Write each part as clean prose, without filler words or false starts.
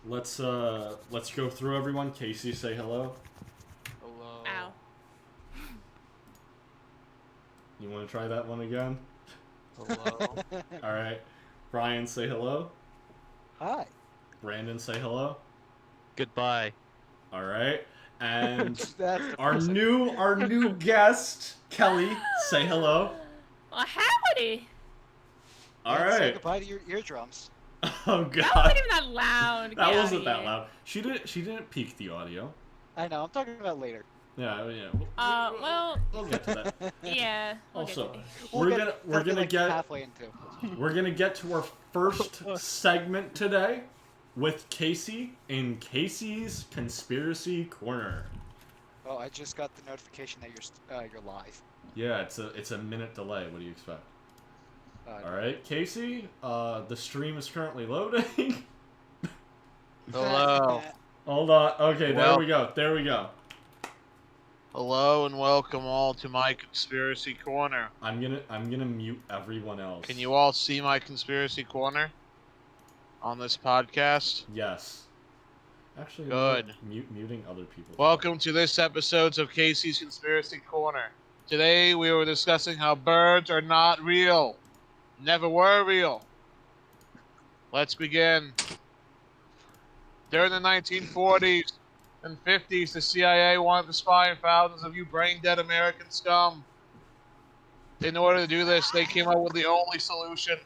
let's go through everyone. Casey, say hello. Hello. Ow. You want to try that one again? Hello. All right. Brian, say hello. Hi. Brandon, say hello. Goodbye. All right. And That's our depressing. new guest, Kelly, say hello. Well, howdy. All And say right. goodbye to your eardrums. Oh That wasn't god. even that loud. That Get wasn't outta that here. loud. She didn't peak the audio. I know. I'm talking about later. Yeah. Well, We'll get to that. yeah. we'll Also, get we're That'll be gonna like get halfway into. we're gonna get to our first segment today with Casey in Casey's Conspiracy Corner. Oh, I just got the notification that you're live. Yeah, it's a minute delay. What do you expect? All right, Casey. The stream is currently loading. Hello. Hold on. Okay, Well- There we go. Hello and welcome all to my conspiracy corner. I'm gonna mute everyone else. Can you all see my conspiracy corner on this podcast? Yes. Actually, Good. Muting other people. Welcome to this episode of Casey's Conspiracy Corner. Today we were discussing how birds are not real. Never were real. Let's begin. During the 1940s and 50s, the CIA wanted to spy on thousands of you brain-dead American scum. In order to do this, they came up with the only solution: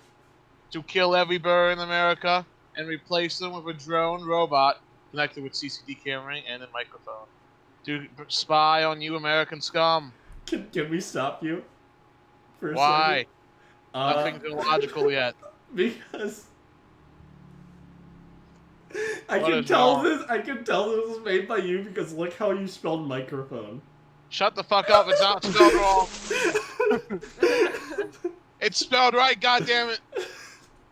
to kill every bird in America and replace them with a drone robot connected with CCD camera and a microphone to spy on you American scum. Can we stop you? For a Why? second? Nothing's illogical yet. Because I What can is tell wrong? this was made by you because look how you spelled microphone. Shut the fuck up, it's not spelled wrong. It's spelled right, goddammit.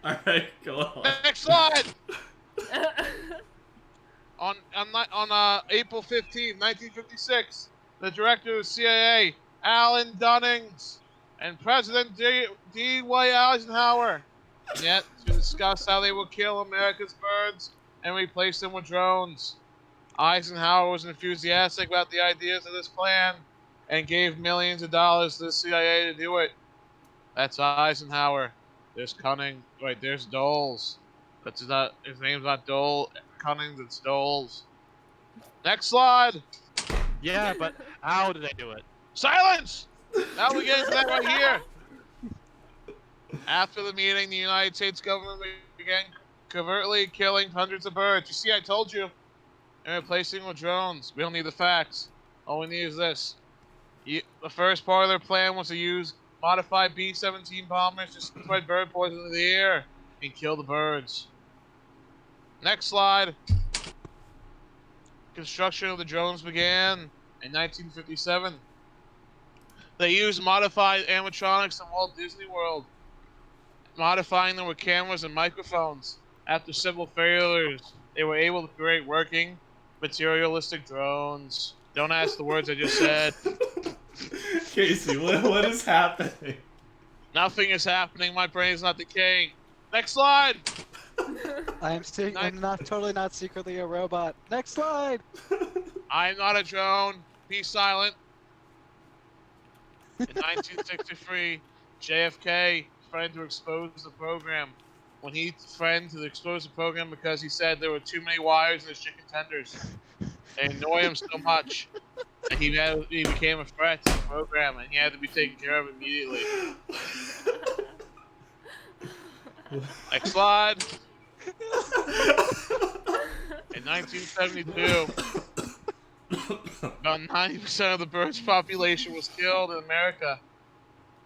Alright, go on. Next slide! On April 15, 1956, the director of the CIA, Alan Dunnings, and President Dewey Eisenhower met to discuss how they would kill America's birds and replace them with drones. Eisenhower was enthusiastic about the ideas of this plan and gave millions of dollars to the CIA to do it. That's Eisenhower. There's Cunning. Wait, there's Doles. But his name's not Dole. Cunnings, it's Doles. Next slide. Yeah, but how did I do it? Silence! Now we get into that right here. After the meeting, the United States government began covertly killing hundreds of birds. You see, I told you. And replacing them with drones. We don't need the facts. All we need is this. The first part of their plan was to use modified B-17 bombers to spread bird poison into the air and kill the birds. Next slide. Construction of the drones began in 1957. They used modified animatronics from Walt Disney World, modifying them with cameras and microphones. After several failures, they were able to create working, materialistic drones. Don't ask the words I just said. Casey, what is happening? Nothing is happening. My brain is not decaying. Next slide. I'm totally not secretly a robot. Next slide. I'm not a drone. Be silent. In 1963, JFK threatened to expose the program. When he threatened to expose the program because he said there were too many wires in his chicken tenders. They annoy him so much that he became a threat to the program, and he had to be taken care of immediately. Next slide. In 1972, about 90% of the birds' population was killed in America.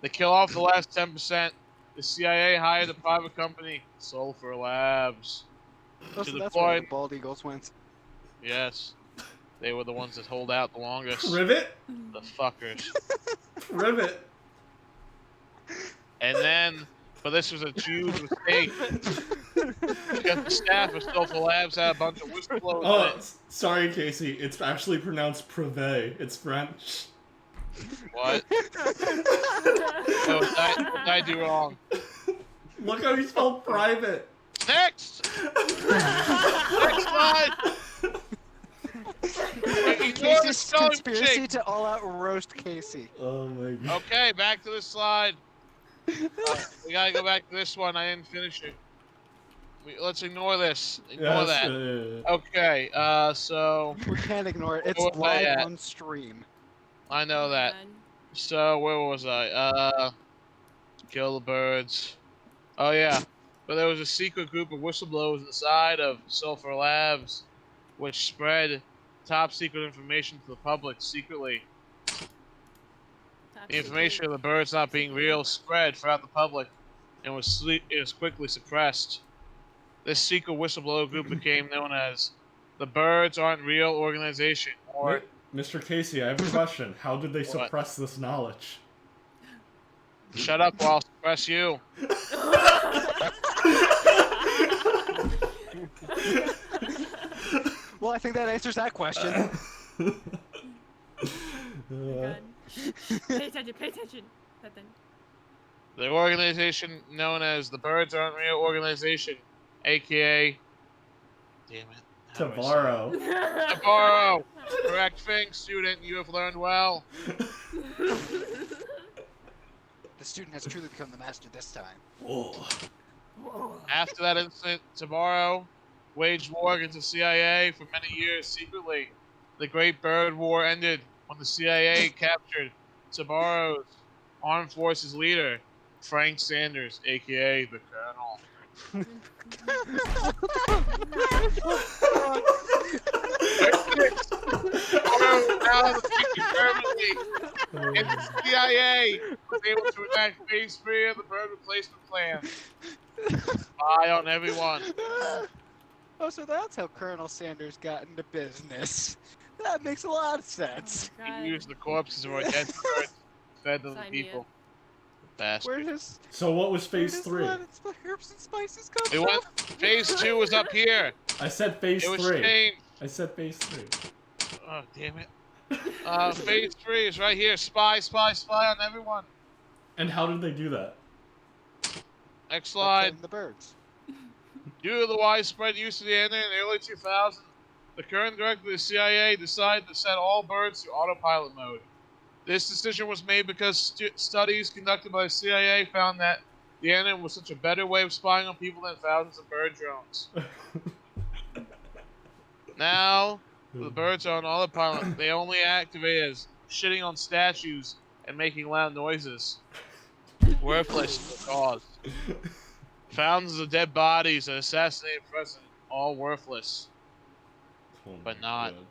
To kill off the last 10%, the CIA hired a private company, Sulphur Labs, That's to where deploy. the bald eagles went. Yes, they were the ones that hold out the longest. Rivet? The fuckers. Rivet. And then, but this was a huge mistake. Because the staff of Sulphur Labs had a bunch of whistleblowers in Oh, it. sorry, Casey. It's actually pronounced privé. It's French. What? What did I do wrong? Look how you spelled private. Next! Next the this spelling conspiracy machine. to all out roast Casey. Oh my god. Okay, back to the slide. We gotta go back to this one. I didn't finish it. Let's ignore this. Ignore Yes, that. yeah. Okay, so We can't ignore it. It's Where was I live at? on stream. I know that. God. So where was I? Kill the birds. Oh yeah, but there was a secret group of whistleblowers inside of Sulphur Labs, which spread top secret information to the public secretly. Top The information of the birds not being real spread throughout the public, and was quickly suppressed. This secret whistleblower group became known as the Birds Aren't Real Organization, or Mr. Casey, I have a question. How did they What? suppress this knowledge? shut up or I'll suppress you. Well, I think that answers that question. God. Pay attention, pay attention. Nothing. The organization known as the Birds Aren't Real Organization, aka, damn it, how do I say it? Tomorrow. Navarro. Correct thing, student. You have learned well. The student has truly become the master this time. Whoa. After that incident, Tabarro waged war against the CIA for many years secretly. The Great Bird War ended when the CIA captured Tabarro's armed forces leader, Frank Sanders, aka the Colonel. Now the secret permanently, and the CIA was able to enact Phase 3 of the bird replacement plan. Spy on everyone. Oh, so that's how Colonel Sanders got into business. That makes a lot of sense. Oh, He God. used the corpses of our dead birds, fed them to Sign me people. up. Bastard. Where does So what was phase 3? herbs and spices come It from? went. Phase 2 was up here. I said phase It was 3. changed. I said phase 3. Oh damn it. Phase 3 is right here. Spy, spy, spy on everyone. And how did they do that? Next By slide. killing the birds. Due to the widespread use of the internet in the early 2000s, the current director of the CIA decided to set all birds to autopilot mode. This decision was made because studies conducted by the CIA found that the internet was such a better way of spying on people than thousands of bird drones. Now, the birds are on autopilot. They only activate as shitting on statues and making loud noises. Worthless to the cause. Thousands of dead bodies and assassinated president, all worthless. Oh But my not. God.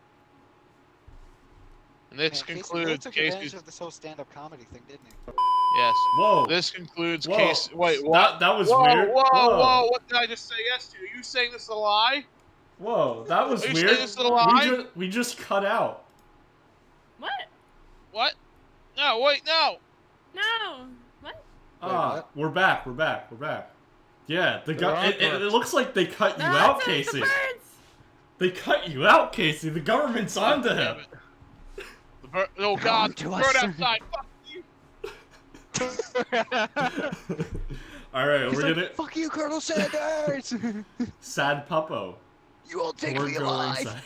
And this Man, Casey really concludes took advantage Casey's. of this whole stand-up comedy thing, didn't he? Yes. Whoa. This concludes Whoa. Case. Wait, what? That was Whoa, weird. whoa, whoa! What did I just say yes to? Are you saying this is a lie? Whoa, that was Are you weird. saying this is a lie? We just cut out. What? What? No, wait, no. No. What? what? We're back. We're back. We're back. Yeah, They're on it looks like they cut you No, out, it's Casey. the birds. They cut you out, Casey. The government's onto Damn him. it. The bird. Oh God! to The us. bird outside. Fuck you. All right, He's we're like, gonna fuck you, Colonel Sanders! sad puppo. You will take We're me going alive! inside.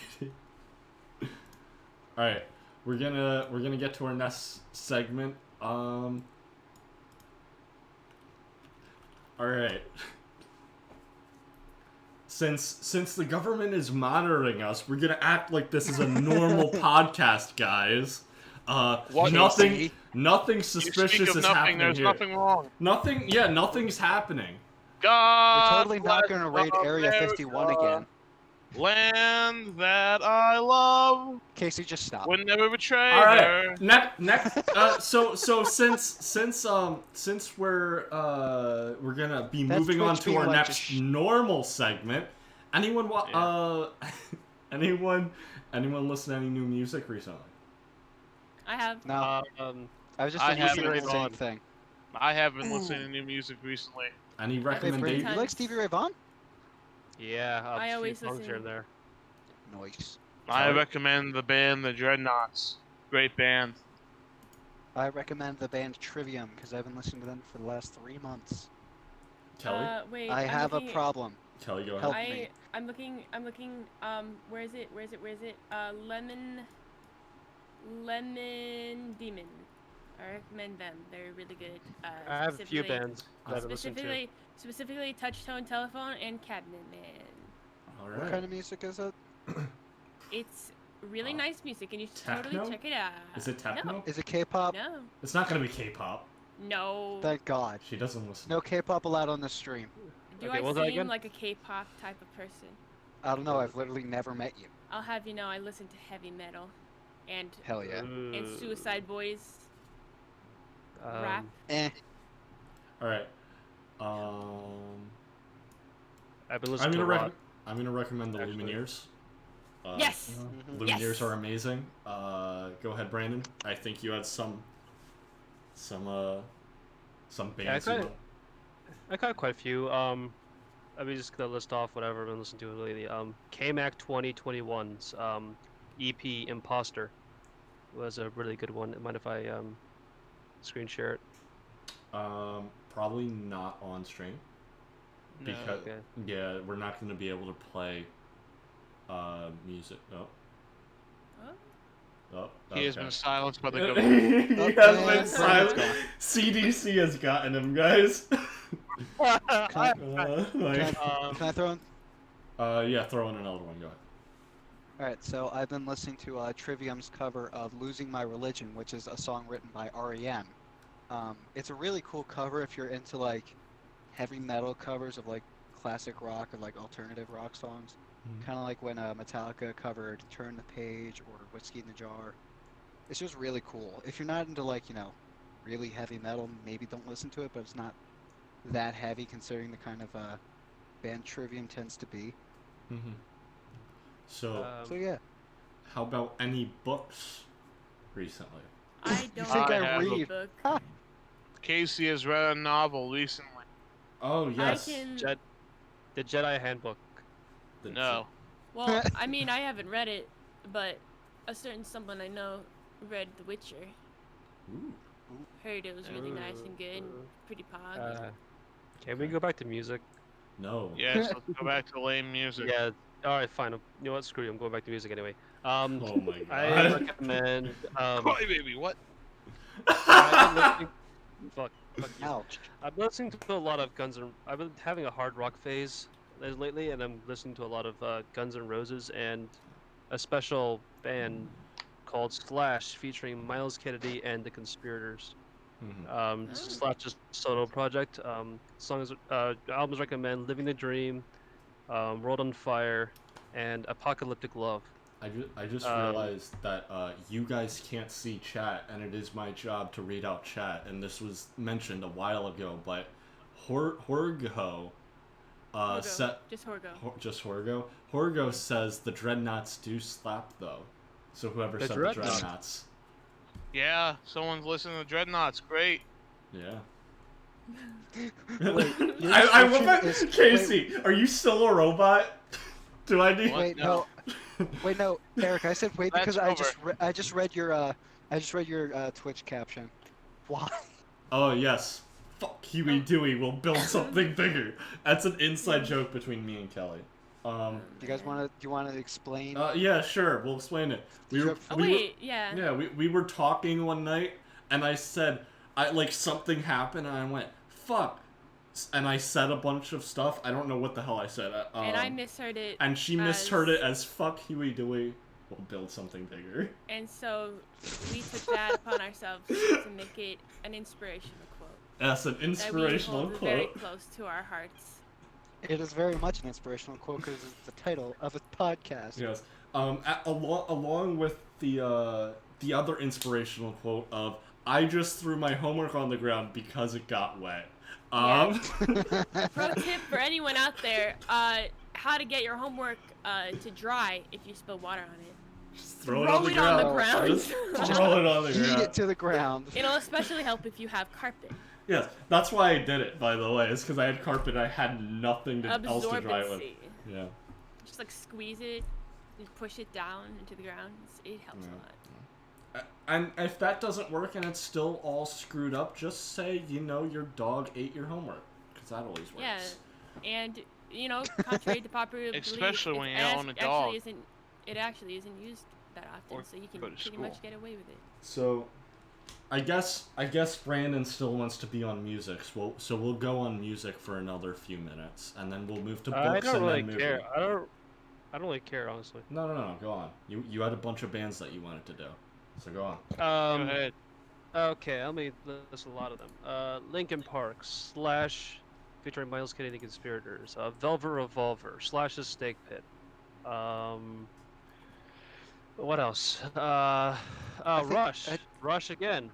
All right, we're gonna get to our next segment. All right. Since the government is monitoring us, we're gonna act like this is a normal podcast, guys. What, nothing You suspicious speak of is nothing. happening There's here. nothing wrong. Nothing's happening. God. We're totally not bless gonna raid Area America, 51 again. Land that I love Casey, just stop. would never betray All her. right. Next. So since we're gonna be That's moving on Twitch to being our like, next just normal segment. Anyone Yeah. anyone listen to any new music recently? I have. No, I was just I thinking the haven't. same thing. I have been listening to new music recently. Any Hey, Brady, recommendations? you like Stevie Ray Vaughan? Yeah, I I'll always see songs here listen- and there. Nice. I Sorry? recommend the band The Dreadnoughts. Great band. I recommend the band Trivium because I've been listening to them for the last 3 months. Kelly? Wait. I I'm have a looking- problem. Kelly, go ahead. Help me. I'm looking. Where is it? Where is it? Where is it? Lemon. Lemon Demon. I recommend them. They're really good. I have a few bands that I listen to. Specifically Touchtone Telephone and Cabinet Man. All What right. kind of music is it? It's really nice music, and you should techno? totally check it out. Is it techno? Is it K-pop? No. It's not gonna be K-pop. No. Thank God. She doesn't listen. No K-pop allowed on the stream. Do Okay, I what was that seem again? like a K-pop type of person? I don't know. I've literally never met you. I'll have you know I listen to heavy metal, and Hell yeah. Suicide Boys rap. Eh. All right. I've been listening to a lot. I'm gonna recommend the Actually. Lumineers. Yes. Lumineers Yes. are amazing. Go ahead, Brandon. I think you had some bands. I got quite a few. I'm just gonna list off whatever I've been listening to lately. K-Mac 2021's EP Imposter was a really good one. Mind if I screen share it? Probably not on stream. No. Because Okay. yeah, we're not gonna be able to play music. Oh. Oh. He has been silenced by the He government. has Okay. been silent. CDC has gotten him, guys. Can Like, I throw in? yeah, throw in another one. Go ahead. Alright, so I've been listening to Trivium's cover of Losing My Religion, which is a song written by R.E.M. It's a really cool cover if you're into like heavy metal covers of like classic rock or like alternative rock songs. Kind of like when Metallica covered Turn the Page or Whiskey in the Jar. It's just really cool. If you're not into like, really heavy metal, maybe don't listen to it, but it's not that heavy considering the kind of band Trivium tends to be. So, So yeah. how about any books recently? I don't think I I have a read? book. Casey has read a novel recently. Oh yes. I can. The Jedi Handbook. No. Well, I mean, I haven't read it, but a certain someone I know read The Witcher. Ooh. Heard it was really nice and good, and pretty pog. Can we go back to music? No. Yes, let's go back to lame music. Yeah. All right, fine. You know what? Screw you. I'm going back to music anyway. Oh my I god. recommend. Cry baby, what? I've been listening, fuck you. Ouch. I've been listening to a lot of I've been having a hard rock phase lately, and I'm listening to a lot of Guns N' Roses and a special band called Slash featuring Miles Kennedy and the Conspirators. Slash's solo project. Albums recommend Living the Dream, World on Fire, and Apocalyptic Love. I just realized that you guys can't see chat, and it is my job to read out chat. And this was mentioned a while ago, but Horgo, Just Horgo. just Horgo. Horgo says the Dreadnoughts do slap though. So whoever The said Dreadnoughts? the Dreadnoughts, Yeah, someone's listening to Dreadnoughts. Great. yeah. Wait, your I love description that. is- Casey, are you still a robot? Do I need? What? Wait, No. no. Wait, no, Eric. I said wait That's because I just read your Twitch caption. Why? Oh yes. Fuck Huey Dewey. We'll build something bigger. That's an inside joke between me and Kelly. Do you want to explain? Yeah, sure. We'll explain it. Oh wait, yeah. Yeah, we were talking one night, and I said, something happened, and I went, fuck. And I said a bunch of stuff. I don't know what the hell I said. And I misheard it. And she misheard it as fuck Huey Dewey. We'll build something bigger. And so we took that upon ourselves to make it an inspirational quote. That's an inspirational that we hold very quote. close to our hearts. It is very much an inspirational quote because it's the title of a podcast. Yes. Along with the other inspirational quote of I just threw my homework on the ground because it got wet. Pro tip for anyone out there: how to get your homework to dry if you spill water on it. Just throw it Roll on the it ground. on the ground. Just throw it on the Heat ground. it to the ground. It'll especially help if you have carpet. Yes, that's why I did it. By the way, it's because I had carpet. I had nothing else to dry it with. Absorbency. Yeah. Just squeeze it, and push it down into the ground. It helps a lot. And if that doesn't work and it's still all screwed up, just say your dog ate your homework, because that always works. Yeah, and contrary to popular belief, Especially when you own a dog. It actually isn't used that often, Or so you can go to pretty school. much get away with it. So, I guess Brandon still wants to be on music, so we'll go on music for another few minutes, and then we'll move to books I don't and really then movie. care. I don't really care, honestly. No, go on. You had a bunch of bands that you wanted to do, so go on. Go ahead. Okay, let me list a lot of them. Linkin Park, Slash, featuring Miles Kennedy Conspirators. Velvet Revolver, Slash's Snake Pit. What else? Rush. Rush again.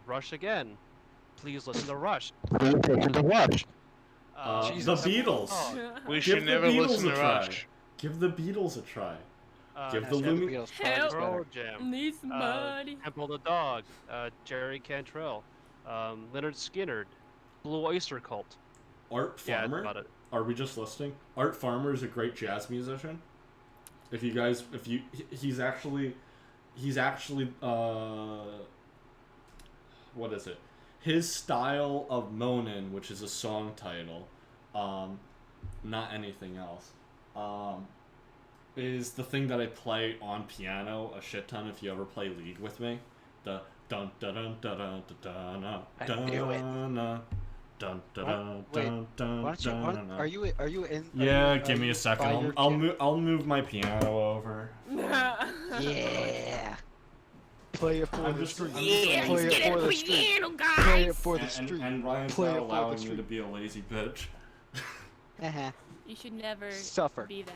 Please listen to Rush. Please listen to Rush. The Jesus. Beatles. We Give should the never Beatles listen a to try. Rush. Give the Beatles a try. Give the Hashtag Lumi. Beatles probably is better. Pearl Jam. Need somebody. Temple the Dog. Jerry Cantrell. Leonard Skinner. Blue Oyster Cult. Art Yeah, that's Farmer. about it. Are we just listing? Art Farmer is a great jazz musician. He's actually, what is it? His style of moanin', which is a song title, not anything else, is the thing that I play on piano a shit ton if you ever play League with me. The dun dun dun dun dun dun dun dun knew it. dun dun dun Wait, dun dun Why don't you? dun. Are you in? Yeah, are give you me a by second. your I'll move my piano over. Yeah. Play it for I'm the just- street. I'm Yeah, Play he's it getting for a the street. piano, Play it guys. for the street. And Ryan's Play not it for the allowing me street. to be a lazy bitch. Uh-huh. You should never Suffer. be that.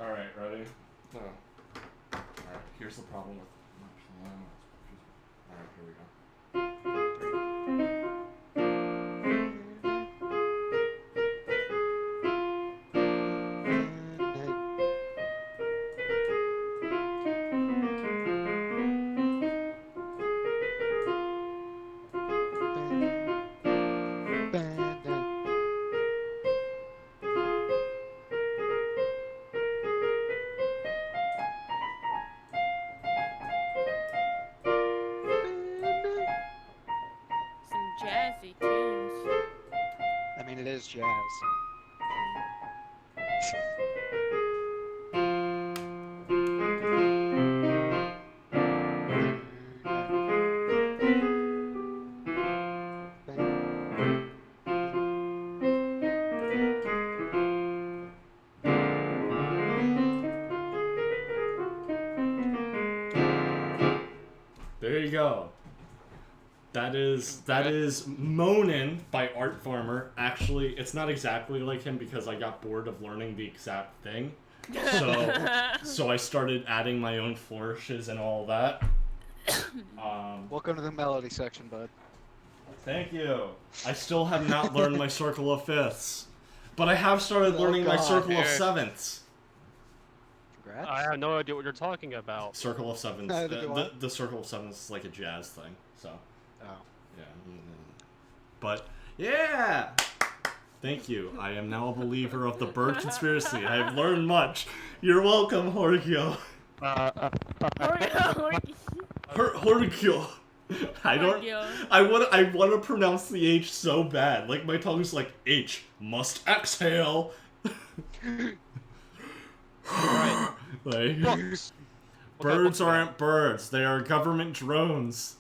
Alright, ready? No. Alright, here's the problem with Alright, here we go. Some jazzy tunes. I mean, it is jazz. There you go. That is Moanin' by Art Farmer. Actually, it's not exactly like him because I got bored of learning the exact thing. So I started adding my own flourishes and all that. Welcome to the melody section, bud. Thank you. I still have not learned my circle of fifths, but I have started learning my God. circle of Eric. sevenths. Congrats. I have no idea what you're talking about. Circle of sevenths. Neither do I. The circle of sevenths is like a jazz thing. So Oh. yeah. But yeah. Thank you. I am now a believer of the bird conspiracy. I have learned much. You're welcome, Horgyo. Horgyo. I don't. Horgyo. I want to pronounce the H so bad. Like my tongue's like H must exhale. Right. Like Books. birds aren't birds. They are government drones.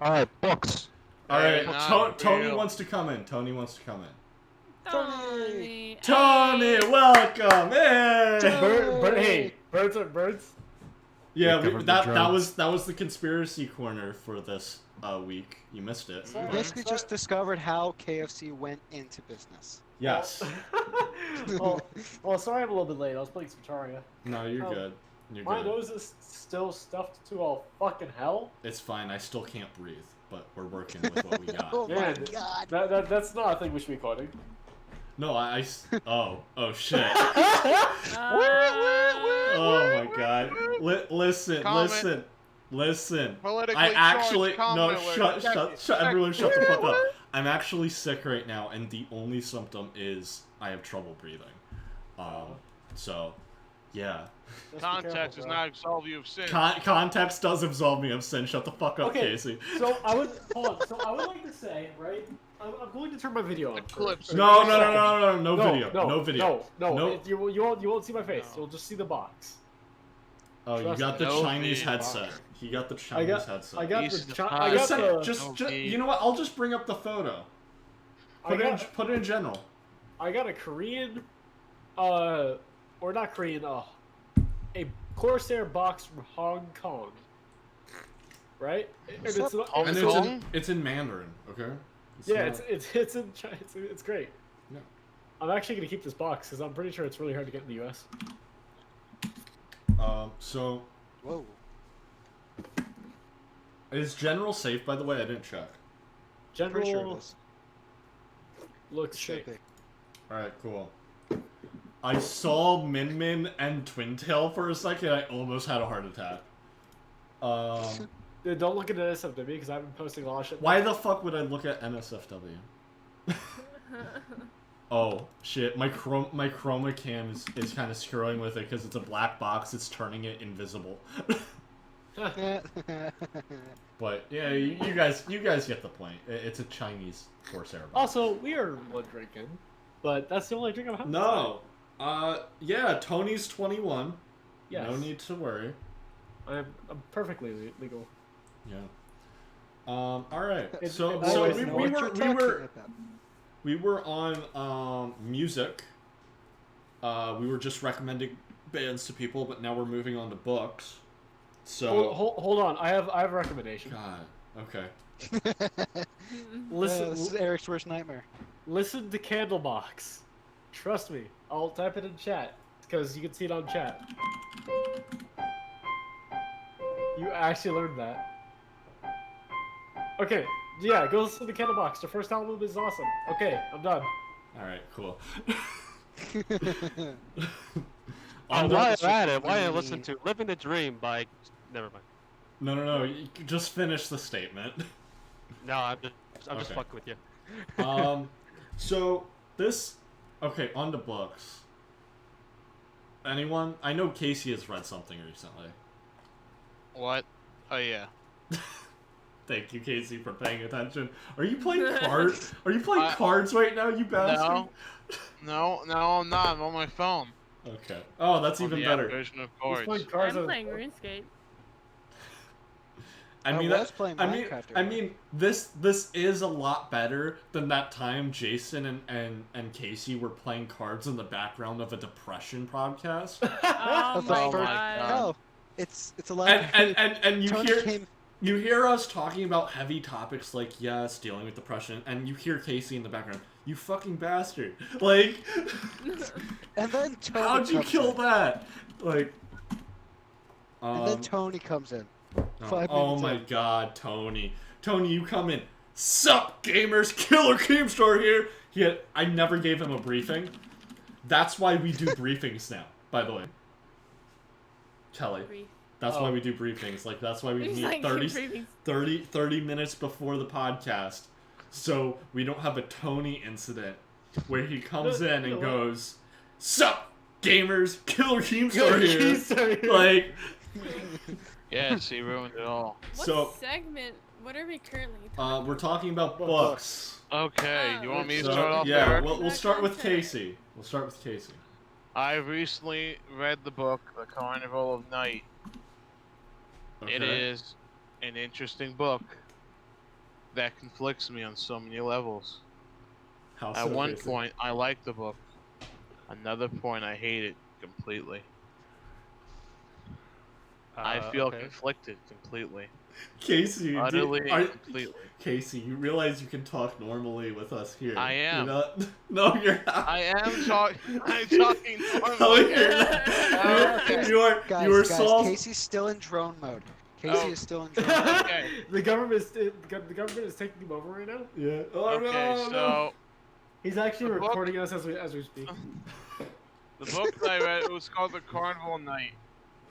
Alright, books. All right, They're not Tony real. wants to come in. Tony wants to come in. Tony. Tony, welcome. Hey. Hey, birds are birds. Yeah, Government that drones. was the conspiracy corner for this week. You missed it. We basically just discovered how KFC went into business. Yes. well, sorry I'm a little bit late. I was playing some Terraria. No, you're Oh, good. You're My good. nose is still stuffed to all fucking hell. It's fine. I still can't breathe, but we're working with what we got. Oh my Man, god. that's not a thing we should be quoting. No, oh shit. Uh, Oh my god. Listen. Comment. Politically I actually charged no. comment alert. Shut. Everyone, shut the fuck up. I'm actually sick right now, and the only symptom is I have trouble breathing. So, yeah. Just be Context careful, does bro. not absolve you of sin. Context does absolve me of sin. Shut the fuck up, Okay. Casey. So I would hold on. So I would like to say, right? I'm going to turn my video on. The clips. for No, a no, no, second. no, no, no, No, video, no, no video. No, No. You won't see my face. No. You'll just see the box. Oh, you Trust got me. the No Chinese feed. headset. He got the I Chinese got headset. I got East the of chi- the I Just, got pie. the just, No feed. you know what? I'll just bring up the photo. I got Put it in general. I got a Korean or not Korean a Corsair box from Hong Kong. Right? And What's it's up, not- And Hong Kong? it's in Mandarin, okay? yeah, not- it's in China. It's great. Yeah. I'm actually gonna keep this box because I'm pretty sure it's really hard to get in the U.S. So Whoa. is General safe? By the way, I didn't check. General Pretty sure it is. looks It should safe. be. All right, cool. I saw Min Min and Twin Tail for a second. I almost had a heart attack. Dude, don't look at NSFW because I've been posting a lot of shit. Why the fuck would I look at NSFW? Oh shit, my chroma cam is kind of screwing with it because it's a black box. It's turning it invisible. But yeah, you guys get the point. It's a Chinese Corsair box. Also, we are one drinking, but that's the only drink I'm having. No. Yeah, Tony's 21. Yes. No need to worry. I'm perfectly legal. Yeah. All right. It's- So it's always we no- we What were you're we talking were about. we were on music. We were just recommending bands to people, but now we're moving on to books. So Hold on, I have a recommendation. God. Okay. Listen, This is Eric's worst nightmare. listen to Candlebox. Trust me, I'll type it in chat because you can see it on chat. You actually learned that. Okay, yeah, go listen to Candlebox. The first album is awesome. Okay, I'm done. All right. Cool. Oh, On the- while you're at it, why don't you listen to "Living the Dream" by? Never mind. No. You just finish the statement. No, I'm just Okay. fucking with you. So this, okay, on to books. Anyone? I know Casey has read something recently. What? Oh yeah. Thank you, Casey, for paying attention. Are you playing cards? Are you playing cards right now, you bastard? No, I'm not. I'm on my phone. Okay. Oh, that's On even the better. app version of He's cards. playing cards I'm on- playing RuneScape. I mean, was playing Minecraft I earlier. mean, this is a lot better than that time Jason and Casey were playing cards in the background of a depression podcast. Oh That's my the first- god. No, it's a lot. And you Tony hear came. you hear us talking about heavy topics like yes, dealing with depression, and you hear Casey in the background. You fucking bastard! Like, And then Tony how'd you comes kill in. that? Like, And then Tony comes in. oh, 5 oh minutes my in. god, Tony! Tony, you come in. Sup, gamers? Killer Keemstar here. I never gave him a briefing. That's why we do briefings now. By the way, Kelly. Brief. That's Oh. why we do briefings. Like that's why we He's meet like, 30 30 minutes before the podcast, so we don't have a Tony incident where he comes No, in you and know what? goes, "Sup, gamers? Killer Keemstar Killer here." Keemstar here. Like, Yes, he ruined it all. What So- segment? What are we currently talking we're talking about What books. Okay, Oh. you want me to So, start off yeah, there? we'll start with Content. Casey. We'll start with Casey. I recently read the book, The Carnival of Night. It Okay. is an interesting book that conflicts me on so many levels. How At so, one Casey? point, I like the book. Another point, I hate it completely. I feel Okay. conflicted completely. Casey, Utterly and completely. Casey, you realize you can talk normally with us here. I am. You're not, no, you're not. I am talking. I'm talking No, normally. you're not. Okay. You are. Guys, you are guys, solved. Casey's still in drone mode. Casey Oh. is still in drone mode. Okay. The government is taking him over right now. Yeah. Oh, Okay, no, no. so He's actually The book- recording us as we speak. the book that I read, it was called The Carnival Night.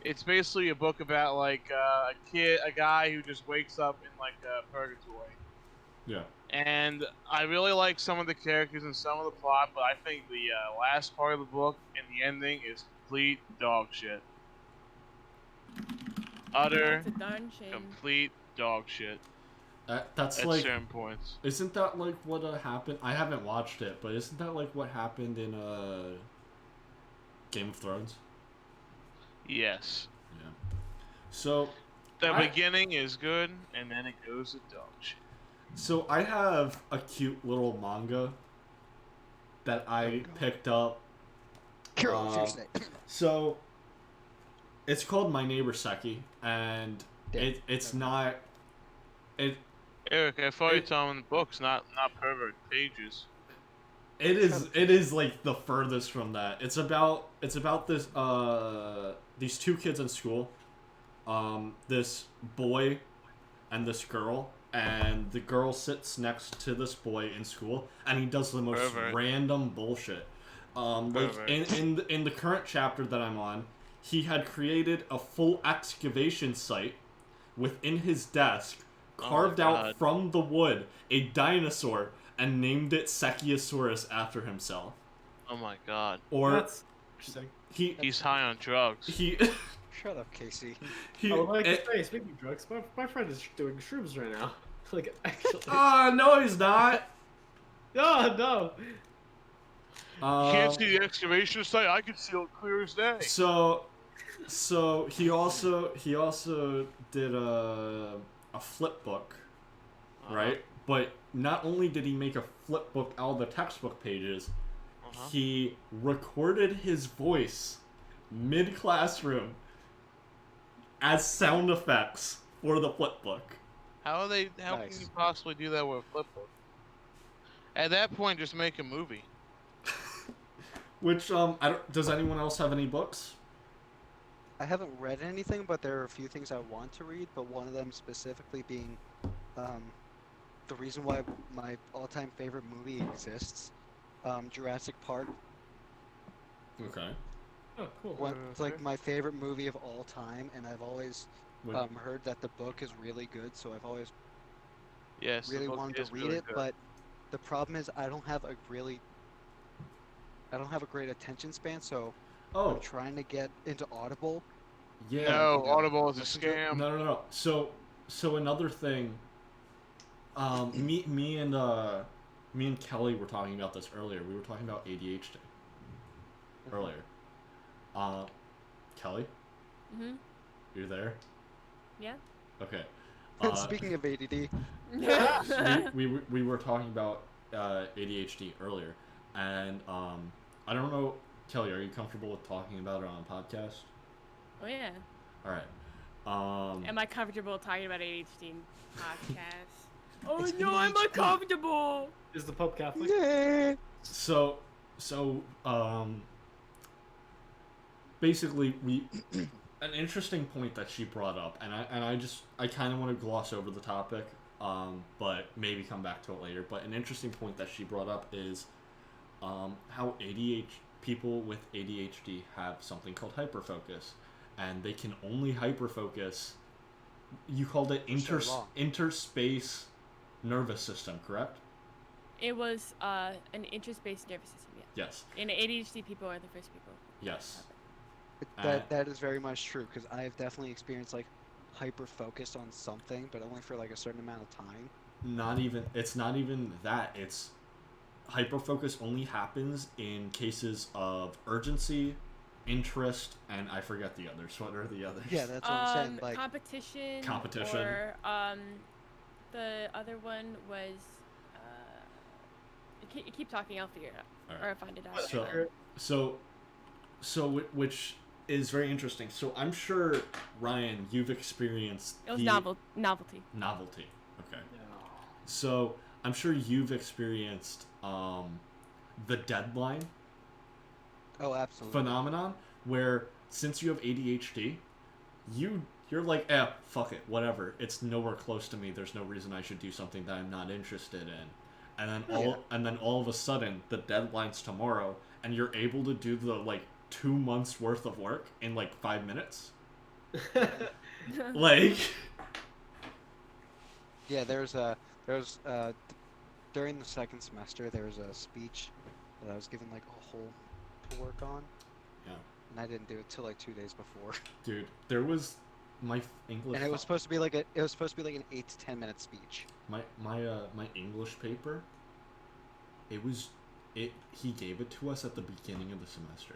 It's basically a book about like a guy who just wakes up in like purgatory. Yeah. And I really like some of the characters and some of the plot, but I think the last part of the book and the ending is complete dog shit. Utter, That's a darn shame. complete dog shit That's at like. certain points. Isn't that like what happened? I haven't watched it, but isn't that like what happened in Game of Thrones? Yes. Yeah. So, The I- beginning is good, and then it goes to dog shit. So I have a cute little manga that I picked up. Carol, if you say. So it's called My Neighbor Seki, and it's not it Eric, I thought you It- telling books, not pervert pages. it is like the furthest from that. It's about this these two kids in school, this boy and this girl, and the girl sits next to this boy in school, and he does the most Pervert. random bullshit. Like Pervert. in the current chapter that I'm on, he had created a full excavation site within his desk, carved out God. from the wood a dinosaur, and named it Sekiosaurus after himself. Oh my god. Or That's interesting. He's high on drugs. he Shut up, Casey. he. Oh, like it- to say, speaking of drugs, my friend is doing shrooms right now. Like, actually. no, he's not. No, no. You can't see the excavation site. I can see it clear as day. So he also did a flip book, right? But not only did he make a flip book out of the textbook pages, he recorded his voice mid classroom as sound effects for the flip book. How can Nice. you possibly do that with a flip book? At that point, just make a movie. Which does anyone else have any books? I haven't read anything, but there are a few things I want to read, but one of them specifically being the reason why my all-time favorite movie exists, Jurassic Park. Okay. Oh, cool. It's like my favorite movie of all time, and I've always What- heard that the book is really good, so I've always Yes. the really book wanted is to read really it, good. but the problem is I don't have a great attention span, so Oh, I'm trying to get into Audible. yeah. No, Yeah. Audible is a Listen to it. scam. No. So another thing. Me and Kelly were talking about this earlier. We were talking about ADHD earlier. Kelly, Mhm. you're there? Yeah. Okay. Speaking of ADD, we were talking about ADHD earlier, and I don't know, Kelly, are you comfortable with talking about it on a podcast? Oh yeah. All right. Am I comfortable talking about ADHD in podcasts? Oh no, I'm uncomfortable. Is the Pope Catholic? yeah. So basically an interesting point that she brought up, and I kind of want to gloss over the topic, but maybe come back to it later. But an interesting point that she brought up is how people with ADHD have something called hyperfocus, and they can only hyperfocus. You called it For so long. interspace nervous system, correct? It was an interest-based nervous system. Yeah. Yes. And ADHD people are the first people. Yes. That is very much true, because I've definitely experienced like hyper focused on something, but only for like a certain amount of time. It's not even that. It's hyperfocus only happens in cases of urgency, interest, and I forget the others. What are the others? Yeah, that's what I'm saying. Like, Competition. Competition. Or the other one was keep talking. I'll figure it out, Alright. or I'll find it out. So which is very interesting. So I'm sure, Ryan, you've experienced It was the novelty. novelty. Okay. So I'm sure you've experienced the deadline oh, absolutely. phenomenon, where since you have ADHD, you're like, fuck it, whatever. It's nowhere close to me. There's no reason I should do something that I'm not interested in. And then all of a sudden the deadline's tomorrow, and you're able to do the like 2 months worth of work in like 5 minutes. Like, Yeah, during the second semester there was a speech that I was given like a whole to work on. Yeah. And I didn't do it till like 2 days before. dude, there was my English. And it was supposed to be like an 8 to 10 minute speech. my English paper. He gave it to us at the beginning of the semester.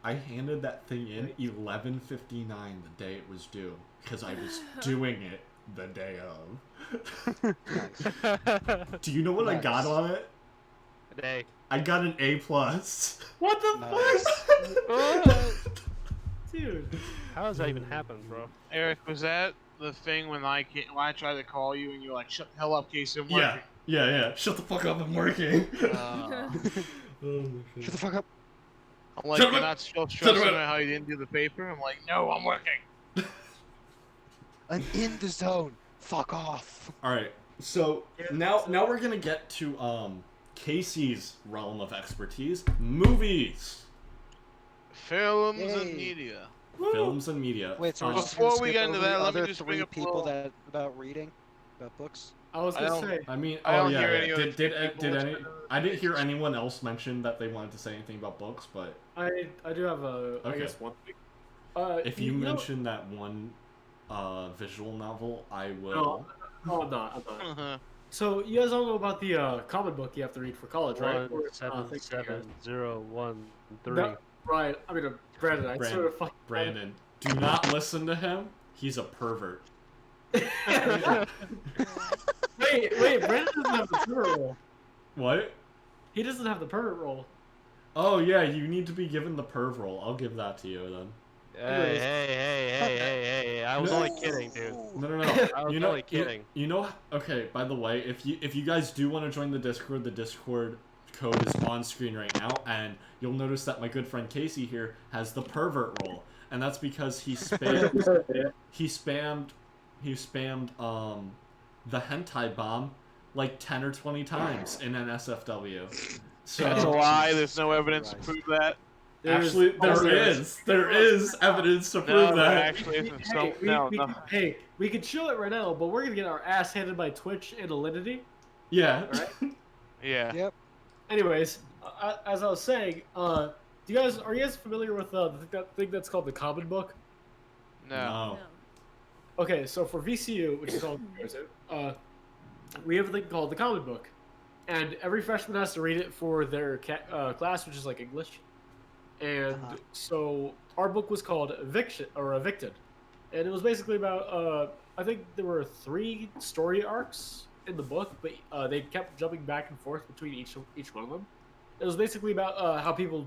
I handed that thing in 11:59 the day it was due because I was doing it the day of. Nice. Do you know what I got Nice. on it? Hey. I got an A+. What the Nice. fuck, dude? How does that even happen, bro? Eric, was that the thing when when I tried to call you and you're like, "Shut the hell up, Casey, I'm Yeah, working." yeah. Shut the fuck up, I'm working. Uh, Oh my shut God. the fuck up. I'm like, Shut "You're up. not still Shut stressing up. about how you didn't do the paper?" I'm like, "No, I'm working." I'm in the zone. Fuck off. All right. So now we're gonna get to Casey's realm of expertise: movies, Films Yay. and media. films, and media. Wait, so we're just Before gonna we skip get into over the that, let me other just bring 3 up a people little- that about reading, about books. I was gonna don't- say. I mean, I don't yeah, hear yeah. any other Did people any? explain I didn't hear anyone else mention that they wanted to say anything about books, but I do have a I Okay. guess one thing. if you know- mention that one visual novel, I will. No, oh, I'm not. I'm not. So you guys all know about the common book you have to read for college, right? Or, thanks to you guys. 177013. No, right. I mean, Brandon, I Brandon. sort of fucking. Brandon, do not listen to him. He's a pervert. Wait, Brandon doesn't have the pervert role. What? He doesn't have the pervert role. Oh yeah, you need to be given the perv role. I'll give that to you then. Hey! I was only kidding, dude. No. I was you know, only kidding. You know. Okay. By the way, if you guys do want to join the Discord code is on screen right now, and you'll notice that my good friend Casey here has the pervert role, and that's because he spammed he spammed the hentai bomb like 10 or 20 times in an SFW. So That's a lie. There's no evidence to Christ. prove that. actually, there is evidence to prove No, there that. actually isn't. So, Hey, no. hey, we can show it right now, but we're gonna get our ass handed by Twitch and Alinity. Yeah. Alright. Yeah. Yep. Anyways, as I was saying, are you guys familiar with the thing that's called the Common Book? No. No. Okay, so for VCU, which is called we have a thing called the Common Book, and every freshman has to read it for their class, which is like English. And so our book was called Evicted, and it was basically about I think there were 3 story arcs in the book, but they kept jumping back and forth between each one of them. It was basically about how people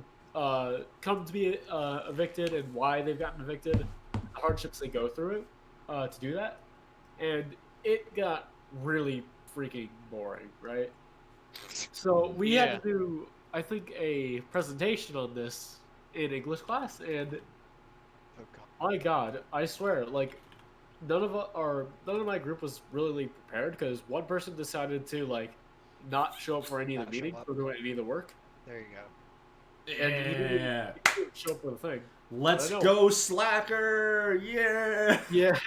come to be evicted and why they've gotten evicted, the hardships they go through to do that, and it got really freaking boring, right? So we had to do, I think, a presentation on this in English class, and Oh god. my God, I swear, like none of my group was really prepared because one person decided to like not show up for any of Not the show meetings up. or do any of the work, There you go. and he didn't Yeah. show up for the thing. Let's I know. go, Slacker! Yeah. Yeah.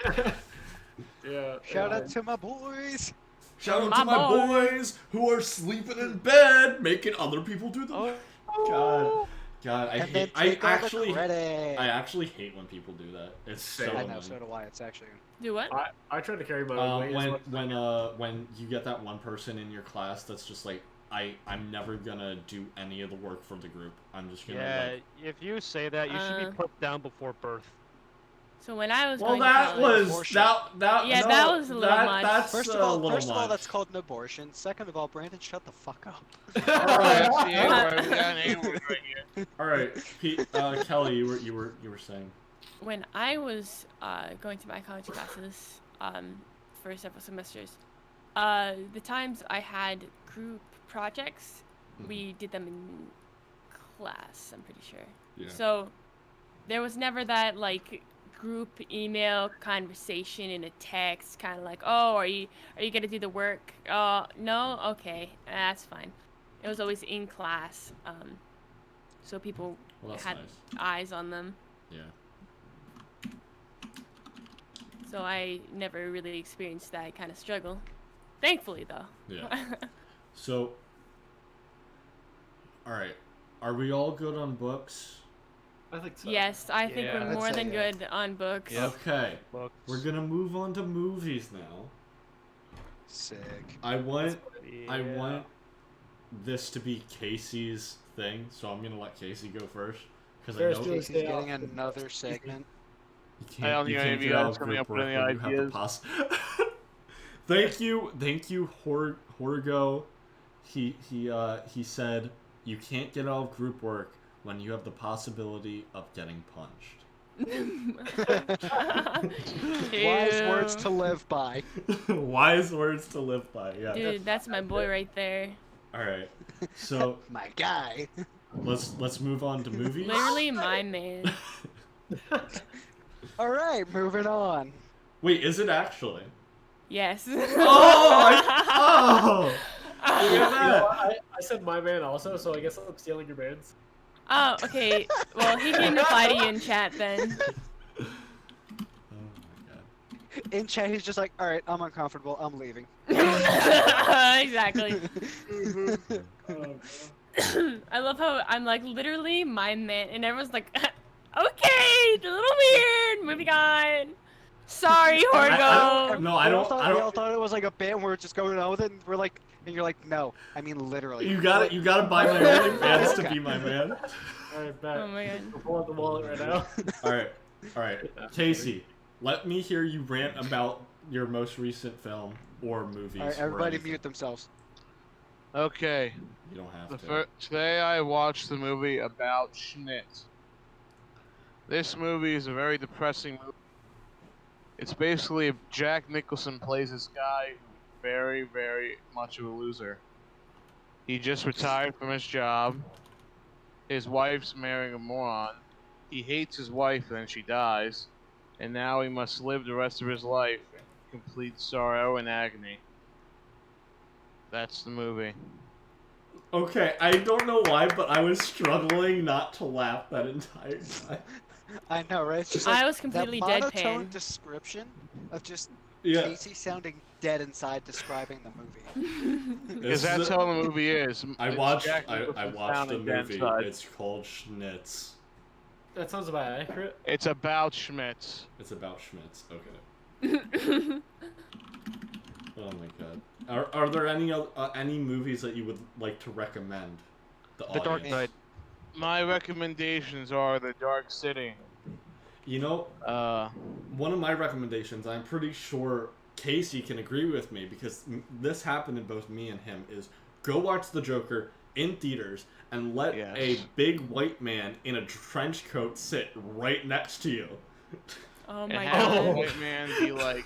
Yeah. Shout out to my boys. Shout out My to my boy. boys who are sleeping in bed, making other people do the. Oh. God, I And then hate. I take all the actually credit. hate when people do that. It's so Same. I annoying. know, so do I. It's actually Do what? I try to carry my own weight. as much as I can. When you get that one person in your class that's just like I'm never gonna do any of the work for the group. I'm just gonna Yeah, like. if you say that, you should be put down before birth. So when I was Well, going to that college, was Abortion. that. Yeah, no, that was a little much. That's First a of all, little much. that's called an abortion. Second of all, Brandon, shut the fuck up. Alright, that's the A-word. We got an A-word right here. All right, Pete, Kelly, you were saying. when I was going to my college classes for several semesters, the times I had group projects, we did them in class, I'm pretty sure. Yeah. So there was never that like group email conversation in a text, kind of like, oh, are you gonna do the work? No, okay, that's fine. It was always in class, so people Well, that's had nice. eyes on them. Yeah. So I never really experienced that kind of struggle. Thankfully, though. Yeah. So. All right, are we all good on books? I think so. Yes, I think Yeah, we're I'd more say than yeah. good on books. Yep. Okay, Books. we're gonna move on to movies now. Sick. I want Yeah. this to be Casey's thing, so I'm gonna let Casey go first Because I Ferris know Bueller's Casey's Day getting Off. another segment. I don't you hear any can't of you get out guys of coming group up with work any when you have the ideas. Thank you, Horgo. He said you can't get out of group work when you have the possibility of getting punched. Wise words Ew. to live by. Wise words to live by. Yeah. Dude, that's my boy right there. All right. So My guy. let's move on to movies. Literally my man. All right, moving on. Wait, is it actually? Yes. Oh! Look at You know, that. I said my man also, so I guess I'm stealing your man's. Oh, okay. Well, he can reply to you in chat then. Oh my god. In chat, he's just like, all right, I'm uncomfortable. I'm leaving. Exactly. Oh, I love how I'm like literally my man, and everyone's like, okay, a little weird. Moving on. Sorry, Horgo. No, I don't. We all thought it was like a bit, and we were just going on with it, and we're like, and you're like, no, I mean literally. You gotta buy my OnlyFans to be my man. Alright, bet. Oh my god. I'll pull out the wallet right now. All right, Casey. Let me hear you rant about your most recent film or movies. All right, or everybody anything. mute themselves. Okay. You don't have to. Today I watched the movie About Schmidt. This movie is a very depressing movie. It's basically Jack Nicholson plays this guy who's very, very much of a loser. He just retired from his job. His wife's marrying a moron. He hates his wife and then she dies. And now he must live the rest of his life in complete sorrow and agony. That's the movie. Okay, I don't know why, but I was struggling not to laugh that entire time. I know, right? It's just I like was completely that monotone deadpan. description of just Yeah. Casey sounding dead inside describing the movie. Because that's how the movie is. I It's watched. Jack I Nicholson watched a sounding dead movie. inside. It's called Schnitz. That sounds about accurate. It's about Schmitz. It's about Schmitz. Okay. Oh my god. Are there any movies that you would like to recommend? The The Dark audience? Knight. My recommendations are The Dark City. You know, one of my recommendations, I'm pretty sure Casey can agree with me because this happened in both me and him, is go watch The Joker in theaters and let Yes. a big white man in a trench coat sit right next to you. Oh And my have the god. white man be like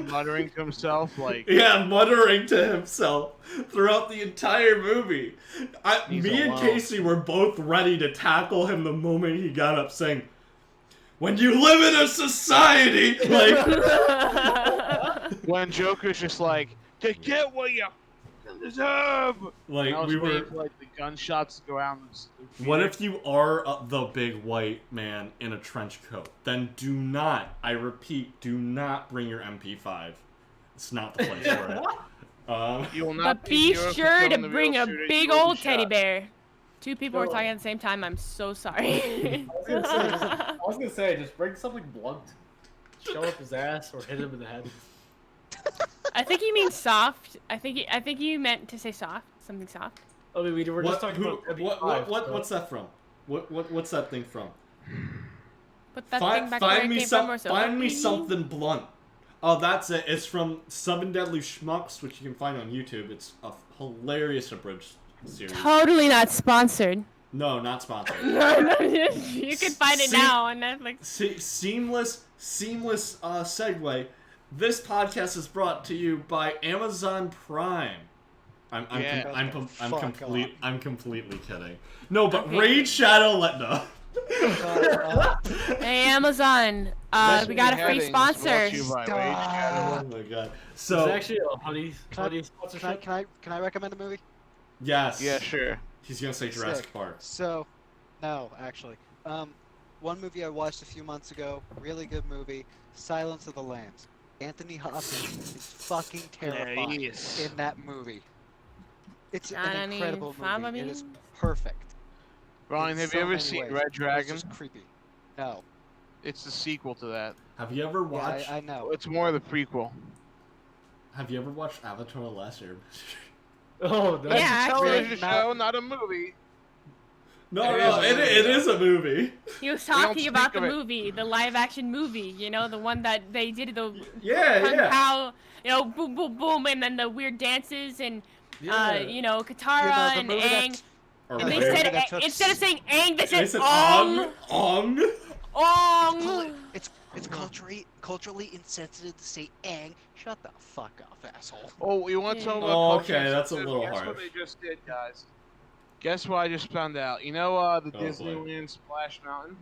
muttering to himself, like, Yeah, muttering to himself throughout the entire movie. He's Me and alone. Casey were both ready to tackle him the moment he got up, saying, "When you live in a society," like, when Joker's just like, to get what you deserve. like I was we waiting were. for, like the gunshots to go out. What if you are the big white man in a trench coat? Then do not, I repeat, do not bring your MP5. It's not the place for it. You will not But be hero for sure to killing the bring real a shooter, big you will be old teddy shot. bear. Two people were No. talking at the same time. I'm so sorry. I was gonna say, just bring something blunt. Show up his ass or hit him in the head. I think you mean soft. I think you meant to say soft. Something soft. I mean, we were just talking about What's that from? What's that thing from? Put that thing back where Find it me came from or so. find me something blunt. Oh, that's it. It's from Seven Deadly Schmucks, which you can find on YouTube. It's a hilarious abridged series. Totally not sponsored. No, not sponsored. You can find it See- now on Netflix. Seamless segue. This podcast is brought to you by Amazon Prime. I'm completely kidding. No, but Okay. Raid Shadow no. Hey Amazon, we got a free sponsor. Oh my god. It's So actually a honey Can sponsorship. I recommend a movie? yes. Yeah, sure. He's gonna say Jurassic Sick. Park. So, no, actually. One movie I watched a few months ago, really good movie, Silence of the Lambs. Anthony Hopkins is fucking terrifying Nice. in that movie. It's I an mean, incredible follow movie. It is me. perfect. Ryan, in have so you ever many seen ways. Red It's Dragon? just creepy. No. It's the sequel to that. Have you ever Yeah, watched I know. It's more the prequel. Have you ever watched Avatar: The Last Airbender? Oh, no. Yeah, Television actually. not- show, not a movie. It is a movie. He was don't talking about speak the of it. movie, the live-action movie. You know, the one that they did the Yeah, kung yeah. pao, you know, boom, boom, boom, and then the weird dances and you know, Katara the and movie Aang. that's- Or And they whatever. said that took instead of saying Aang, they They said said Ong. Ong. Ong. It's culturally insensitive to say "ang." Shut the fuck up, asshole. Oh, you want to talk about Oh, culture okay, that's a insensitive? little Guess what harsh. they just did, guys? Guess what I just found out? You know the boy. Disneyland Splash Mountain?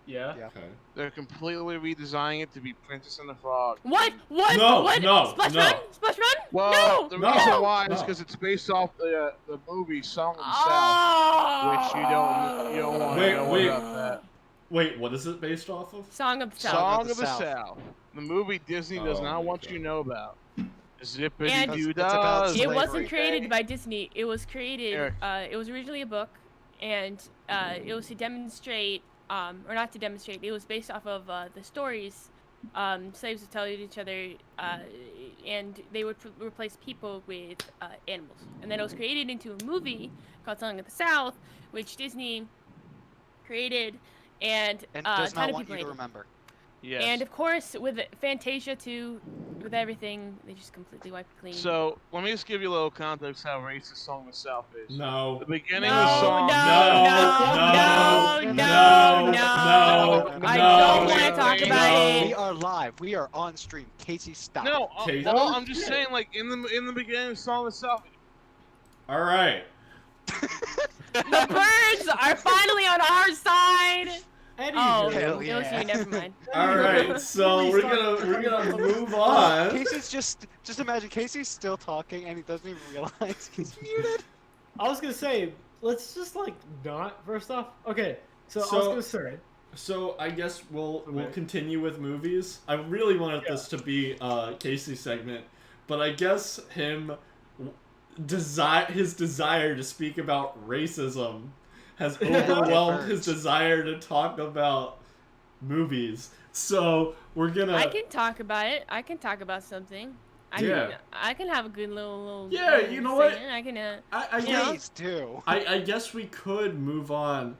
Yeah. Yeah. Okay. They're completely redesigning it to be Princess and the Frog. What? What? No, what? no, Splash no. Run? Splash Run? Well, no. the No, reason why is no. because it's based off the movie Song of the South, Oh. which you don't want to know Wait. about that. Wait, what is it based off of? Song of the South. Song of the South. The movie Disney does Oh not my want God. you to know about. Zippity And- doo It's about dah. It slavery. wasn't created by Disney. It was created. Eric. It was originally a book, and it was to demonstrate, or not to demonstrate. It was based off of the stories slaves would tell each other, and they would replace people with animals. And then it was created into a movie called Song of the South, which Disney created, and does a ton not of want people you to hated. remember. Yes. And of course, with Fantasia too, with everything, they just completely wiped it clean. So let me just give you a little context how racist Song of the South is. No. The beginning no, of the song. no, No, I no, don't want to talk no. about We it. are live. We are on stream. Casey, stop. No, Casey? well, I'm just saying, like in the beginning of Song of the South. All right. The birds are finally on our side. Oh, Hell it was yeah. you. Never mind. All right. So we're gonna move on. Casey's just imagine Casey's still talking and he doesn't even realize he's muted. I was gonna say, let's just like not first off. Okay, so I was gonna say. So I guess we'll Okay. continue with movies. I really wanted this to be Casey's segment, but I guess his desire to speak about racism has overwhelmed his desire to talk about movies. So we're gonna. I can talk about it. I can talk about something. Yeah. I can have a good little. Yeah, you know what? segment. I can. I you know? guess Please do. I guess we could move on.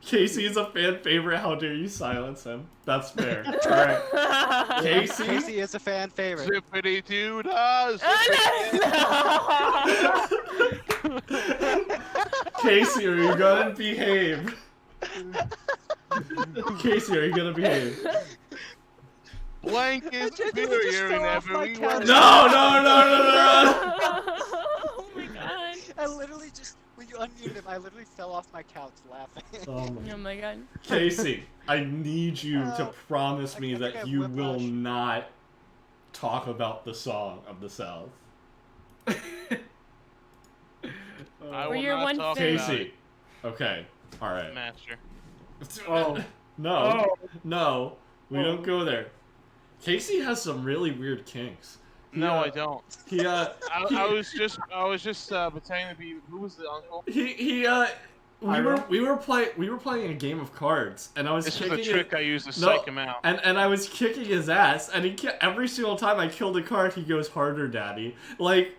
Casey is a fan favorite. How dare you silence him? That's fair. All right. Casey. Casey is a fan favorite. Zippity doo dah. Casey, are you gonna behave? Casey, are you gonna behave? Blanket I genuinely just superior fell in off my every couch. word. No. Oh my god. I literally just, when you unmuted him, I literally fell off my couch laughing. Oh my god. Casey, I need you to promise me I think I that have you will whiplash. not talk about the Song of the South. I For will your not one talk thing. about Casey. Okay. All right. it, Master. Oh. No. Oh. No. We Oh. don't go there. Casey has some really weird kinks. No, I don't. He I was just pretending to be. Who was the uncle? we were playing a game of cards, and I was This was kicking a trick I used to No, psych him out. and I was kicking his ass, and every single time I killed a card, he goes harder, daddy. Like,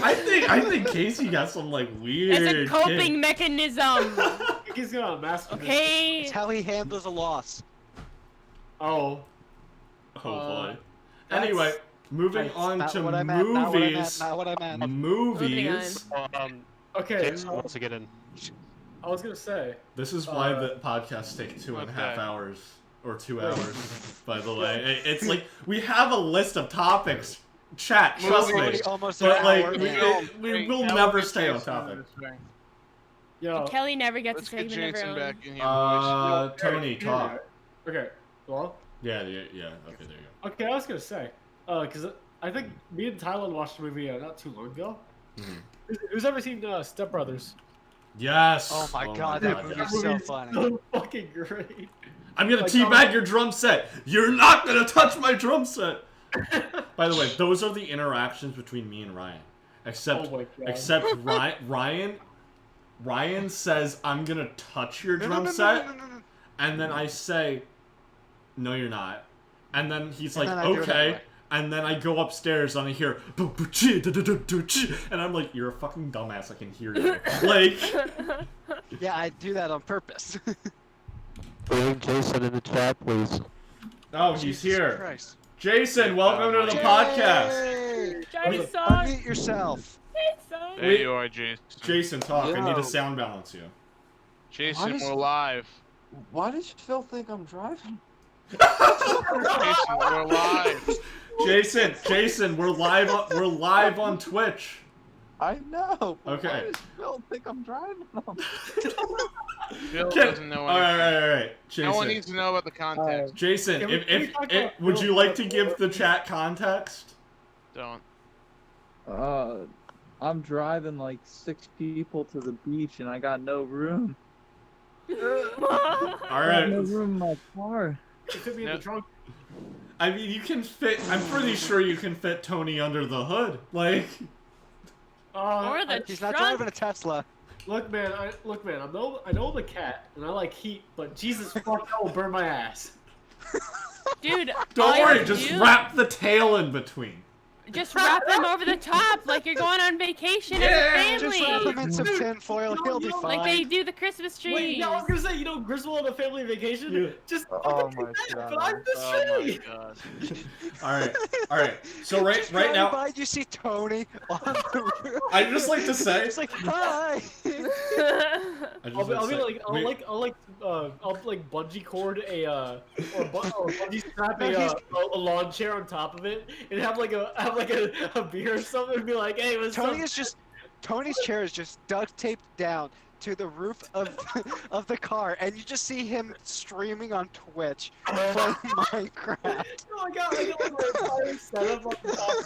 I think Casey got some like weird. It's a coping kinks. mechanism. He's gonna master. Okay. It's how he handles a loss. Oh. Oh boy. That's- Anyway, moving that's on Not to what I meant. Not what I meant. movies. Not what I meant. Movies. Okay. Jason wants to get in. I was gonna say. This is why the podcasts take 2.5 Okay. hours or 2 hours. By the way, it's like we have a list of topics. Chat, trust me. Already almost an But like hour we, in. we will never stay on topic. Yo. Kelly never gets Let's a get segment of her Jason own. back in here, boys. Tony, talk. Okay. Well. Yeah. Okay, there you go. Okay, I was gonna say, because I think me and Tyler watched a movie not too long ago. Mhm. Who's ever seen Step Brothers? Yes. Oh my god, that movie's so movie's funny. so fucking great. I'm gonna Like, teabag your drum set. You're not gonna touch my drum set. By the way, those are the interactions between me and Ryan. Except, Oh my God. except Ryan says I'm gonna touch your drum set, and then I say, no, you're not. And then he's like, And then I do it okay. anyway. and then I go upstairs and I hear and I'm like, you're a fucking dumbass, I can hear you. Like, Yeah, I do that on purpose. Bring Jason in the chat, please. oh, he's Jesus here. Christ. Jason, welcome to the Yay! podcast. Yay! Jason! Unmute yourself. Jason! There you are, Jason. Jason, talk. I need Yo. to sound balance you. Jason, Why does- we're live. Why does Phil think I'm driving? Jason, we're live. Jason, we're live on Twitch. I know. But Okay. Why does Phil think I'm driving? Bill doesn't know All anything. right. Jason. No one needs to know about the context. Jason, Can we talk about would Bill you like to before- give the chat context? Don't. I'm driving like 6 people to the beach and I got no room. All I right. got no room in my car. It could be in No. the trunk. I mean, you can fit. I'm pretty sure you can fit Tony under the hood. Like, Or the He's not trunk. driving a Tesla. Look, man. I know I'm a cat, and I like heat, but Jesus fuck, that will burn my ass. Dude, all don't you worry. have to Just do- wrap the tail in between. Just wrap them over the top like you're going on vacation Yeah, as a Just wrap him family. in some tin foil. He'll be you know, fine. Like they do the Christmas trees. Wait, no, I was gonna say, you know, Griswold on a family vacation. Yeah. Just Oh fucking my do that, God. but I'm the Oh my tree. god. All right. So right Just driving now, by, you see Tony on the roof. I just like to say. It's like, hi. I just I'll like to say- I'll bungee cord or bungee strap a lawn chair on top of it and have a beer or something and be like, hey, what's up? Tony's chair is just duct taped down to the roof of of the car, and you just see him streaming on Twitch playing Minecraft. Oh my god, I got like my entire setup on the top.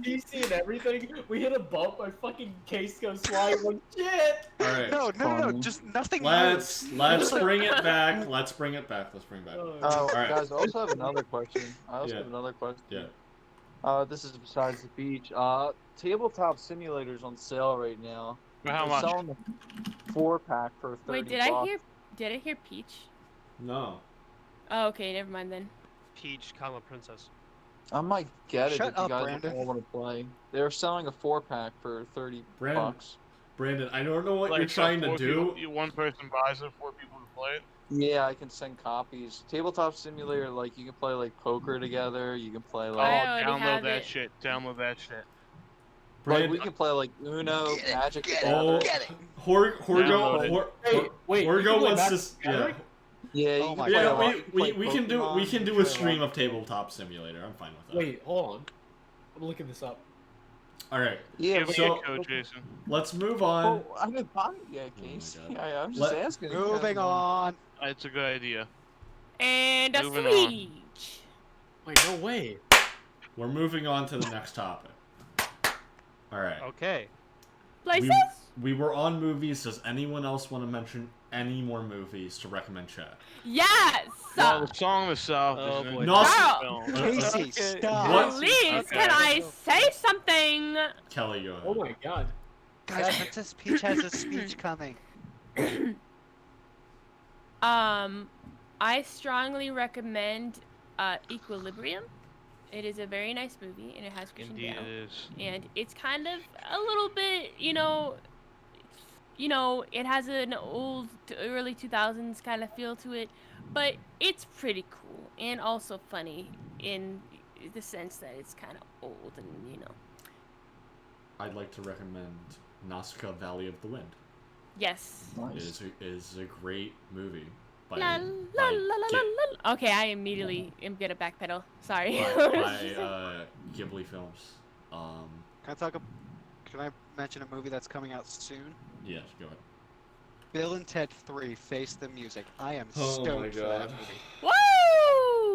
PC and everything. We hit a bump, my fucking case goes flying. Like, shit! All right. No, just nothing Let's moves. bring it back. Let's bring it back. Oh, Alright. guys, I also have another question. Yeah. Yeah. This is besides the beach. Tabletop simulators on sale right now. For how They're much? selling the 4-pack for 30 Wait, did I hear Peach? No. Oh, okay, never mind then. Peach, princess. I might get it Shut if you up, guys Brandon. all want to play. They're selling a 4-pack for 30 Brandon. bucks. Brandon, I don't know what Like, you're so trying to four do. people- one person buys it, 4 people can play it. Yeah, I can send copies. Tabletop simulator, like you can play like poker together. You can play Oh, like already download have that it. shit. Download that shit. Brandon, we can play like Uno, Magic oh, together. Horgo Download it. Wait, you can Horgo play wants Magic to. Yeah. Gathering? Yeah, you Oh can my play Yeah, a lot. You we play can do Pokemon, a play stream lot. of Tabletop Simulator. I'm fine with that. Wait, hold on. I'm looking this up. All right, Yeah, Give me so- a code, Jason. let's move on. Oh, I haven't bought it yet, Oh my Casey. God. Yeah, I'm just Let- asking. Moving on. It's a good idea. And a Moving on. switch. Wait, no way. We're moving on to the next topic. All right. Okay. Places? We were on movies. Does anyone else want to mention any more movies to recommend chat? Yes! Well, the song itself Oh, is boy. an No. Carl! film. Casey, Okay. stop. What? Please, Okay. can I say something? Kelly, go ahead. Oh my god. Guys, Princess Peach has a speech coming. I strongly recommend Equilibrium. It is a very nice movie, and it has Christian Indeed Bale. it is. And it's kind of a little bit, it has an old, early 2000s kind of feel to it, but it's pretty cool and also funny in the sense that it's kind of old and, I'd like to recommend Nausicaa Valley of the Wind. yes. Nice. It is a great movie. By, La, by, la, la, la, la, la. Okay, I immediately am gonna backpedal. Sorry. by Ghibli Films. Can I mention a movie that's coming out soon? Yes, go ahead. Bill and Ted 3, Face the Music. I am Oh my stoked for that God. movie.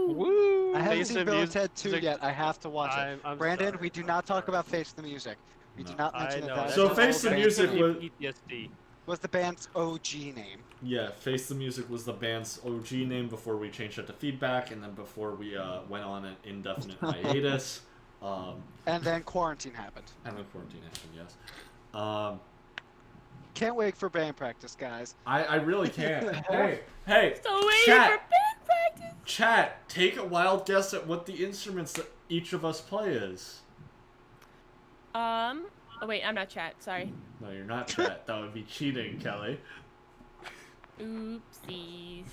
Woo! Woo! I haven't Face seen the Bill and Ted 2 music. yet. I have to watch it. I'm Brandon, sorry. we do not talk about Face the Music. We do No. not I mention know. that. that's So an Face old the band Music with was- PTSD. Was the band's OG name. Yeah, Face the Music was the band's OG name before we changed it to Feedback, and then before we went on an indefinite hiatus. And then quarantine happened. And then quarantine happened, yes. Can't wait for band practice, guys. I really can't. Hey, Still waiting Chat. for band practice. Chat, take a wild guess at what the instruments that each of us play is. Oh wait, I'm not chat. Sorry. No, you're not chat. That would be cheating, Kelly. Oopsies.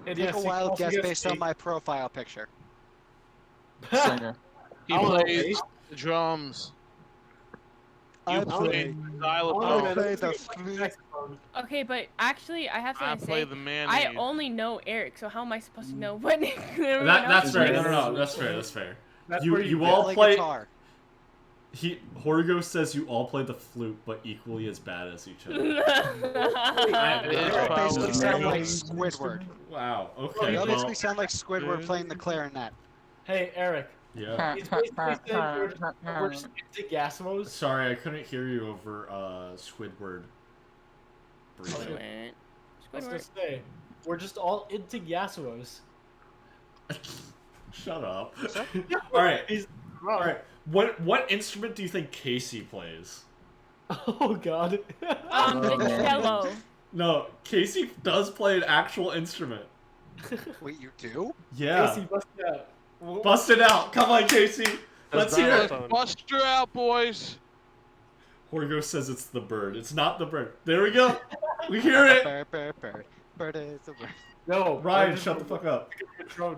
And Take yes, a you can wild also guess guess based the- on my profile picture. Singer. He I'll plays wait. the drums. You I play play. the Oh, xylophone. man, play that's the like a flute. saxophone. Okay, but actually, I have I something to play say. the man. I only know Eric, so how am I supposed to know what? That's fair. plays. No. That's fair. That's fair. That's You where you you all play play. guitar. Horgo says you all play the flute, but equally as bad as each other. It is You probably basically sound like true. Squidward. Wow. Okay. You Well, basically sound like Squidward playing the clarinet. Hey, Eric. yeah. He's basically saying we're just into Gasmos. Sorry, I couldn't hear you over Squidward. breathing. Squidward. I was gonna Squidward. say, we're just all into Gasmos. Shut up. All right. He's All right. What instrument do you think Casey plays? Oh God. The cello. No, Casey does play an actual instrument. Wait, you do? Yeah. Casey, bust it out. Bust it out. Come on, Casey. Let's hear it. xylophone. Bust her out, boys. Horgo says it's the bird. It's not the bird. There we go. We hear it. Bird, bird, bird. Bird is a bird. No, Ryan, shut the fuck up. Patron.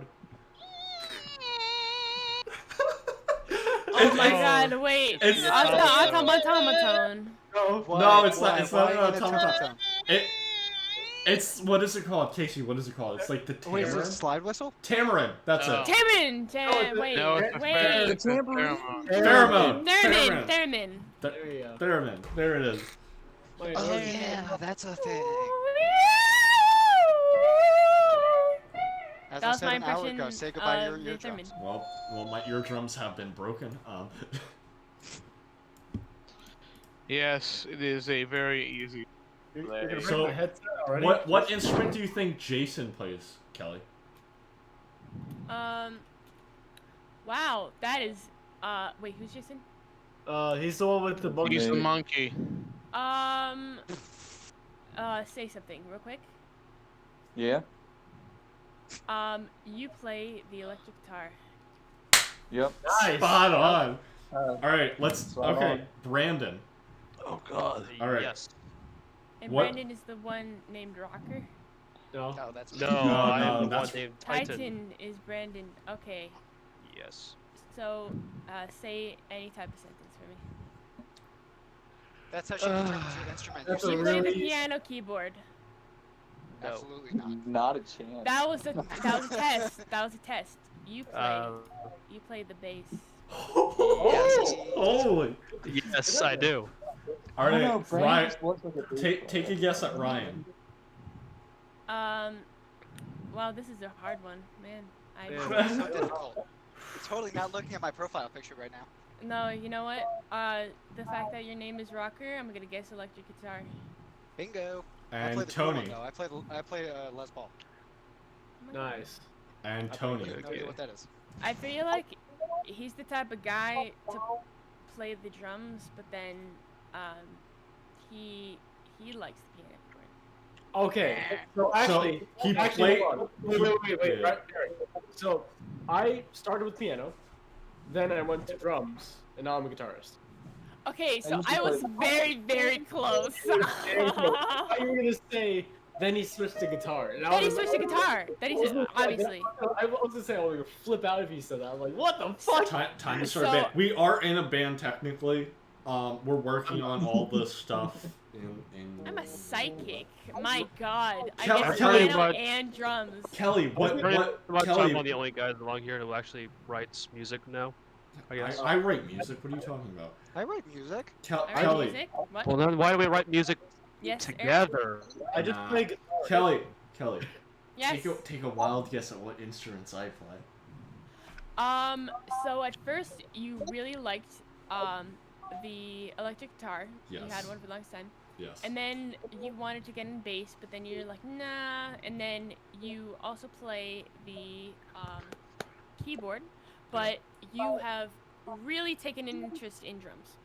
Oh my God! Wait. It's- Automaton. No. No, it's not- Why? it's not Why an an automaton. automaton? It's what is it called, Casey? What is it called? It's like the Wait, is it a tamarin. slide whistle? Tamarin. That's Oh. it. Theremin. Wait. No, it's a Wait. it's a pheromone. Pheromone. Theremin. Theremin. There you go. Theremin. There it is. Wait, Oh There it yeah, that's a thing. As That I was said my an hour impression ago, say goodbye to your of the eardrums. theremin. Well, my eardrums have been broken. Yes, it is a very easy. You're gonna break So, my headset already? what instrument do you think Jason plays, Kelly? Wow, that is. Wait, who's Jason? He's the one with the monkey. He's the monkey. Say something real quick. Yeah. You play the electric guitar. Yep. Nice. Spot on. Uh, All right, let's. Spot Okay, on. Brandon. Oh God. All right. Yes. And What- Brandon is the one named Rocker. No. No, that's No, No, I am the one that's- named Titan. Titan is Brandon. Okay, Yes. so say any type of sentence for me. That's how she determines your instrument. That's You a You're play the really- piano keyboard. No. absolutely not. Not a chance. That was a test. That was a test. You play the bass. Holy. Yes, I do. All I don't right, know, Brandon Ryan. just looks like a Take a guess at Ryan. Wow, this is a hard one, man. Yeah. It's so difficult. You're totally not looking at my profile picture right now. No, you know what? The fact that your name is Rocker, I'm gonna guess electric guitar. Bingo. I play And the cool one, Tony. though. I play Les Paul. Nice. And I Tony. have no idea what that is. I feel like he's the type of guy to play the drums, but then he likes the piano chord. Okay. So actually, he actually, played- hold on. Wait. Yeah. Right, Eric. So I started with piano, then I went to drums, and now I'm a guitarist. Okay, so used to I was play- very, very close. I thought you were gonna say then he switched to guitar. And I Then he was- switched to guitar. Then he switched, obviously. I was gonna say I was gonna flip out if you said that. I'm like, what the fuck? Time to start a So- band. We are in a band technically. We're working on all this stuff. I'm a psychic. My God, I Tell- get tell you piano what- and drums. Kelly, what? I'm Kelly, one of the only guys along here who actually writes music now. I guess. I write music. What are you talking about? I write music. I write Kelly, music. What? Well, then why do we write music Yes, Eric? together? I just Nah. play guitar. Kelly, Yes. take a wild guess at what instruments I play. So at first you really liked the electric guitar. You Yes. had one for the longest time. Yes. And then you wanted to get in bass, but then you're like, nah. And then you also play the keyboard, but you have really taken an interest in drums.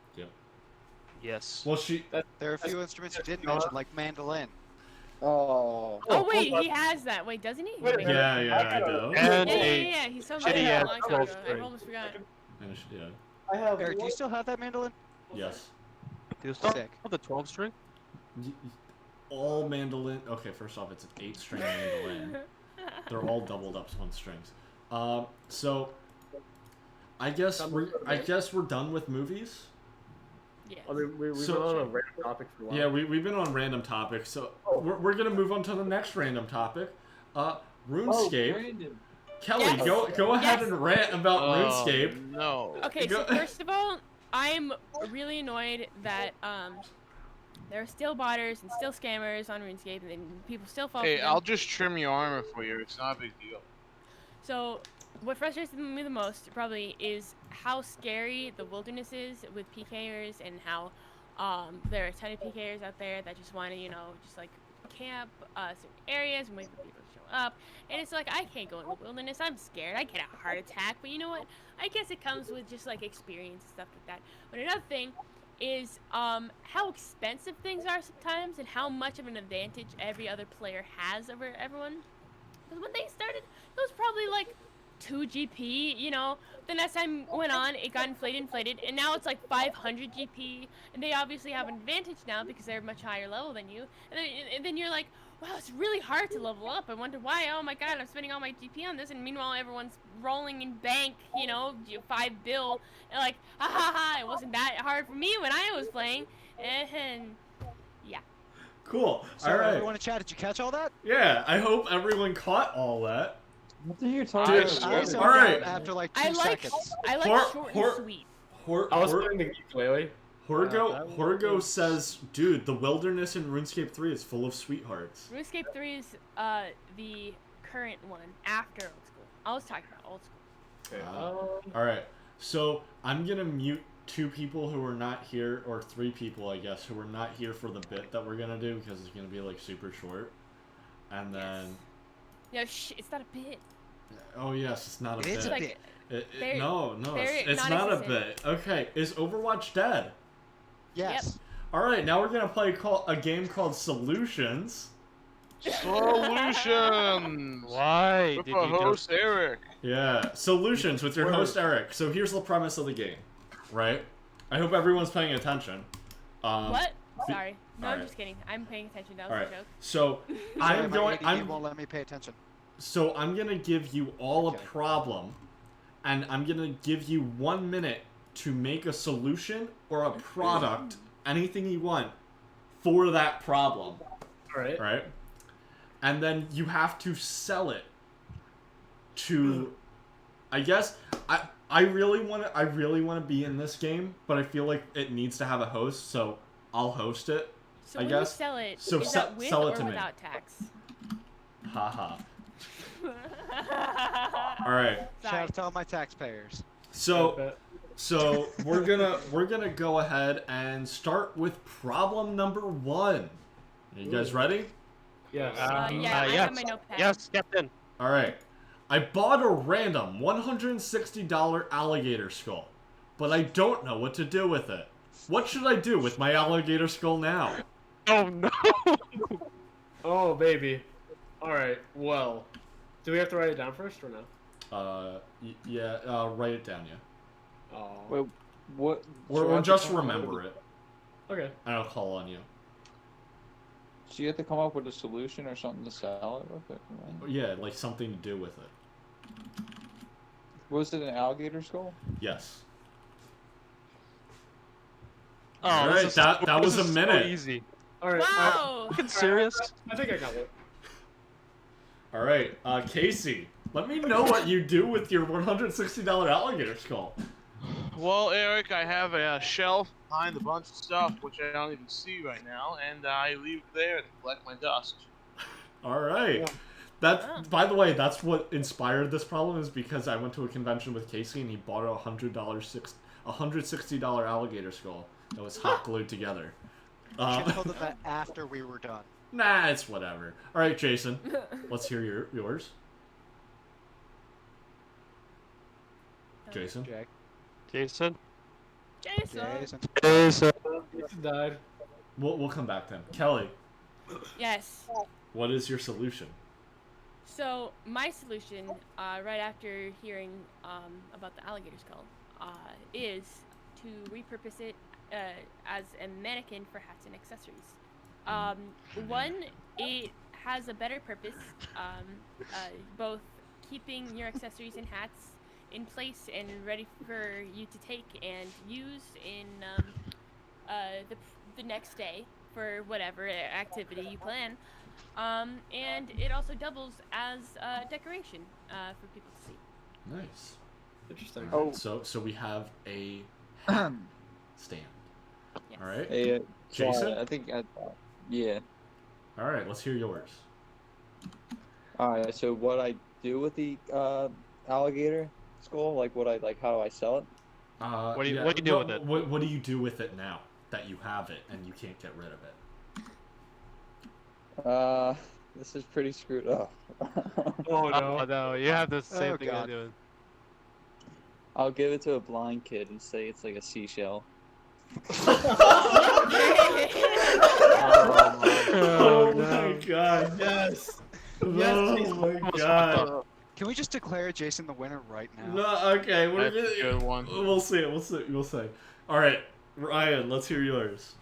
Yes. Well, she. There are a few instruments you didn't mention, like mandolin. Oh. Oh wait, he has that. Wait, doesn't he? Wait a minute. Yeah, I do. And Yeah. a He sold shitty me that a ass long time 12 ago. I string. almost forgot. Yeah. I have. Eric, do you still have that mandolin? Yes. Feels Oh, sick. the 12 string? Y- All mandolin. Okay, first off, it's an 8-string mandolin. They're all doubled up on strings. So I guess we're done with movies. Yes. I mean, we've So- been on a random topic for a while. Yeah, we've been on random topics, so we're gonna move on to the next random topic. RuneScape. Brandon. Kelly, Yes. go ahead Yes. and rant about RuneScape. No. Okay, Go- so first of all, I'm really annoyed that there are still botters and still scammers on RuneScape, and then people still fall Hey, for them. I'll just trim your armor for you. It's not a big deal. So, what frustrates me the most probably is how scary the wilderness is with PKers, and how there are a ton of PKers out there that just want to, just like camp certain areas and wait for people to show up. And it's like, I can't go in the wilderness. I'm scared. I get a heart attack. But you know what? I guess it comes with just like experience and stuff like that. But another thing is how expensive things are sometimes, and how much of an advantage every other player has over everyone. Because when they started, it was probably like 2 GP, Then as time went on, it got inflated, and now it's like 500 GP, and they obviously have an advantage now because they're much higher level than you. And then you're like, wow, it's really hard to level up. I wonder why. Oh my god, I'm spending all my GP on this, and meanwhile everyone's rolling in bank, 5 bill, and like, ha ha ha, it wasn't that hard for me when I was playing, and yeah. Cool. So All right. everyone in chat, did you catch all that? Yeah, I hope everyone caught all that. What the you're talking Dude, about? I zoned all right. out after like 2 I like seconds. short Hor- and sweet. I was playing the ukulele. Horgo says, dude, the wilderness in RuneScape 3 is full of sweethearts. RuneScape 3 is the current one after old school. I was talking about old school. Okay. All right, so I'm gonna mute 2 people who are not here, or 3 people, I guess, who are not here for the bit that we're gonna do because it's gonna be like super short. And then, No, it's not a bit. oh yes, it's not a It bit. is a Like, bit. No, they're it's not a non-existent. bit. Okay, is Overwatch dead? Yes. All right, now we're gonna play a game called Solutions. Solutions. Why With did our you just... host Eric. Yeah, Solutions with your host Eric. So here's the premise of the game, right? I hope everyone's paying attention. What? Sorry. No, I'm alright. just kidding. I'm paying attention. That All was right, a joke. so Sorry, I'm my going. ADD won't let me pay attention. So I'm gonna give you all a Okay. problem, and I'm gonna give you 1 minute to make a solution or a product, anything you want, for that problem, All right. right? And then you have to sell it to, I guess, I really want to be in this game, but I feel like it needs to have a host, so I'll host it. So I when guess- you sell it, so is se- that with sell it or to me. without tax? Haha. All right. Shout Sorry. out to all my taxpayers. So we're gonna go ahead and start with problem number 1. Are you guys ready? Yes. Yeah, I yes. have my notepad. Yes, Captain. All right. I bought a random $160 alligator skull, but I don't know what to do with it. What should I do with my alligator skull now? Oh no! Oh, baby. All right. Well, do we have to write it down first or no? Write it down, yeah. Oh. Wait, what? Or just remember it, Okay. and I'll call on you. So you have to come up with a solution or something to sell it with it. Right? Yeah, like something to do with it. Was it an alligator skull? Yes. Oh, All this right, is that so- was this a is minute. So easy. All right. Wow. Fucking serious? I think I got it. All right, Casey, let me know what you do with your $160 alligator skull. Well, Eric, I have a shelf behind a bunch of stuff which I don't even see right now, and I leave it there to collect my dust. All right. By the way, that's what inspired this problem, is because I went to a convention with Casey and he bought a $160 alligator skull that was hot glued together. Should have told them that after we were done. Nah, it's whatever. All right, Jason, let's hear yours. Jason. Jake. Jason. Jason. Jason. Jason. Jason died. We'll come back to him. Kelly. Yes. What is your solution? So my solution, right after hearing about the alligator skull, is to repurpose it as a mannequin for hats and accessories. One, it has a better purpose, both keeping your accessories and hats in place and ready for you to take and use in the next day for whatever activity you plan. And it also doubles as decoration for people to see. Nice. Interesting. All right, so we have a hat stand. Yes. All right. Hey, Jason? I think yeah. All right, let's hear yours. All right. So what I do with the alligator skull? Like how do I sell it? What do you do with it? What do you do with it now that you have it and you can't get rid of it? This is pretty screwed up. Oh no. Oh no, you have the same Oh, thing I'm God. doing. I'll give it to a blind kid and say it's like a seashell. Oh my god, yes! Yes, Oh my god. Can we just declare Jason the winner right now? No, okay, we're That's a good one. We'll see. All right, Ryan, let's hear yours.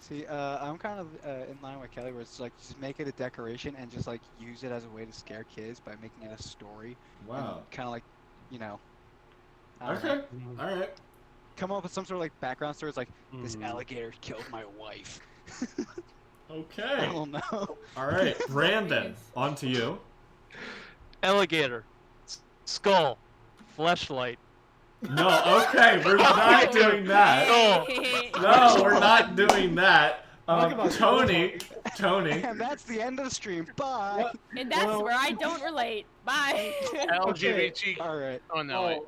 See, I'm kind of in line with Kelly, where it's like just make it a decoration and just like use it as a way to scare kids by making it a story. Wow. Kind of like, you know. I don't know, Okay. All right. come up with some sort of like background story. It's like this Mhm. alligator killed my wife. I Okay. don't know. All right, Brandon, on to you. Alligator, skull, fleshlight. No, okay, we're not doing that. No, we're not doing that. Talk about Tony. And that's the end of the stream. Bye. What? And that's Well- where I don't relate. Bye. LGBT. All right. Oh no. Wait.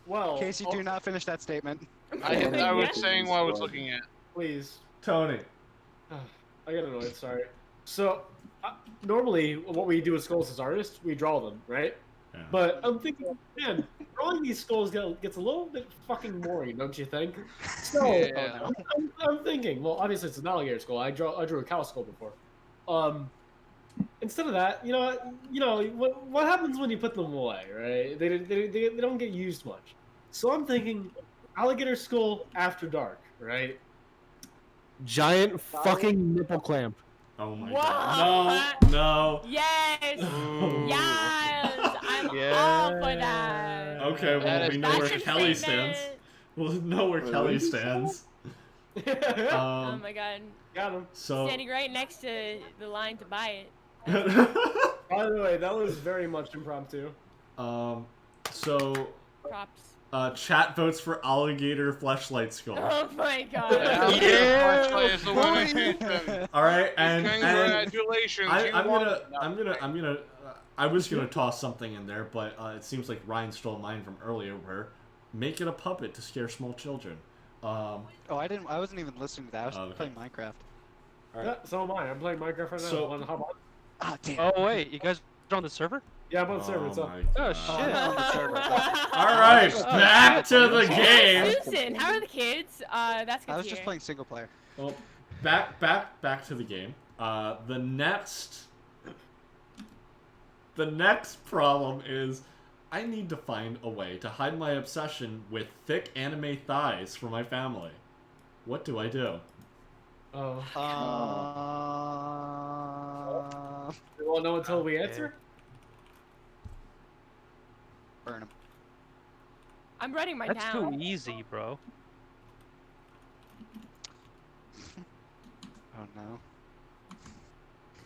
Well, Casey, do not finish that statement. I was Yeah. saying what I was looking at. please. Tony. I got annoyed. Sorry. So, normally, what we do with skulls as artists, we draw them, right? Yeah. But I'm thinking, man, drawing these skulls gets a little bit fucking boring, don't you think? So, Yeah. I'm thinking, well, obviously it's an alligator skull. I drew a cow skull before. Instead of that, what happens when you put them away, right? They don't get used much. So I'm thinking, alligator skull after dark, right? Giant fucking nipple clamp. Oh my What? god. No. Yes. No. Yes. I'm all Yeah. for that. Okay, well, That we is- know That's where your Kelly statement. stands. We'll know where Wait, Kelly what did you say? stands. Oh Um, my god. Got him. so. Standing right next to the line to buy it. By the way, that was very much impromptu. So, Props. chat votes for alligator fleshlight skull. Oh my god. Yeah. Flashlight is the winner. All right, and Congratulations. you I'm won. gonna. I was gonna toss something in there, but it seems like Ryan stole mine from earlier. Where make it a puppet to scare small children. Oh, I wasn't even listening to that. I was Okay. playing Minecraft. All right. Yeah, so am I. I'm playing Minecraft right now. So- On Hub. Ah, damn. Oh wait, you guys are on the server? Yeah, I'm on the server. It's Oh up. my Oh God. shit. on the server. All right, Oh, back to the shit. game. Susan, how are the kids? That's good I was to just hear. playing single player. Well, back to the game. The next problem is I need to find a way to hide my obsession with thick anime thighs for my family. What do I do? Oh. We won't know until we answer. Burn him. I'm writing mine That's too down. easy, bro. Oh no.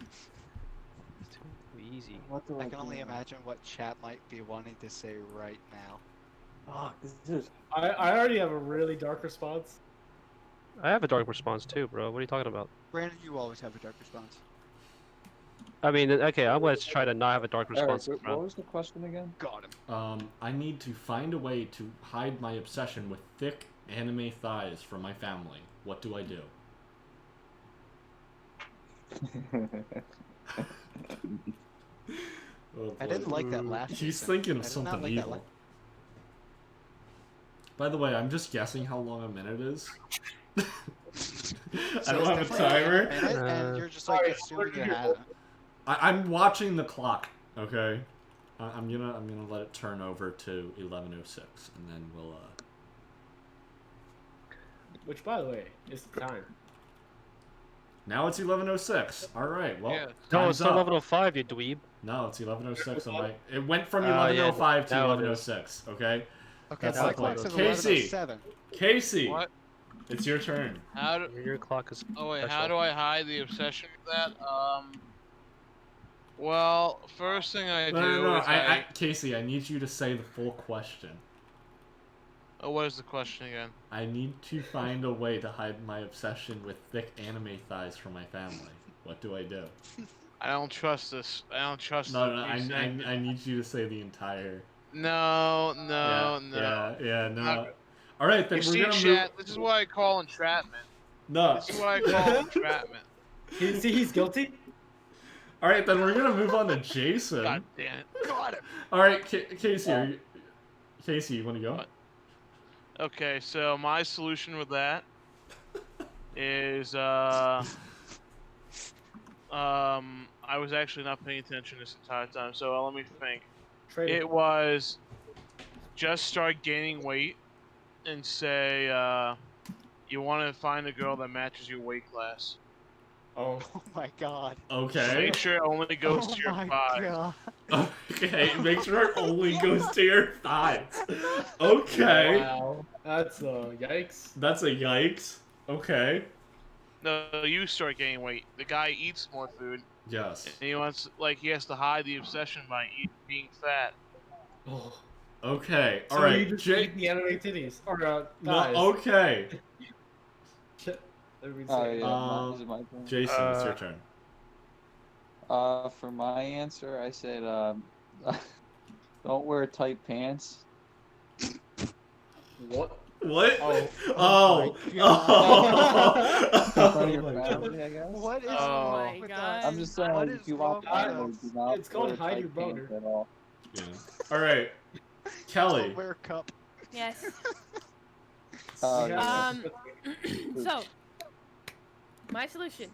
It's too easy. What do I can only do? imagine what chat might be wanting to say right now. Fuck, this is I already have a really dark response. I have a dark response too, bro. What are you talking about? Brandon, you always have a dark response. I mean, okay, I'm gonna try to not have a dark Eric, response. what bro. was the question again? Got him. I need to find a way to hide my obsession with thick anime thighs from my family. What do I do? Oh, I boy. didn't like that last. He's Jason. thinking I of did not something like that evil. la- By the way, I'm just guessing how long a minute is. I don't have a timer. And you're just like Alright, assuming you we're- have it. I'm watching the clock. Okay. I'm gonna let it turn over to 11:06, and then we'll Which, by the way, is the time. Now it's 11:06. All right. Well, Yeah. No, time's it's up. 11:05, you dweeb. No, it's 11:06 on my. It went from Yeah, 11:05 to now it is. 11:06. Okay. Okay, That's my the clock point. says Casey. 11:07. Casey, What? it's your turn. How do? Your clock is. Oh wait, special. how do I hide the obsession with that? Well, first thing I do No. is Casey, I need you to say the full question. Oh, what is the question again? I need to find a way to hide my obsession with thick anime thighs from my family. What do I do? I don't trust this. I don't trust. No, you saying- I need you to say the entire. No. Yeah, no. Not- All right, then You we're see, gonna chat. This is what I call entrapment. No. This is what I call entrapment. See, he's guilty. All right, then we're gonna move on to Jason. God damn it. Got it. All right, Casey, Casey, you want to go? What? Okay, so my solution with that is I was actually not paying attention this entire time, so let me think. It was just start gaining weight and say you want to find a girl that matches your weight class. Oh. Oh my god. Okay. Make sure it only goes to your my thigh. god. Okay, make sure it only goes to your thighs. Okay. Wow. That's yikes. That's a yikes. Okay. No, you start gaining weight. The guy eats more food, Yes. and he wants he has to hide the obsession by being fat. Oh. Okay. All So right. you just eat the anime titties or No, thighs. okay. Shit. Let me Oh see. yeah, is it my turn? Jason, it's your turn. For my answer, I said, don't wear tight pants. What? What? Oh. Oh. In front of your my family, I guess. What is Oh wrong my with God. us? I'm just saying, What if is you wrong want with family, us? do not It's called wear hide tight your boner. pants at all. Yeah. All right. Kelly. Wear a cup. Yes. Yeah. So, my solution.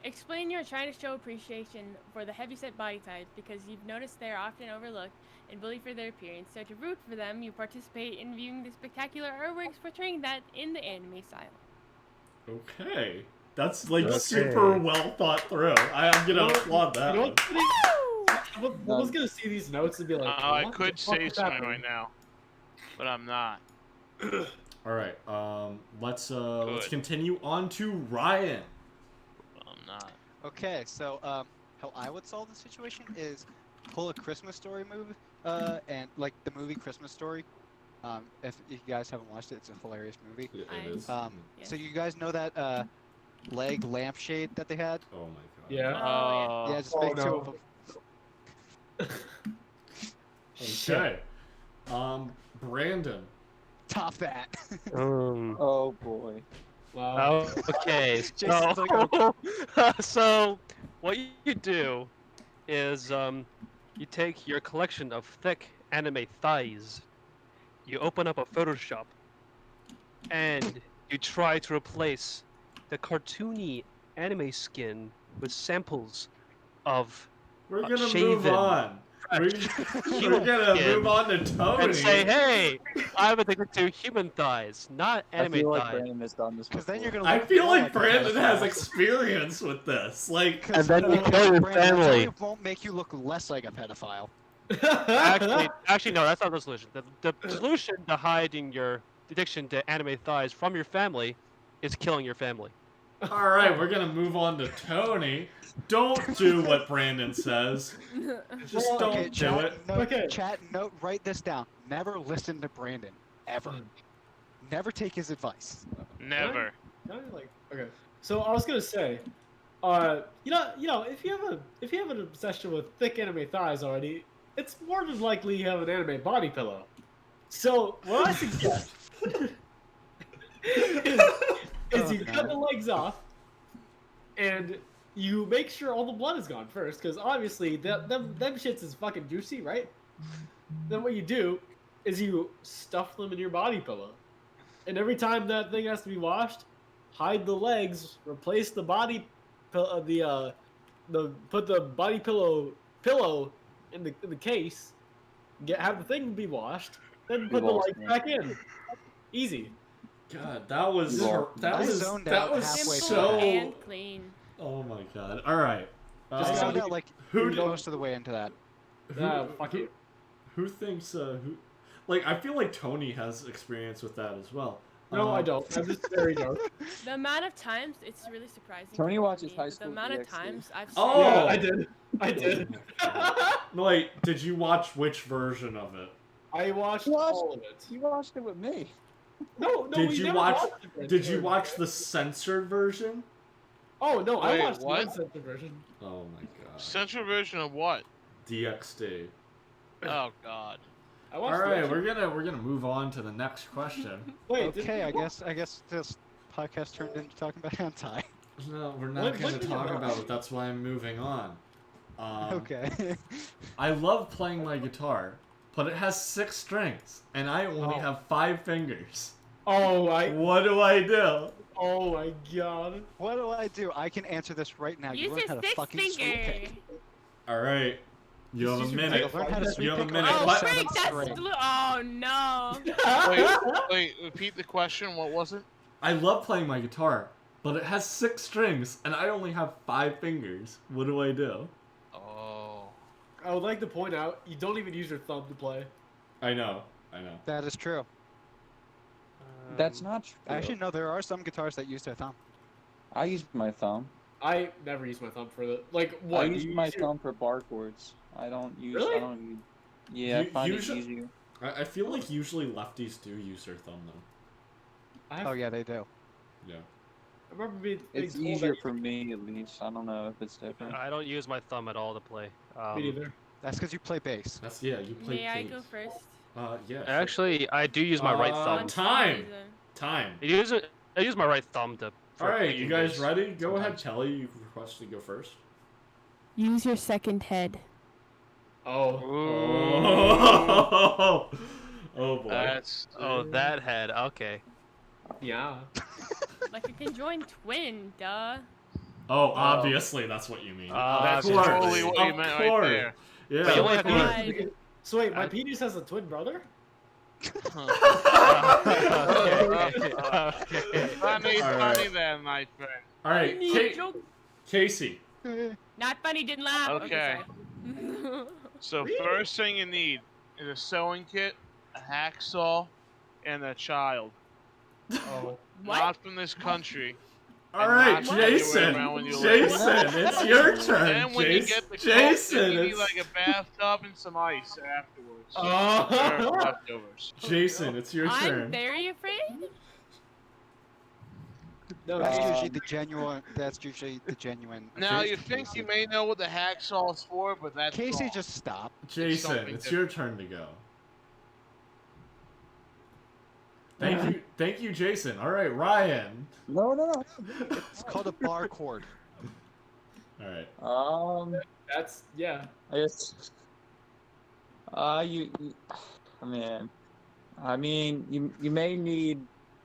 Explain you're trying to show appreciation for the heavyset body type because you've noticed they're often overlooked and bullied for their appearance. So to root for them, you participate in viewing the spectacular artworks portraying that in the anime style. Okay. That's like Okay. super well thought through. I'm gonna applaud that You know one. what's funny? I was gonna see these notes and be like, I what could the fuck say is something happening? right now, but I'm not. All right. Let's Good. continue on to Ryan. I'm not. Okay, so how I would solve the situation is pull a Christmas Story movie, and like the movie Christmas Story. If you guys haven't watched it, it's a hilarious movie. It I- is. Yeah. So you guys know that leg lampshade that they had? Oh my god. Yeah. Oh, Yeah, just Oh, make two no. of them. Okay. Brandon. Top that. Oh boy. Wow. Okay, Jason's so, so what you do is you take your collection of thick anime thighs, you open up a Photoshop, and you try to replace the cartoony anime skin with samples of We're gonna move shaven, on. We're human gonna skin move on to Tony. and say, hey, I'm addicted to human thighs, not I anime feel like thighs. Brandon has done this Because then before. you're gonna. I look feel more like a Brandon has pedophile. experience with this. Like, 'Cause, And then you kill your Brandon, that family. only won't make you look less like a pedophile. Actually, no, that's not the solution. The solution to hiding your addiction to anime thighs from your family is killing your family. all right, we're gonna move on to Tony. Don't do what Brandon says. Just Well, don't Okay, do chat, it. note, Okay. chat, note, write this down. Never listen to Brandon, ever. Never take his advice. never. Okay. So I was gonna say, you know, if you have an obsession with thick anime thighs already, it's more than likely you have an anime body pillow. So what I suggest is you cut the legs off, and you make sure all the blood is gone first, because obviously them shits is fucking juicy, right? Then what you do is you stuff them in your body pillow, and every time that thing has to be washed, hide the legs, replace the body, put the body pillow in the case, have the thing be washed, then put the lost lights me. back in. Easy. God, that was You that I was zoned that out was halfway Simple so. and clean. Oh my God! All right. I Just zoned gotta out like who most of the way into that. Fuck you. who thinks who? Like, I feel like Tony has experience with that as well. No, I don't. I'm just very dark. The amount of times, it's really surprising. Tony for watches me, High but School The amount of DxD. times I've seen. Oh! Yeah, I did. I did. No, wait, did you watch which version of it? I watched What? all of it. You watched it with me. No, Did we you never watch- watched the Did you version. watch the censored version? Oh no, I Wait, watched the what? uncensored version. Oh my God. Central version of what? DxD. Oh God. I All watched the right, actual- we're gonna move on to the next question. Wait. Okay, I guess this podcast turned into talking about hentai. No, we're not What gonna did you talk watch? about it. That's why I'm moving on. Okay. I love playing my guitar, but it has 6 strings, and I only Oh. have 5 fingers. Oh What do I do? Oh my god. What do I do? I can answer this right now. You Use learn your how to six fucking sweep finger. pick. All right, you have a Just use your minute. finger. Learn how to sweep You have a pick minute. on Oh, What? freak, that's string. oh no. Wait, repeat the question. What was it? I love playing my guitar, but it has 6 strings, and I only have 5 fingers. What do I do? Oh. I would like to point out you don't even use your thumb to play. I know. That is true. That's not true. Actually, no. There are some guitars that use their thumb. I use my thumb. I never use my thumb for the what? I use you my your- thumb for bar chords. I don't use. Really? I don't use. Yeah, I You- find usually- it easier. I feel like usually lefties do use their thumb though. I, Oh yeah, they do. Yeah. I remember being It's told easier that- for me at least. I don't know if it's different. I don't use my thumb at all to play. Me neither. That's because you play bass. That's You play. May I bass. go first? Yeah. sure. Actually, I do use my right thumb. Once time. season. Time. I use my right thumb to. for All right, picking you guys bass ready? Go ahead, sometimes. Kelly. You requested to go first. Use your second head. Oh. Oh, oh boy. That's. Oh, that head. Okay. Yeah. Like a conjoined twin, duh. Oh, obviously that's what you mean. That's Of course. totally what you Of meant course. right there. Yeah. But you only of have to course. use- God. So wait, my penis has a twin brother? Okay. Funny, All right. funny then, my friend. All right, Joke. Casey. Not funny, didn't laugh. Okay. sorry. So Really? first thing you need is a sewing kit, a hacksaw, and a child. Oh. What? Not from this country. All And right, not anywhere Jason. around when you Jason, live. it's your turn. And when you get the coat, Jason, then you need it's like a bathtub and some ice afterwards. Oh. Or leftovers. Jason, it's your I'm turn. very afraid. No, That's Um, usually the genuine. That's usually the genuine. Now afraid you of think Casey. you may know what the hacksaw is for, but that's Casey, wrong. just stop. Jason, something it's your turn to go. Thank you, Jason. All right, Ryan. No. It's called a bar chord. All right. That's yeah. I guess. Man. I mean, you may need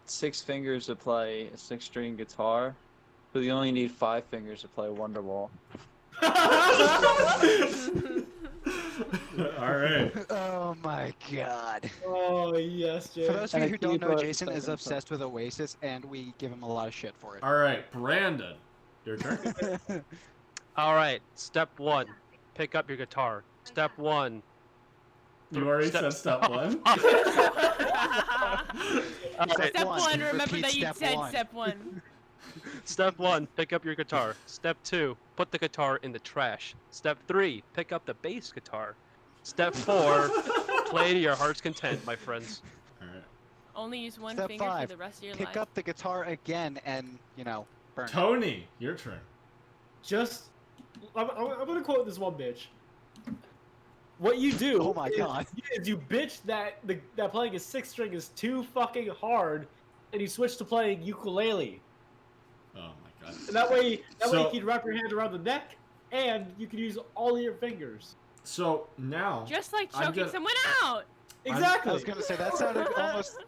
6 fingers to play a 6-string guitar, but you only need 5 fingers to play Wonderwall. All right. Oh my god. Oh yes, For Jay. those of you And who a don't know, keyboard Jason is second obsessed with Oasis, and we give him a lot of shit for it. All right, Brandon. Your turn. All right. Step 1. Pick up your guitar. Step 1. You already said step 1. All right. Step one, remember Repeat that you step said one. step one. Step 1, pick up your guitar. Step 2, put the guitar in the trash. Step 3, pick up the bass guitar. Step 4, play to your heart's content, my friends. All right. Only use one Step finger 5, for the rest of your Pick life. up the guitar again and, burn it. Tony, your turn. Just, I'm gonna quote this one bitch. What you do? Oh my God. Is you bitch that that playing a 6-string is too fucking hard, and you switch to playing ukulele. Oh my god. And that way So- you can wrap your hand around the neck, and you can use all of your fingers. So now, Just like I'm choking gonna- someone out. Exactly. I was gonna say that sounded almost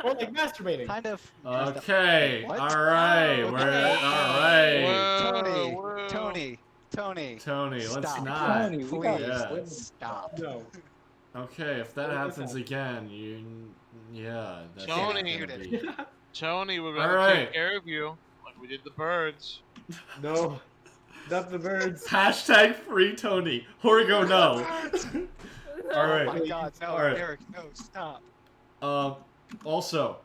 Or like masturbating. Kind of. Okay. What? All right. Oh, We're okay. all right. Whoa, Tony, whoa. Tony, let's Stop. not. Tony, we got Yeah. this. Stop. No. Okay, if that What happens is that? again, yeah, that's Tony. not gonna be. Tony, we're All gonna right. take care of you like we did the birds. No. Not the birds. Hashtag free Tony. Horgo, no. All Oh right. my god, no, All right. Eric, no, stop. Also,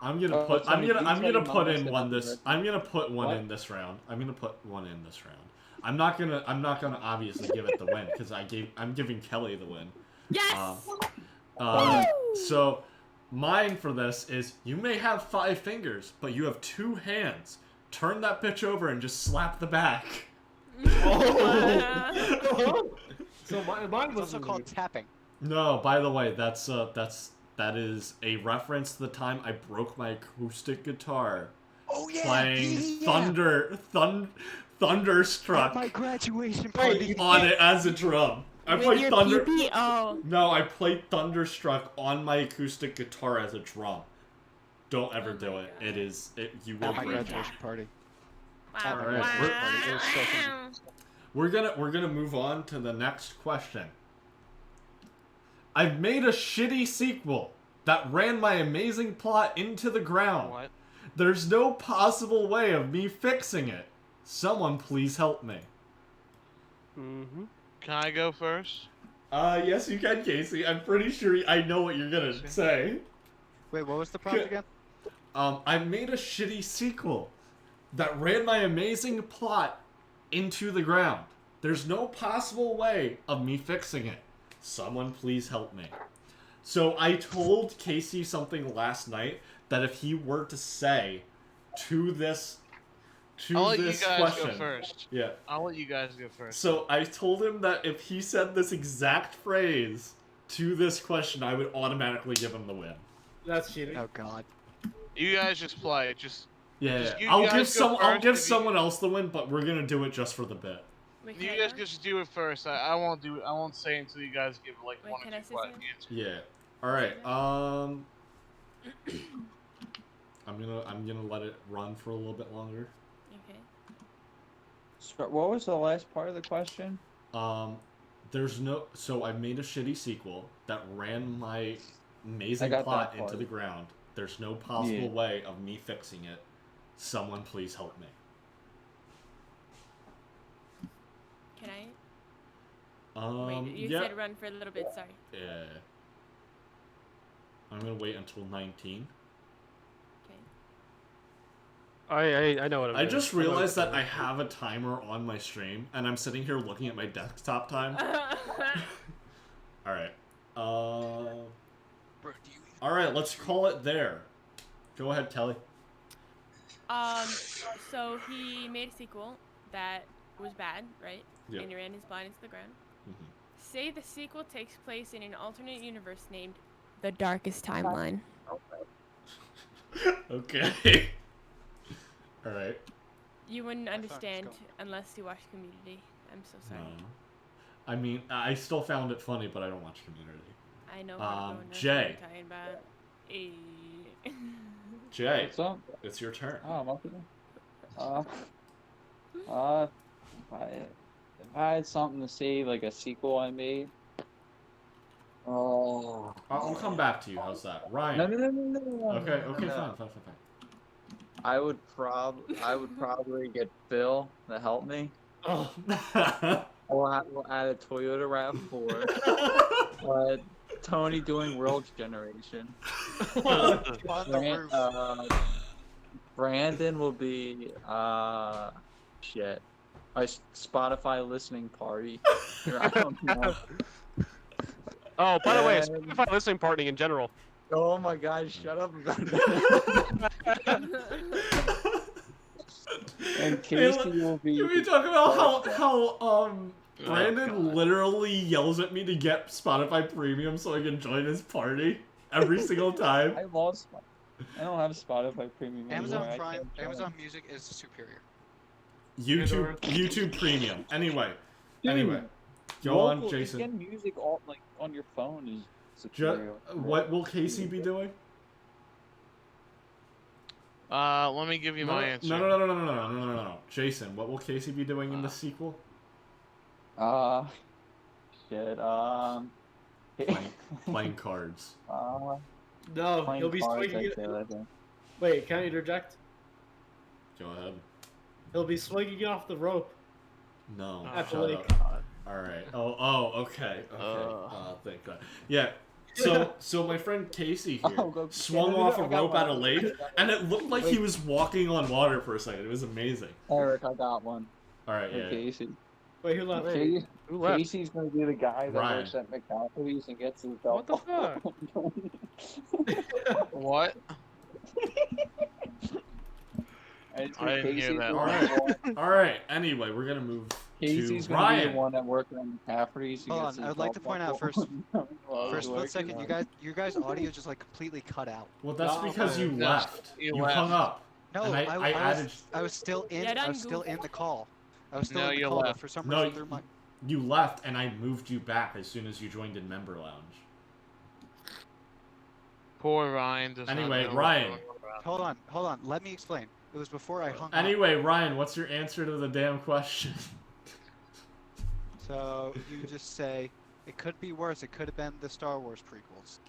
I'm gonna Oh, put. Tony, I'm you tell gonna your put mama in to one not be this. ready. I'm gonna put one What? in this round. I'm gonna put one in this round. I'm not gonna obviously give it the win because I'm giving Kelly the win. Yes. So mine for this is you may have 5 fingers, but you have 2 hands. Turn that bitch over and just slap the back. So mine It's was also called tapping. No, by the way, that is a reference to the time I broke my acoustic guitar Oh yeah, playing yeah. Thunderstruck At my graduation Wait, party. you- on it as a drum. I With played your Thunder. pee-pee? Oh. No, I played Thunderstruck on my acoustic guitar as a drum. Don't ever Oh do my it. God. You will At my break it. graduation party. Wow. All right, Wow. it was so funny. We're gonna move on to the next question. I've made a shitty sequel that ran my amazing plot into the ground. What? There's no possible way of me fixing it. Someone please help me. Mm-hmm. Can I go first? Yes you can, Casey. I'm pretty sure I know what you're gonna say. Wait, what was the prompt again? I made a shitty sequel that ran my amazing plot into the ground. There's no possible way of me fixing it. Someone please help me. So I told Casey something last night that if he were to say to this I'll let you guys question, go first. yeah. I'll let you guys go first. So I told him that if he said this exact phrase to this question, I would automatically give him the win. That's cheating. Oh god. You guys just play. Just Yeah, Just you I'll guys give go I'll first give if you- someone else the win, but we're gonna do it just for the bit. Wait, you can I guys go? just do it first. I won't do it. I won't say until you guys give like Wait, one can or I two say quiet something? answers. Yeah. All right. I'm gonna let it run for a little bit longer. Okay. So what was the last part of the question? There's no. So I made a shitty sequel that ran my I amazing got plot that into part. the ground. There's no possible Yeah. way of me fixing it. Someone please help me. Can I? Wait, you yeah. said run for a little bit. Sorry. Yeah. I'm gonna wait until 19. Okay. I know what I'm I doing. just I know what realized I'm that I doing. have a timer on my stream, and I'm sitting here looking at my desktop time. All right. Bro, do you All right. Let's call it there. Go ahead, Kelly. So he made a sequel that was bad, right? Yeah. And he ran his blind into the ground. Mhm. Say the sequel takes place in an alternate universe named The Darkest Timeline. Okay. All right. You wouldn't I thought it was understand going- unless you watched Community. I'm so sorry. No. I mean, I still found it funny, but I don't watch Community. I know how to go. Jay. What I'm talking about. Eh. Jay, What's up? it's your turn. Oh, I'm up again. If I had something to say, like a sequel I made. Oh. I'll come back to you. How's that, No, Ryan? no, no, no, no. Okay. Okay. No. Fine. I would probably get Phil to help me. Oh. We'll add a Toyota RAV4. But Tony doing World's Generation. on the roof? Brandon will be shit. My Spotify listening party. I don't know. Oh, by the way, And- Spotify listening party in general. Oh my god, shut up about that. And Casey will be. Can we talk about how Brandon literally yells at me to get Spotify Premium so I can join his party every single time? I lost. I don't have Spotify Premium anymore. Amazon I Prime, can't join. Amazon Music is superior. YouTube Premium. Anyway, Dude, go on, local- Jason. Getting music all like on your phone is Ju- superior. what will Casey be doing? Let me give you my answer. No. Jason, what will Casey be doing in the sequel? Shit. Playing cards. No, Playing he'll be cards, swinging I'd it. say, I think. Wait, can I interject? Go ahead. He'll be swinging it off the rope. No. Oh, At the shut lake. up. All right. Okay. Thank God. Yeah. So my friend Casey here swung off a rope at a lake, and it looked like he was walking on water for a second. It was amazing. Eric, I got one. All right. For Yeah. Casey. Wait, who left? Who left? Casey's gonna be the guy that Ryan. works at McCaffrey's and gets his What belt. the fuck? What? And I didn't hear Casey's that. gonna be All right. Anyway, we're gonna move Casey's to gonna be Ryan. the one that works at McCaffrey's. Hold on, I would like to point out first, for a For split second, you guys' audio just like completely cut out. Well, that's No, because you no, left. you You left. hung up. No, And I added. I was still in. Yeah, I done, was still in Google. the call. I was still No, in the you call. But left. for some No, reason, through my You left, and I moved you back as soon as you joined in Member Lounge. Poor Ryan does Anyway, not know Ryan. what's going on. hold on. Let me explain. It was before I hung up. Anyway, Ryan, what's your answer to the damn question? So you just say it could be worse. It could have been the Star Wars prequels.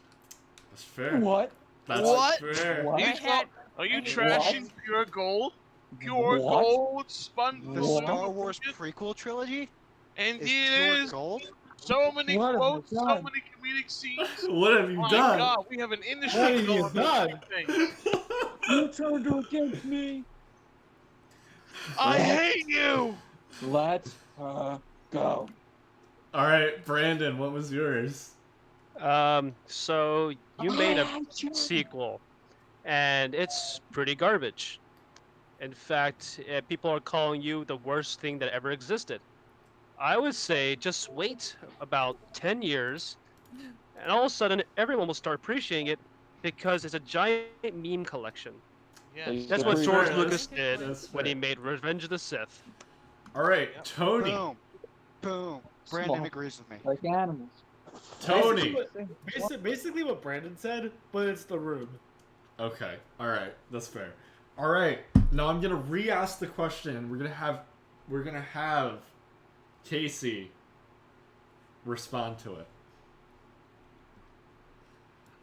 That's fair. What? That's What? fair. What? You I thought- had- Are you I had- trashing pure gold? Pure What? gold spun The blue? Star Wars prequel trilogy Indeed is it pure is. gold. So many What have we quotes, so done? many comedic scenes. What have you My done? God, we have an industry What have you going done? things. You turned against me. I hate you. Let's go. All right, Brandon, what was yours? So you made a sequel, and it's pretty garbage. In fact, people are calling you the worst thing that ever existed. I would say just wait about 10 years, and all of a sudden everyone will start appreciating it because it's a giant meme collection. Yes. That's what That's George fair, Lucas that's- did that's when he fair. made Revenge of the Sith. All right, Tony. Boom, boom. Brandon Small. agrees with me. Like animals. Tony. Basically what Brandon said, but it's the room. Okay. All right, that's fair. All right. Now I'm gonna re-ask the question. We're gonna have Casey respond to it.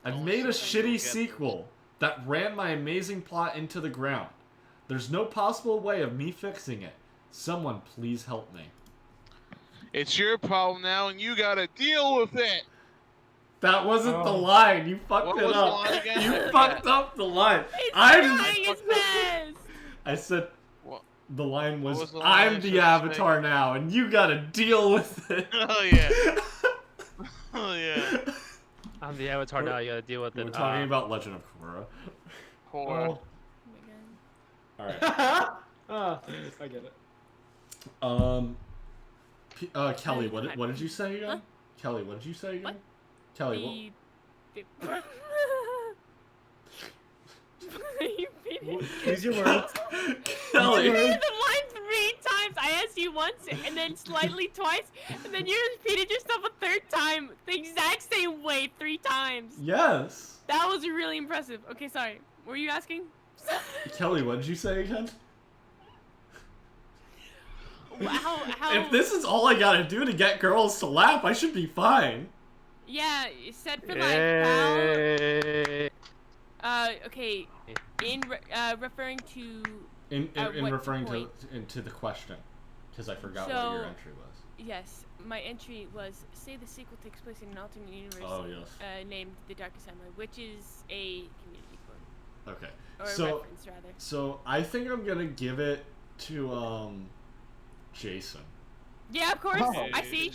I've made a shitty sequel that ran my amazing plot into the ground. There's no possible way of me fixing it. Someone please help me. It's your problem now, and you gotta deal with it. That wasn't the line. You fucked What it was the up. line again? You fucked up the line. He's I'm. trying his best. I said What? the line was, was the line I I'm should the say? avatar now, and you gotta deal with it. Oh yeah. Oh yeah. I'm the Avatar now. You gotta deal with We're it. talking about Legend of Korra. Poor. Oh. All right. I get it. Kelly, what did you say again? Huh? Kelly, what did you say again? What? Kelly, The- You beat it. Use your words. You Kelly. repeated the line 3 times. I asked you once, and then slightly twice, and then you repeated yourself a 3rd time, the exact same way 3 times. Yes. That was really impressive. Okay, sorry. What were you asking? Kelly, what did you say again? How? If this is all I gotta do to get girls to laugh, I should be fine. Yeah, you said for like Hey. okay. Referring to In what referring point? to the question, because I forgot what So- your entry was. yes, my entry was say the sequel takes place in an alternate universe Oh yes. named The Darkest Timeline, which is a community quote Okay. or a So reference rather. so I think I'm gonna give it to Jason. Yeah, of course. Oh. I see.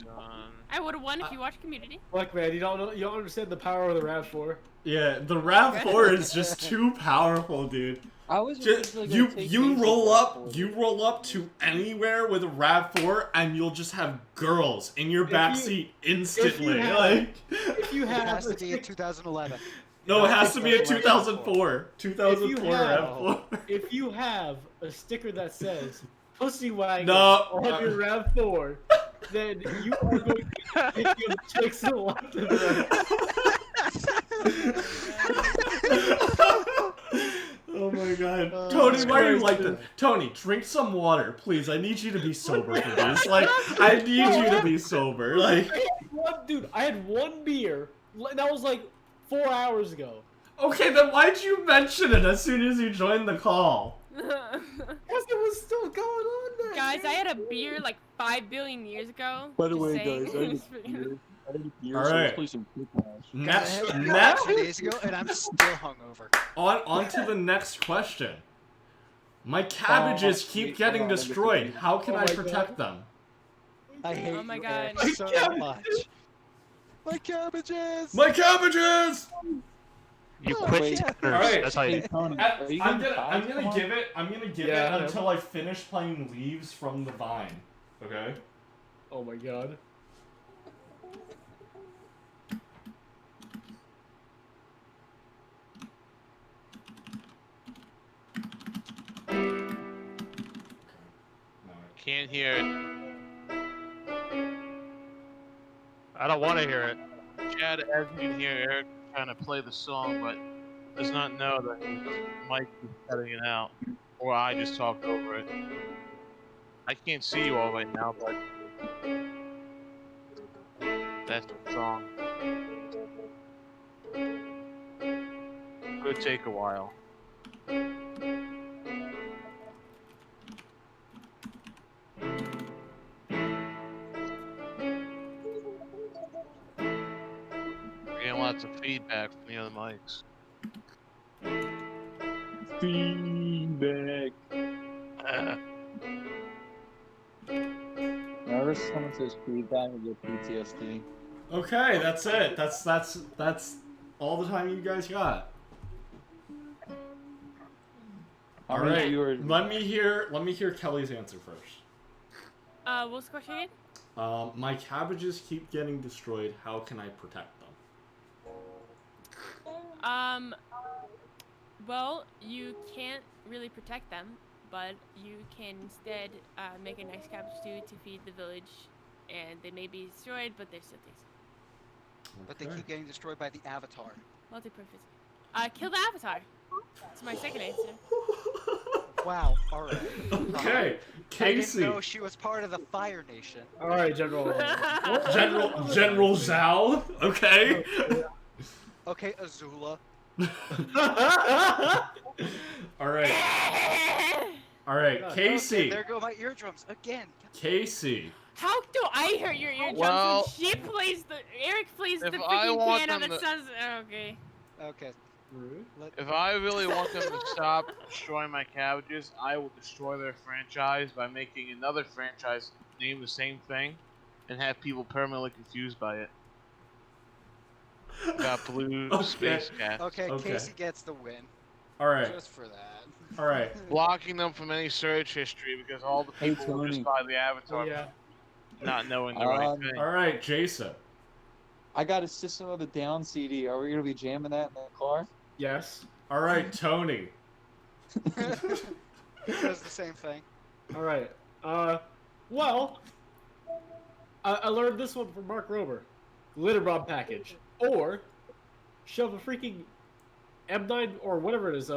I would have won if you watched Community. Look, man, you don't understand the power of the RAV4. Yeah, the RAV4 is just too powerful, dude. I was Just, originally you gonna take you Casey's roll up RAV4. to anywhere with a RAV4 and you'll just have girls in your If backseat instantly. have- like If you It have has a to be in 2011. no, it has to be a If you 2004. 2004 have- RAV4. if you have a sticker that says "Pussy Wagon" No, on your RAV4, then you are going to be taking chicks to the left and right. Oh my my god. Tony, why are you like crazy. this? Tony, drink some water, please. I need you to be sober for this. Like, I need you to be sober. Like, I had one beer, and that was like 4 hours ago. okay, then why'd you mention it as soon as you joined the call? Because it was still going on there. Guys, I had a beer like 5 billion years ago. By the Just way, saying. guys, I need a beer. I need a beer, All so right. let's play some football. Next, I had next, 2 days ago, and I'm still hungover. on to the next question. My cabbages keep wait, getting hold on, let me destroyed. think. How can Oh I my protect them? I hate Oh my you, God. Eric, so much. My cabbages! My cabbages! You Oh, quit wait. Tinners. Alright. That's how you. Hey, Tony, I- are you I'm getting gonna pies tomorrow? give Yeah, I it know. until I finish playing Leaves from the Vine. Okay? Oh my god. Can't hear it. I don't want to hear it. Chad, as you can hear Eric trying to play the song, but does not know that his mic is cutting it out, or I just talked over it. I can't see you all right now, but that's the song. Could take a while. We're getting lots of feedback from the other mics. Feedback. Whenever someone says feedback, I get PTSD. Okay, that's it. That's all the time you guys got. How All many right. viewers? Let me hear Kelly's answer first. What's the question again? My cabbages keep getting destroyed. How can I protect them? Well, you can't really protect them, but you can instead make a nice cabbage stew to feed the village, and they may be destroyed, but they're still tasty. But they Okay. keep getting destroyed by the Avatar. Multi-purpose. Kill the avatar. That's my second answer. Wow, alright. Okay, I Casey. didn't know she was part of the Fire Nation. Alright, General. General Zhao. Okay. Okay, Azula. All right. All right, Okay, Casey. there go my eardrums again. Casey. How do I hurt your eardrums Well, when she plays Eric plays the if I freaking want piano them that to- sounds okay. Okay. If I really want them to stop destroying my cabbages, I will destroy their franchise by making another franchise name the same thing and have people permanently confused by it. Got blue Okay. space cat. Okay, Okay. Casey gets the win. All right. Just for that. All right. Blocking them from any search history because all the Hey, people will just Tony. buy the avatar Yeah. not knowing the right Um, thing. All right, Jason. I got a System of a Down CD. Are we gonna be jamming that in the car? Yes. All right, Tony. He does the same thing. Alright. Well, I learned this one from Mark Rober. Glitter bomb package. Or shove a freaking M9 or whatever it is,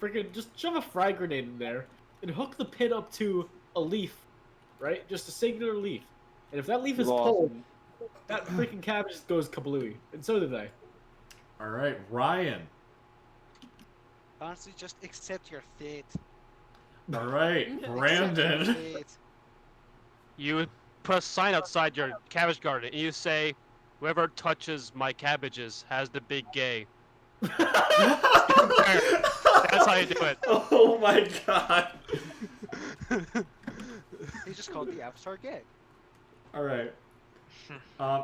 freaking just shove a frag grenade in there and hook the pin up to a leaf, right? Just a singular leaf. And if that leaf is pulled, Awesome. that freaking cabbage goes kablooey. And so do they. All right, Ryan. Honestly, just accept your fate. All right, Accept your Brandon. fate. You would put a sign outside your cabbage garden, and you say, "Whoever touches my cabbages has the big gay." That's how you do it. Oh my god. He just called the Avatar gay. All right.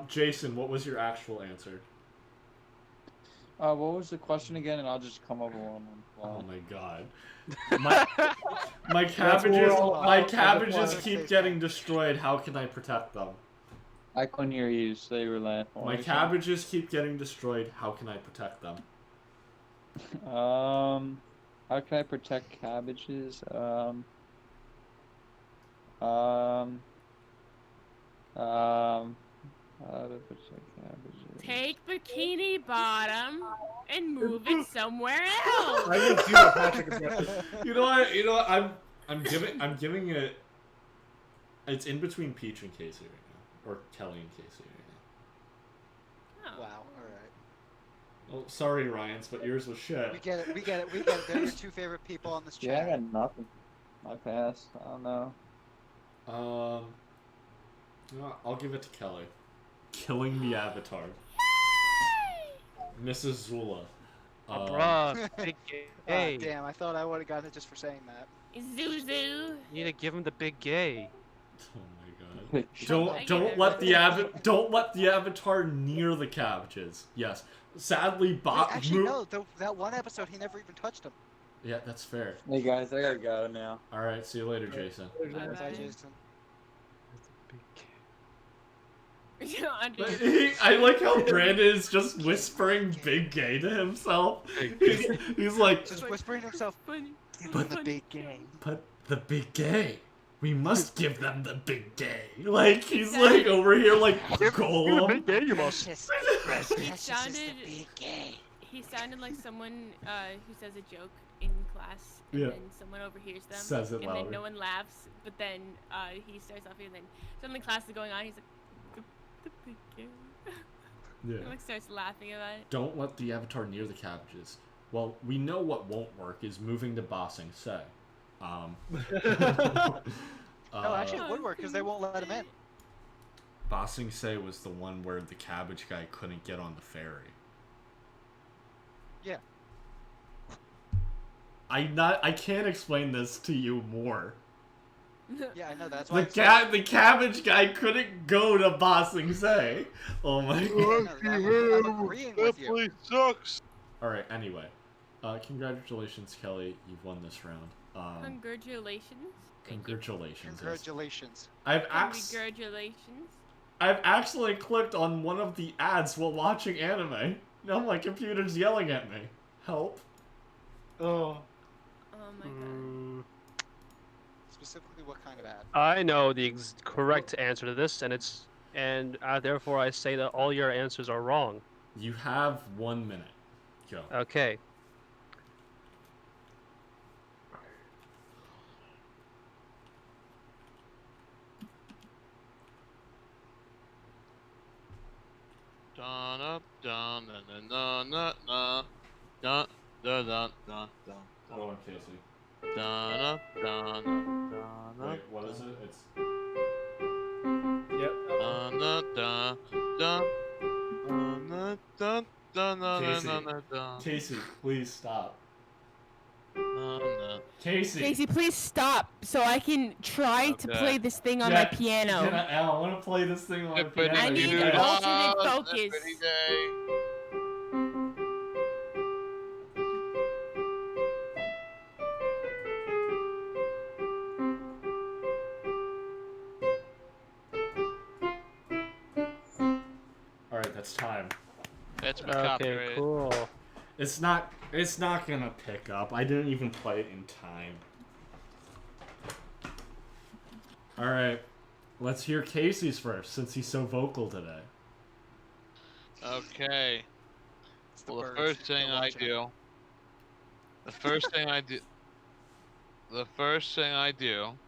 Jason, what was your actual answer? What was the question again? And I'll just come up with one. Oh my god. My we're cabbages, all my out. cabbages That's keep why- getting destroyed. How can I protect them? I couldn't hear you, so they were laughing. My cabbages keep getting destroyed. How can I protect them? How can I protect cabbages? Take Bikini Bottom and move it somewhere else. I can do a Patrick impression. You know what? You know what? I'm giving it. It's in between Peach and Casey right now, or Kelly and Casey right Oh. Wow. All right. now. Oh, sorry, Ryan's, but yours was shit. We get it. We get it. We get it. They're your two favorite people on this Yeah, I channel. got nothing. I passed. I don't know. You know what? I'll give it to Kelly. Killing the Avatar. Mrs. Zula. Bruh, big gay. Damn, I thought I would have gotten it just for saying that. Zuzu. You need to give him the big gay. Oh my god. I Don't get don't it. let the Avatar near the cabbages. Yes. Sadly, Bob. Wait, actually, no. That one episode, he never even touched them. Yeah, that's fair. Hey guys, I gotta go now. All right. See you later, Jason. Bye-bye. Bye, Jason. I like how Brandon is just whispering "big gay" to himself. He's like, Just whispering to himself. Funny. Give him the big game. but the big gay. We must give them the big gay. Like he's like over here like Golem. gay, you must. He sounded. He sounded like someone who says a joke in class, and Yeah. then someone overhears them, Says it and louder. then no one laughs. But then he starts off, and then suddenly class is going on. He's like, the big game. Yeah. He like starts laughing about it. Don't let the Avatar near the cabbages. Well, we know what won't work is moving to Bossing Say. No, actually, it would work because they won't let him in. Bossing Say was the one where the cabbage guy couldn't get on the ferry. Yeah. I can't explain this to you more. Yeah, I know. That's why. The cabbage guy couldn't go to Bossing Say. Oh my god. I'm agreeing with you. Definitely sucks. Alright, anyway. Congratulations, Kelly. You've won this round. Congratulations. Thank you. Congratulations. Congratulations. Congratulations. I've actually clicked on one of the ads while watching anime. Now my computer's yelling at me. Help. Oh. Oh my god. Specifically, what kind of ad? I know the correct answer to this, and therefore I say that all your answers are wrong. You have 1 minute. Go. Okay. Dun up, dun dun dun dun dun dun dun dun dun dun Hold on, Casey. dun up, dun dun Wait, what is it? It's Yep. dun dun dun dun dun dun dun Casey. dun dun Casey, please stop. dun. Casey. Casey, please stop so I can try to Okay. play this thing on Yeah, my piano. I want to play this thing on my piano. I need You an guys- alternate focus. Every day. Alright, that's time. That's been Okay, copyrighted. cool. It's not gonna pick up. I didn't even play it in time. Alright. Let's hear Casey's first, since he's so vocal today. Okay. It's the Well, the birds. first thing They're I watching. do. The first thing I do. The first thing I do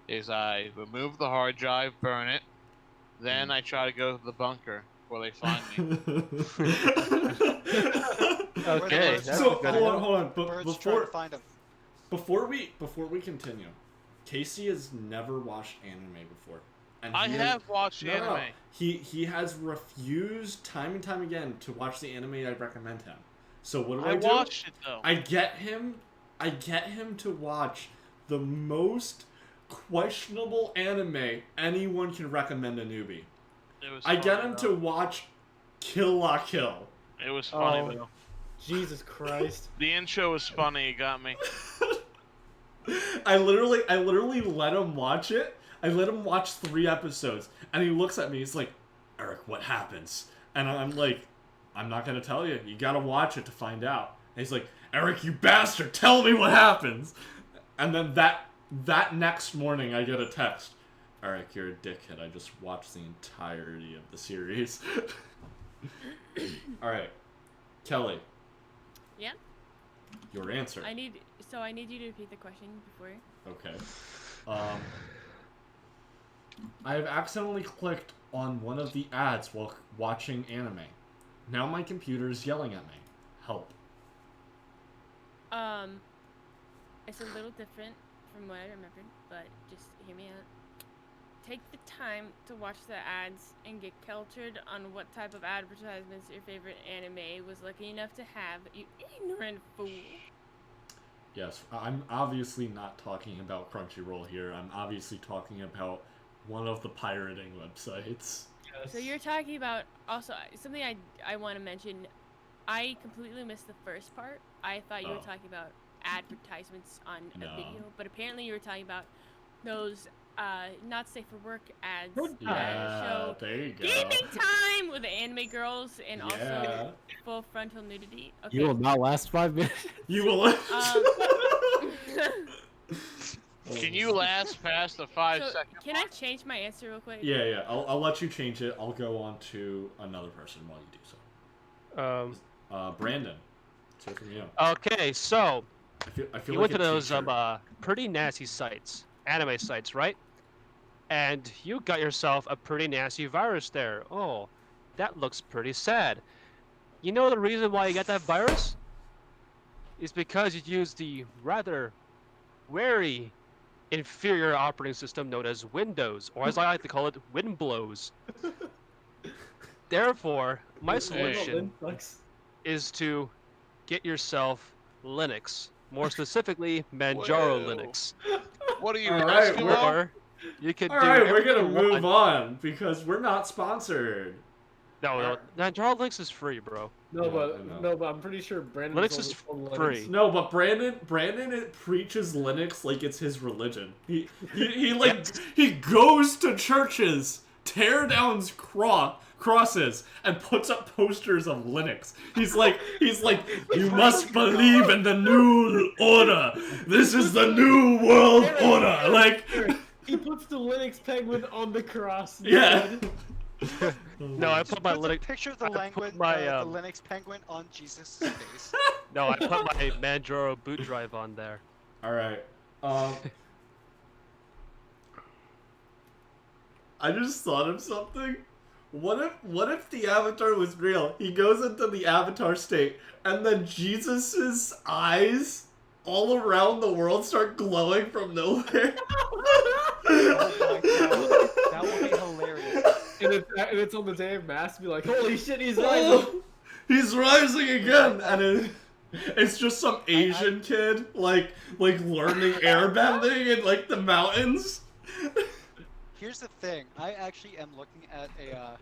is I remove the hard drive, burn it, then I try to go to the bunker where they find me. Okay, birds that's So a good hold one. on, hold on. But Birds trying to before find him. before we continue, Casey has never watched anime before. And I he have watched no, anime. no. He has refused time and time again to watch the anime I recommend him. So what do I do? watched it though. I get him to watch the most questionable anime anyone can recommend a newbie. It was I get funny, him though. to watch Kill La Kill. It was funny Oh. though. Jesus Christ. The intro was funny. It got me. I literally let him watch it. I let him watch 3 episodes, and he looks at me. He's like, "Eric, what happens?" And I'm like, "I'm not gonna tell you. You gotta watch it to find out." And he's like, "Eric, you bastard! Tell me what happens." And then that next morning, I get a text. Alright, you're a dickhead. I just watched the entirety of the series. Alright. Kelly. Yeah? Your answer. I need you to repeat the question before. Okay. I have accidentally clicked on one of the ads while watching anime. Now my computer is yelling at me. Help. It's a little different from what I remembered, but just hear me out. Take the time to watch the ads and get cultured on what type of advertisements your favorite anime was lucky enough to have, you ignorant fool. Yes, I'm obviously not talking about Crunchyroll here. I'm obviously talking about one of the pirating websites. Yes. So you're talking about also something I want to mention. I completely missed the first part. I thought you were Oh. talking about advertisements on No. a video, but apparently you were talking about those not safe for work ads Yeah, that show there you go. gaming time with the anime girls and Yeah. also full frontal nudity. Okay. You will not last 5 minutes. You will. Can you last past the 5-second Can I change my answer real quick? Yeah. I'll let you change it. I'll go on to another person while you do so. Brandon. Let's hear from you. Okay, so I feel you like went to a those teacher. pretty nasty sites, anime sites, right? And you got yourself a pretty nasty virus there. Oh, that looks pretty sad. You know the reason why you got that virus? Is because you used the rather wary inferior operating system known as Windows, or as I like to call it, Windblows. Therefore, my solution is to get yourself Linux. More specifically, Manjaro Whoa. Linux. What are you, All an right, Eskimo? Or you could All do right, we're everything gonna you move want. on because we're not sponsored. No, Manjaro Linux is free, bro. No, Yeah, but I know. no, but I'm pretty sure Brandon Linux is free. No, but Brandon it preaches Linux like it's his religion. He like he goes to churches, tear down crosses, and puts up posters of Linux. He's like, you must believe in the new order. This is the new world order. Like, He puts the Linux penguin on the cross. yeah. No, I put my Puts a Linux. picture of the, I put language, my, the Linux penguin on Jesus' face. No, I put my Manjaro boot drive on there. All right. I just thought of something. What if the avatar was real? He goes into the avatar state, and then Jesus's eyes all around the world start glowing from nowhere. Oh my god, that would be hilarious. And it's on the day of mass. Be like, holy shit, he's rising. He's rising again, and it's just some Asian kid like learning airbending in like the mountains. Here's the thing, I actually am looking at a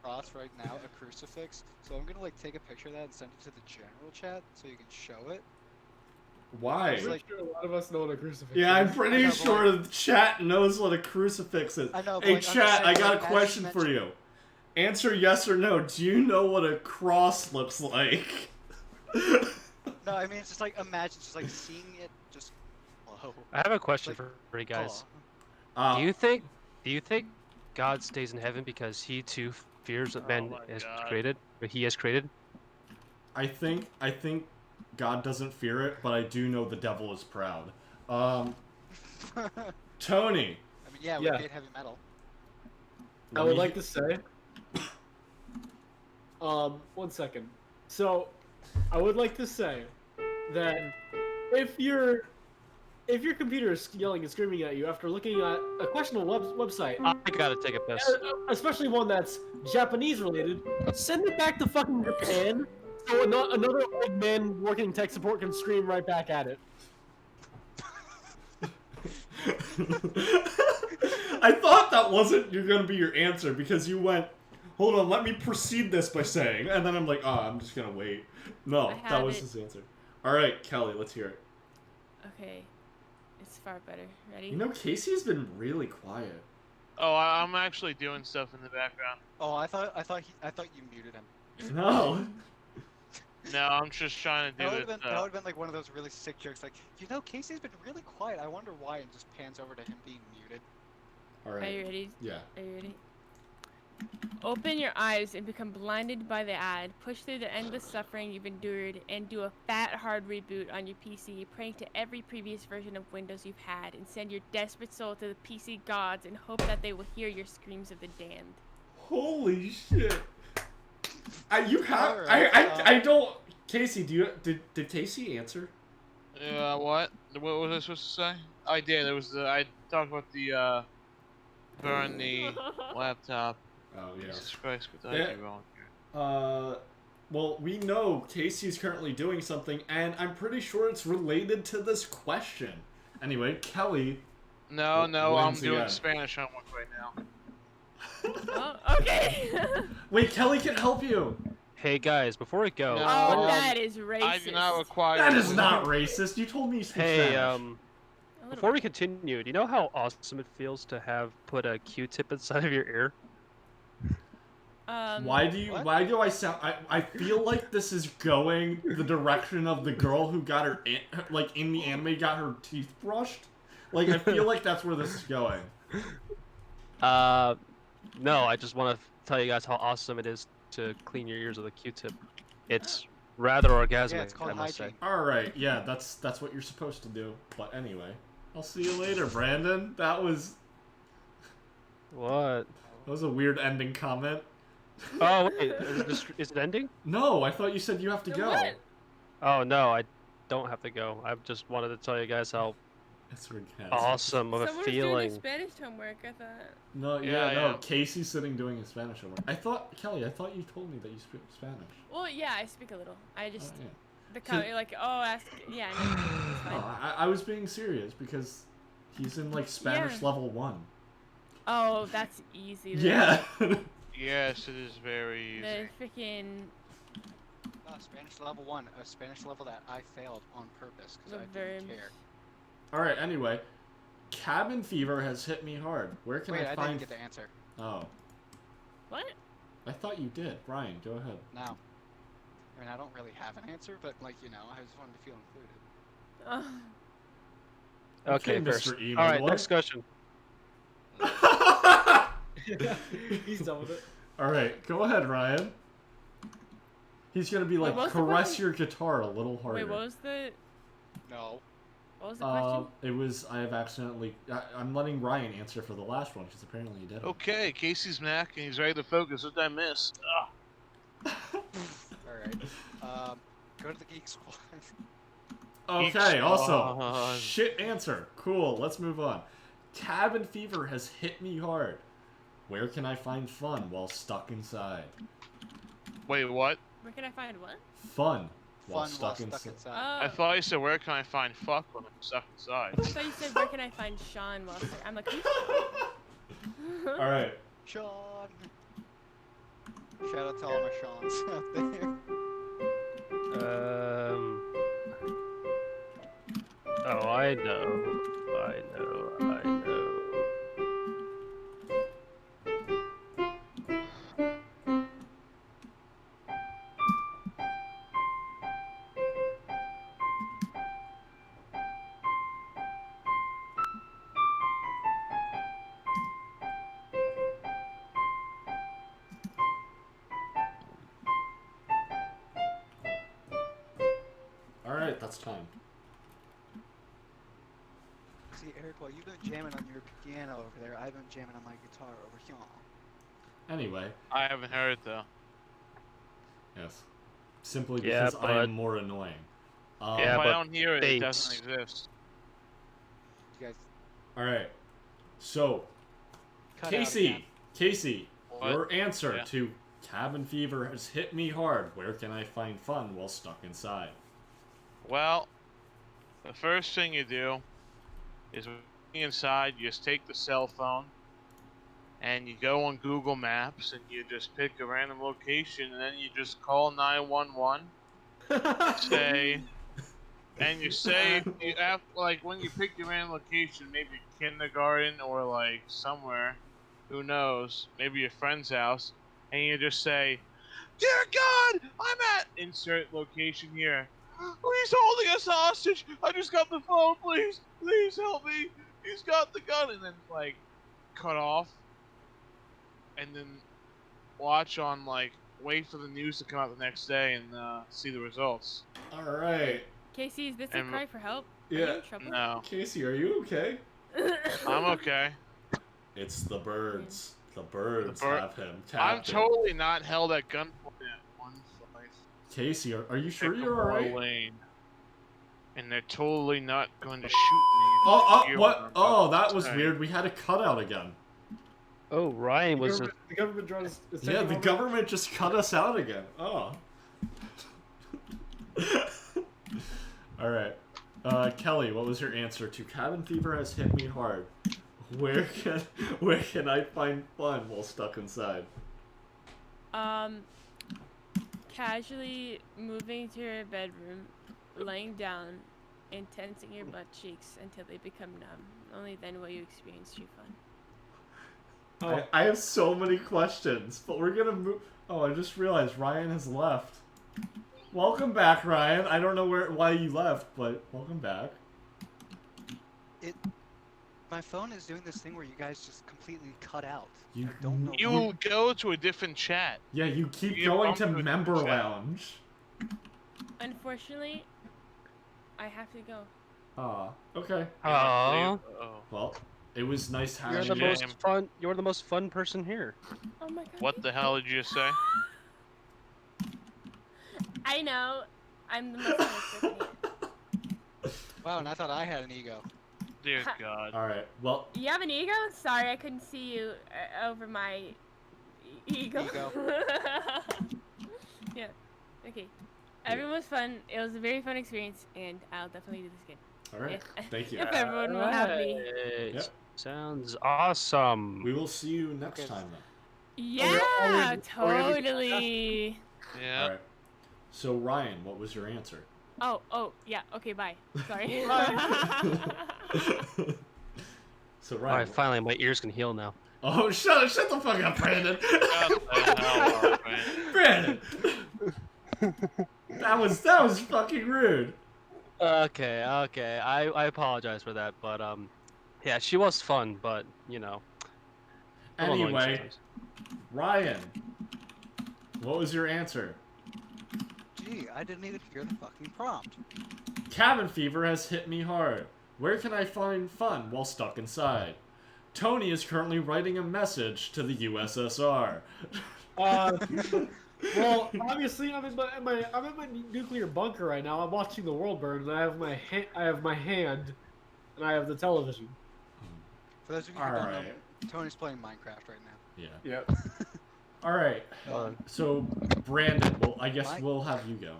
cross right now, a crucifix. So I'm gonna like take a picture of that and send it to the general chat so you can show it. Why? I'm pretty sure a lot of us know what a crucifix Yeah, I'm is. pretty I know, but, sure the chat knows what a crucifix is. I know, but, Hey, like, I'm just chat, saying, I got like, a as question you for you. Answer yes or no. Do you know what a cross looks like? No, I mean it's just like imagine just like seeing it just glow. I have a question Like, for you guys. Aw. Do you think God stays in heaven because he too fears what man my has God. created, or he has created? I think God doesn't fear it, but I do know the devil is proud. Tony. I mean, yeah, we Yeah. did heavy metal. I would like to say. 1 second. So, I would like to say that if your computer is yelling and screaming at you after looking at a questionable website, I gotta take a piss. especially one that's Japanese related, send it back to fucking Japan so another old man working tech support can scream right back at it. I thought that wasn't gonna be your answer because you went, hold on, let me precede this by saying, and then I'm like, I'm just gonna wait. No, I that have was it. his answer. All right, Kelly, let's hear it. Okay. It's far better. Ready? You know, Casey's been really quiet. Oh, I'm actually doing stuff in the background. Oh, I thought you muted him. No. No, I'm just trying to That do would it. have been that would have been like one of those really sick jokes, like, you know, Casey's been really quiet. I wonder why, and just pans over to him being muted. All Are you right. ready? Yeah. Are you ready? Open your eyes and become blinded by the ad. Push through the endless suffering you've endured and do a fat, hard reboot on your PC, praying to every previous version of Windows you've had, and send your desperate soul to the PC gods and hope that they will hear your screams of the damned. Holy shit. You have. Alright, I don't. Casey, did Casey answer? What? What was I supposed to say? I did. It was I talked about the burn the laptop. Oh Jesus yes. Christ, what did I do wrong here? Well, we know Casey's currently doing something, and I'm pretty sure it's related to this question. Anyway, Kelly. No, I'm wins doing again. Spanish homework right now. Oh, okay. Wait, Kelly can help you. Hey guys, before we go, No. Oh, that is racist. I do not require. That is not racist. You told me you speak hey, Spanish. A little before we bit. continue, do you know how awesome it feels to have put a Q-tip inside of your ear? Why do what? why do I sound I feel like this is going the direction of the girl who got her in the anime got her teeth brushed? Like I feel like that's where this is going. No, I just want to tell you guys how awesome it is to clean your ears with a Q-tip. It's rather orgasmic, Yeah, it's called I must say. hygiene. Alright, yeah, that's what you're supposed to do. But anyway. I'll see you later, Brandon. That was What? a weird ending comment. Oh wait, is it ending? No, I thought you said you have to go. What? Oh no, I don't have to go. I just wanted to tell you guys how It's sarcastic. awesome of a Someone was doing feeling. their Spanish homework, I thought. No, Yeah, no. yeah. Casey's sitting doing his Spanish homework. Kelly, I thought you told me that you speak Spanish. Well, yeah, I speak a little. I Oh, just yeah. the comment like, oh, ask. Yeah, no, it's No, fine. I was being serious because he's in like Spanish Yeah. level 1. Oh, that's easy. Yeah. Yes, it is very The easy. freaking Spanish level 1, a Spanish level that I failed on purpose the because I verb. didn't care. All right. Anyway, cabin fever has hit me hard. Where can Wait, I I find? didn't get the answer. Oh, What? I thought you did. Brian, go ahead. No. I mean, I don't really have an answer, but like, you know, I just wanted to feel included. Okay, Okay, first. Mr. Emo All right, Boy. next question. He's done with it. All right, go ahead, Ryan. He's gonna be Wait, like, what's the caress question? your guitar a little harder. Wait, what was the No. question? It was I have accidentally. I'm letting Ryan answer for the last one because apparently he did. Okay, Casey's Mac and he's ready to focus. What did I miss? Alright. Go to the Geek Squad. Okay, also, Squad. shit answer. Cool, let's move on. Cabin fever has hit me hard. Where can I find fun while stuck inside? Wait, what? Where can I find what? Fun while Fun stuck while stuck inside. Oh, I thought you said, where can I find fuck when I'm stuck inside? I thought you said where can I find Sean while I'm like, who's Sean? All right. Sean! Shout out to all my Seans out there. Oh, I know. All right, that's time. See, Eric, while you've been jamming on your piano over there, I've been jamming on my guitar over here. Anyway, I haven't heard it though. yes. Simply Yeah, because I am but- more annoying. Yeah, If I but don't hear it, it bass. doesn't exist. You guys All right. So, cut out again. Casey, What? your answer Yeah. to cabin fever has hit me hard. Where can I find fun while stuck inside? Well, the first thing you do is when you're inside, you just take the cell phone and you go on Google Maps and you just pick a random location and then you just call 911. Say, and you say, you have, like when you pick your random location, maybe kindergarten or like somewhere, who knows, maybe your friend's house, and you just say, "Dear God, I'm at insert location here. He's holding us hostage. I just got the phone. Please help me. He's got the gun." And then like cut off, and then watch on like wait for the news to come out the next day and see the results. All right. Casey, is this a And- cry for help? Are you Yeah. in trouble? No, Casey, are you okay? I'm okay. It's the birds. The birds The bir- have him I'm captive. totally not held at gunpoint at one place. Casey, are you sure you're Sycamore alright? Lane. And they're totally not going to shoot me. Oh, Hear what? I'm Oh, about that to was say. weird. We had a cutout again. Oh, Ryan was. The government drones. is Yeah, taking the over. government just cut us out again. Oh. Alright. Kelly, what was your answer to cabin fever has hit me hard? Where can I find fun while stuck inside? Casually moving to your bedroom, laying down, and tensing your butt cheeks until they become numb. Only then will you experience true fun. Oh, I have so many questions, but we're gonna move. Oh, I just realized Ryan has left. Welcome back, Ryan. I don't know why you left, but welcome back. My phone is doing this thing where you guys just completely cut out. You I don't know. You why. will go to a different chat. Yeah, you keep You going bumped to into a member chat. lounge. Unfortunately, I have to go. Ah, okay. Aw. Oh. Well, it was nice You're having the you. Jam. most fun. You're the most fun person here. Oh my god. What the hell did you just say? I know. I'm the most recipient. Wow, and I thought I had an ego. Dear God. All right. Well, You have an ego? Sorry, I couldn't see you over my ego. Ego. Yeah. Okay. Everyone was fun. It was a very fun experience, and I'll definitely do this again. all right. If, Thank you. if everyone will have me. Alright. Yep. Sounds awesome. We will see you next Okay. time then. Yeah, are we totally. Yeah. All right. So Ryan, what was your answer? Oh, yeah. Okay, bye. Sorry. So All Ryan. right, finally, my ears can heal now. Oh, shut the fuck up, Brandon. Shut the hell up, man. Brandon. That was fucking rude. Okay. I apologize for that, but yeah, she was fun, but you know. a little annoying Anyway, sometimes. Ryan, what was your answer? Gee, I didn't even hear the fucking prompt. Cabin fever has hit me hard. Where can I find fun while stuck inside? Tony is currently writing a message to the USSR. well, obviously, I'm in my nuclear bunker right now. I'm watching the world burn, and I have my hand, and I have the television. For those of you who don't know, Alright. Tony's playing Minecraft right now. Yeah. Yep. All right. So, Brandon, well, I guess Mike? we'll have you go.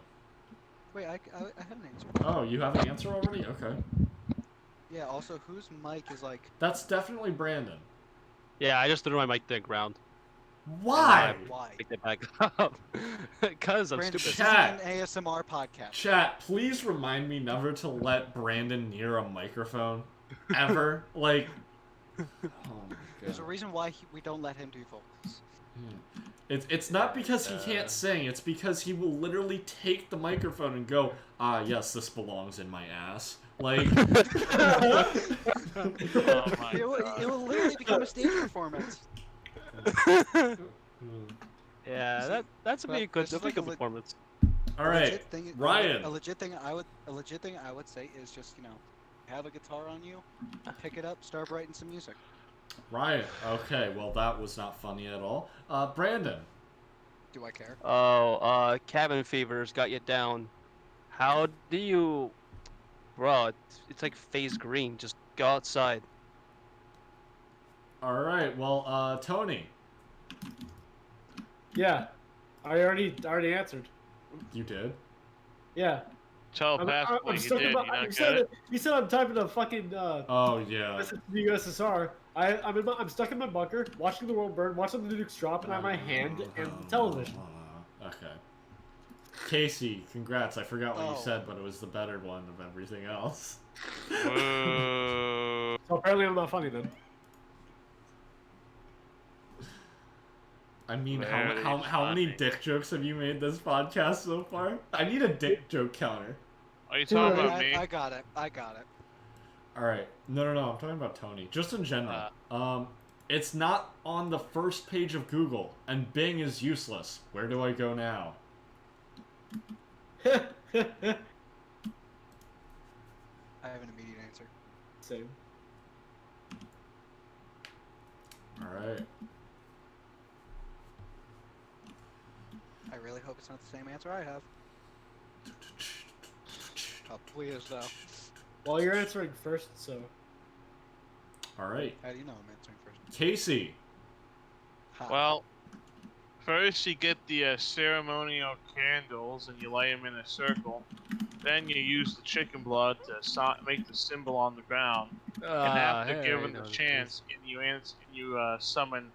Wait, I had an answer. Oh, you have an answer already? Okay. Yeah. Also, whose mic is like? That's definitely Brandon. Yeah, I just threw my mic to the ground. Why? Why? Picked it back up. Because I'm Brandon, stupid. this Chat. is an ASMR podcast. Chat, please remind me never to let Brandon near a microphone. Ever. Like. Oh my There's a god. reason why we don't let him do vocals. It's not because he can't sing, it's because he will literally take the microphone and go, ah, yes, this belongs in my ass. Like. Oh my It God. will literally become a stage performance. Yeah, that's But be a good, this is that'd be a like good a performance. Alright, Ryan. A legit thing I would say is just have a guitar on you, pick it up, start writing some music. Ryan. Okay, well, that was not funny at all. Brandon. Do I care? Oh, cabin fever's got you down. How do you, bro? It's like phase green. Just go outside. Alright, well, Tony. Yeah. I already answered. You did? Yeah. Telepathically, I'm you stuck did. in You my, not get it? you said I'm typing a fucking Oh, yeah. message to the USSR. I'm stuck in my bunker, watching the world burn, watching the nukes drop, and I have my hand and the television. Okay. Casey, congrats. I forgot what you Oh. said, but it was the better one of everything else. Boo. So apparently I'm not funny then. I mean, Very how many funny. dick jokes have you made this podcast so far? I need a dick joke counter. Are you talking about Alright, me? I got it. I got it. Alright. No, I'm talking about Tony. Just in general. It's not on the first page of Google, and Bing is useless. Where do I go now? I have an immediate answer. Same. Alright. I really hope it's not the same answer I have. Probably is though. Well, you're answering first, so. Alright. How do you know I'm answering first? Casey. Ha. Well, first you get the ceremonial candles and you lay them in a circle. Then you use the chicken blood to make the symbol on the ground. And after given the chance, and you summon.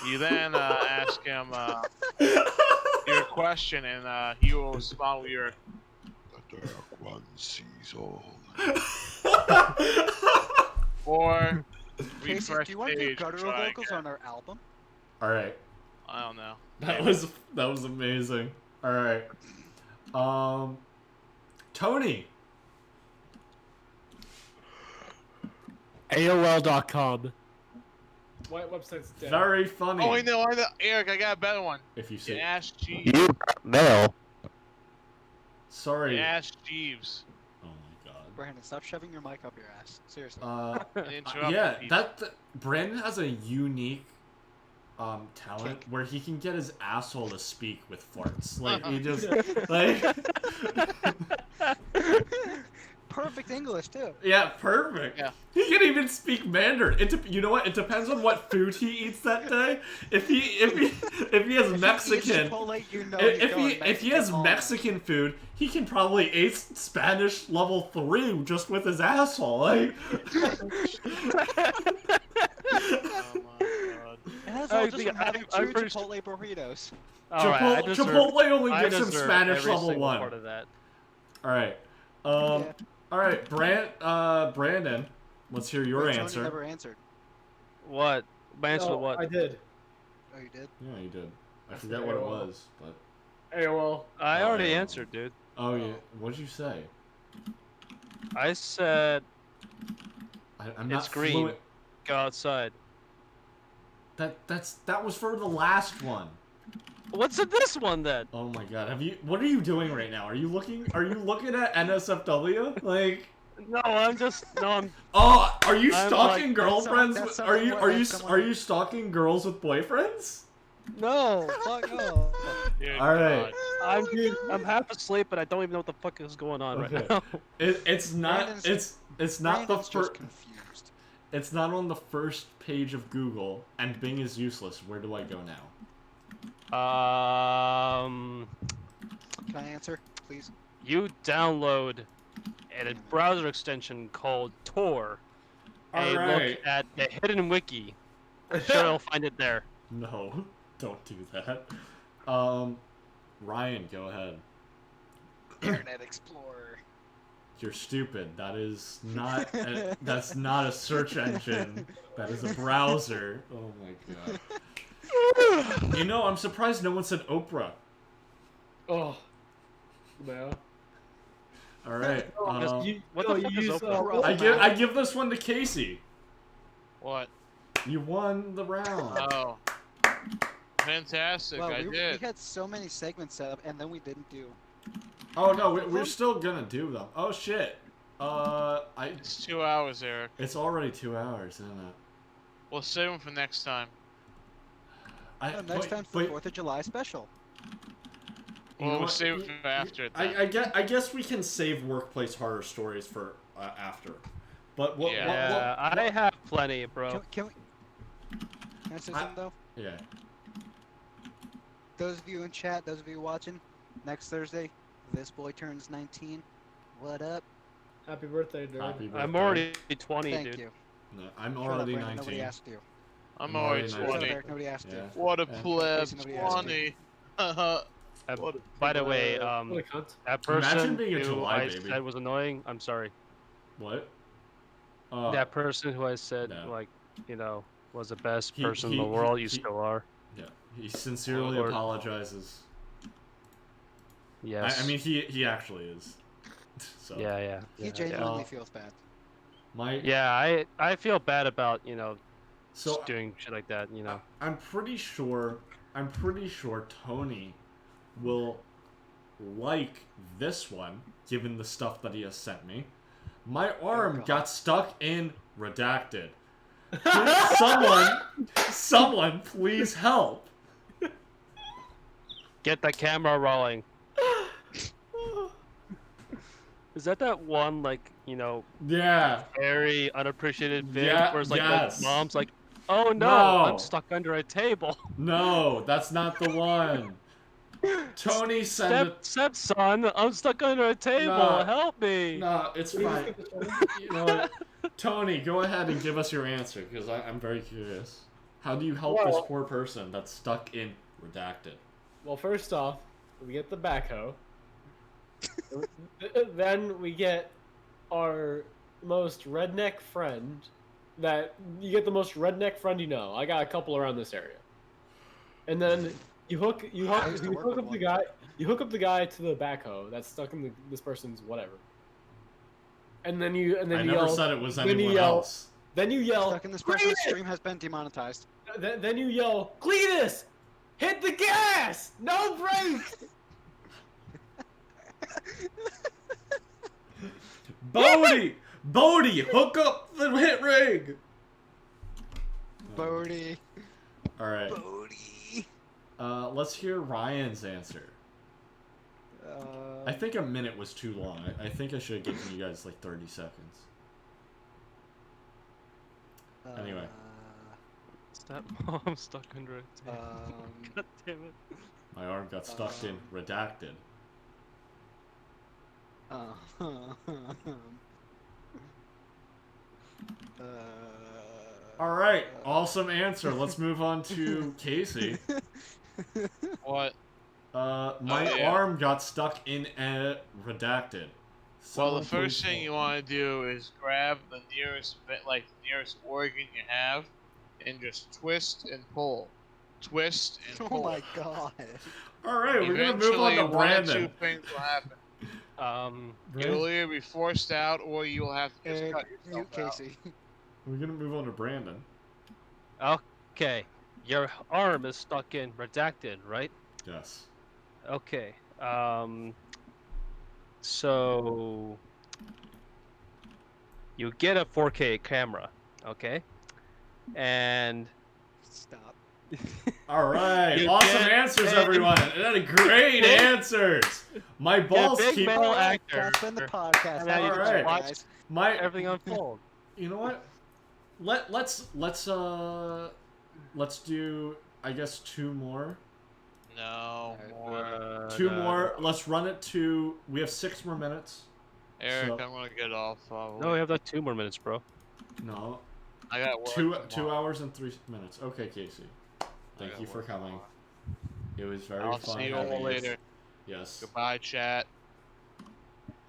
You then ask him your question, and he will respond with your. The dark one sees all. Or Casey, do you want to do guttural vocals on our album? Alright. I don't know. That was amazing. Alright. Tony. AOL.com. What website's dead? Very funny. Oh, I know. Eric, I got a better one. If you say Ask Jeeves. You mail. sorry. Ask Jeeves. Oh my god. Brandon, stop shoving your mic up your ass. Seriously. Yeah, Brandon has a unique talent where he can get his asshole to speak with farts. Like he just like Perfect English too. yeah, perfect. Yeah. He can even speak Mandarin. You know what? It depends on what food he eats that day. If he has Mexican, Chipotle, you know if he has all Mexican food, he can probably ace Spanish level 3 just with his asshole. Like. Oh my god. And that's all just from having two Chipotle burritos. Chipotle only gives him Spanish level 1. Part of that. All right. Yeah. All right, Brandon, let's hear your Wait, Tony answer. never answered. What? My answer to No, what? I did. Oh, you did? Yeah, you did. I That's forget what it AOL. was, but AOL. I already yeah. answered, dude. oh yeah. What'd you say? I said I'm not it's green. fluent. Go outside. That was for the last one. What's in this one then? Oh my god. What are you doing right now? Are you looking at NSFW? Like No, I'm. oh, are you I'm stalking like- girlfriends? that's Are you something are where you someone- are you stalking girls with boyfriends? No, fuck no. Dear All right. God. I'm half asleep, but I don't even know what the fuck is going on Okay. right now. It's not Brandon's- it's not the Brandon's just first. confused. It's not on the first page of Google, and Bing is useless. Where do I go now? Can I answer, please? You download a browser extension called Tor, and you Alright. look at the hidden wiki. I'm sure you'll find it there. No, don't do that. Ryan, go ahead. Internet Explorer. You're stupid. That is not. That's not a search engine. That is a browser. Oh my god. You know, I'm surprised no one said Oprah. Oh. No. All right. What No, the you fuck is use, Oprah? I give this one to Casey. What? You won the round. Oh. Fantastic, Well, I we did. had so many segments set up, and then we didn't do. Oh no, we're still gonna do them. Oh shit. It's 2 hours, Eric. It's already 2 hours, isn't it? We'll save them for next time. Next time for the 4th of July special. You know We'll what? save it for after it. then. I guess we can save workplace horror stories for after. But what? Yeah, I have plenty, bro. Can I say something though? Yeah. Those of you in chat, those of you watching, next Thursday, this boy turns 19. What up? Happy birthday, dude. Happy birthday. I'm already 20, Thank dude. you. No, I'm Shut up, already Brandon, 19. Nobody asked you. I'm I'm already already Shut up, 20. Eric. Nobody asked Yeah. you. What a Yeah. pleb, Nobody asked 20. Haha. What a By the way, What a cunt. that Imagine person being a who July I baby. said was annoying, I'm sorry. What? That person who I said, no. like, was the best He- person he- in the world, you he- still are. Yeah. He sincerely Or- apologizes. Yes. I mean, he actually is. So. Yeah. He yeah, genuinely feels bad. Yeah, I feel bad about So just doing shit like that. I'm pretty sure Tony will like this one, given the stuff that he has sent me. My arm God. got stuck in redacted. Someone, please help. Get the camera rolling. Is that one Yeah. very unappreciated vid Yeah, where it's like yes. mom's like, oh no, No. I'm stuck under a table. No, that's not the one. Tony sent it. Stepson, I'm stuck under a table. No. Help me. No, it's fine. You know what? Tony, go ahead and give us your answer, because I'm very curious. How do you help this Well- poor person that's stuck in redacted? Well, first off, we get the backhoe. Then we get our most redneck friend. You get the most redneck friend you know. I got a couple around this area. And then you hook up the guy to the backhoe that's stuck in this person's whatever. And then you I yell. never said it was then you anyone yell- else. Then you yell. Stuck in this person's "Cletus!" stream has been demonetized. Then you yell, Cletus! Hit the gas! No brakes! Bodie, hook up the hit rig. Bodie. All right. Bodie. Let's hear Ryan's answer. I think a minute was too long. I think I should have given you guys like 30 seconds. Anyway. I'm stuck under a table. God damn it. My arm got stuck in redacted. All right, awesome answer. Let's move on to Casey. What? My arm got stuck in redacted. Well, Someone the first please thing you want to do is grab the nearest organ you have, and just twist and pull, twist and Oh pull. my god. All right, we're gonna move on Eventually, to one of two Brandon. things will happen. Brandon? You'll either be forced out, or you'll have to just Eric, cut mute yourself out. Casey. We're gonna move on to Brandon. Okay, your arm is stuck in redacted, right? Yes. Okay. So you get a 4K camera, okay? And Stop. All right, You awesome get answers, a- everyone. Great answers. My balls big keep. male actor. That's been the podcast. And now you Have a just good night, watch- guys. My. everything unfold. You know what? Let's do, I guess, two more. No more. Two more. Let's run it to. We have 6 more minutes. Eric, So- I'm gonna get off. No, we have like 2 more minutes, bro. No. I got work 2 tomorrow. hours and 3 minutes. Okay, Casey. Thank you for coming. It was very I'll fun. see you having all later. Yes. Goodbye, chat.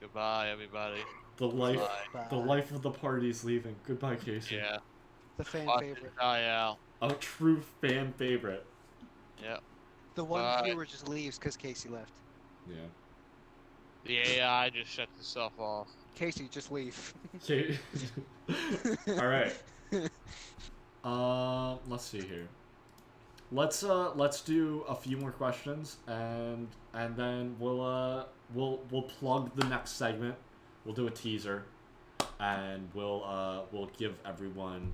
Goodbye, everybody. The life. Bye. The life of the party is leaving. Goodbye, Casey. Yeah. The fan Watch favorite. it die out. A true fan favorite. Yeah. The one Bye. viewer just leaves because Casey left. Yeah. The AI just shut itself off. Casey, just leave. Okay. All right. Let's see here. Let's do a few more questions, and then we'll plug the next segment. We'll do a teaser, and we'll give everyone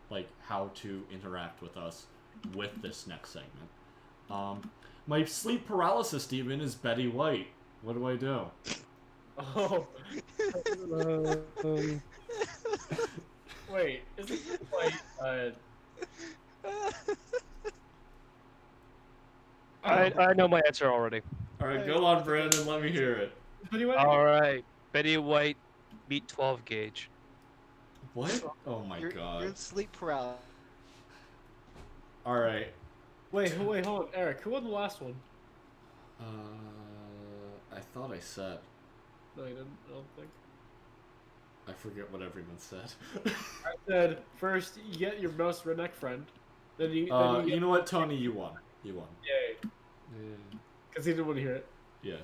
like how to interact with us with this next segment. My sleep paralysis demon is Betty White. What do I do? Oh. Wait, is it like I know my answer already. All right, go on, Brandon. Let me hear it. All right, Betty White, beat 12 gauge. What? Oh my You're god. in sleep paralysis. All right. Wait, hold on, Eric. Who won the last one? I thought I said. No, you didn't. I don't think. I forget what everyone said. I said first you get your most redneck friend, then you. You know what, Tony? You won. You won. Yay, Yeah. because he didn't want to hear it. Yeah.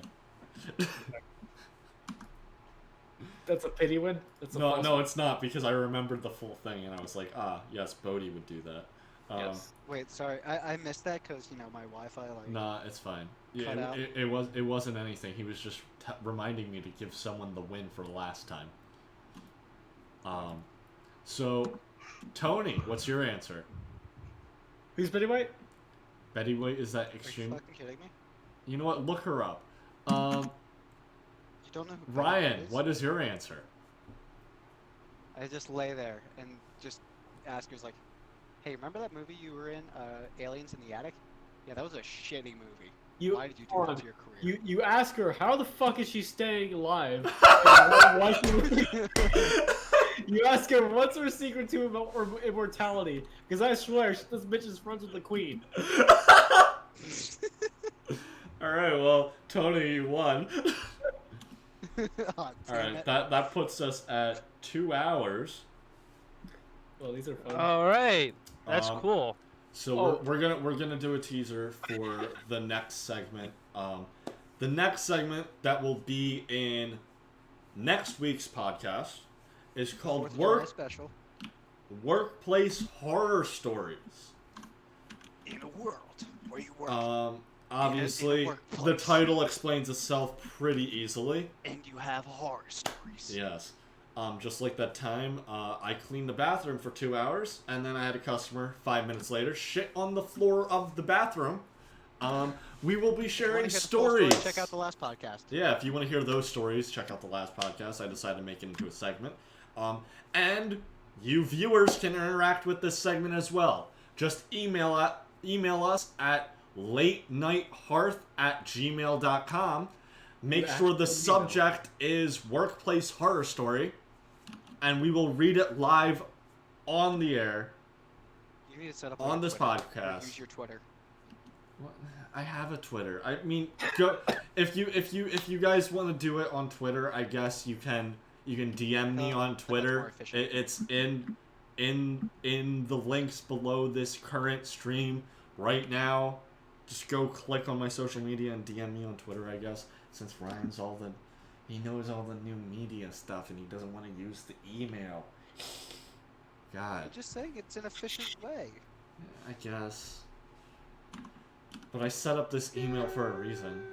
That's a pity win. That's a No, false no, win. it's not because I remembered the full thing and I was like, yes, Bodhi would do that. Yes. Wait, sorry, I missed that because my Wi-Fi like. Nah, it's fine. Yeah, Cut out. it wasn't anything. He was just reminding me to give someone the win for the last time. So, Tony, what's your answer? Who's Betty White? Betty White is that Are you extreme? fucking kidding me? You know what? Look her up. You don't know who Betty Ryan, White is? what is your answer? I just lay there and just ask her, like, hey, remember that movie you were in, Aliens in the Attic? Yeah, that was a shitty movie. Why did you do hold that on. to your career? You ask her how the fuck is she staying alive? Why you ask her what's her secret to immortality? Because I swear this bitch is friends with the queen. All right, well, Tony, you won. Oh, All damn right, it. that puts us at 2 hours. Well, these are fun. All right, that's Um, cool. So Oh. we're gonna do a teaser for the next segment. The next segment that will be in next week's podcast is called 4th of July special. Workplace Horror Stories. In a world where you work Obviously, the workplace. title explains itself pretty easily. and you have horror stories. Yes. Just like that time, I cleaned the bathroom for 2 hours, and then I had a customer 5 minutes later shit on the floor of the bathroom. We will be If you wanna sharing hear the full story, stories. check out the last podcast. Yeah, if you want to hear those stories, check out the last podcast. I decided to make it into a segment. And you viewers can interact with this segment as well. Just email us at latenighthearth@gmail.com. Make sure the subject is workplace horror story, and we will read it live on the air. You need to set up On a this Twitter. podcast. Use your Twitter. What? I have a Twitter. I mean, go if you guys want to do it on Twitter, I guess you can DM me on that's Twitter. more efficient. It's in the links below this current stream right now. Just go click on my social media and DM me on Twitter, I guess, since Ryan's he knows all the new media stuff and he doesn't want to use the email. God. I'm just saying it's an efficient way. I guess. But I set up this email for a reason.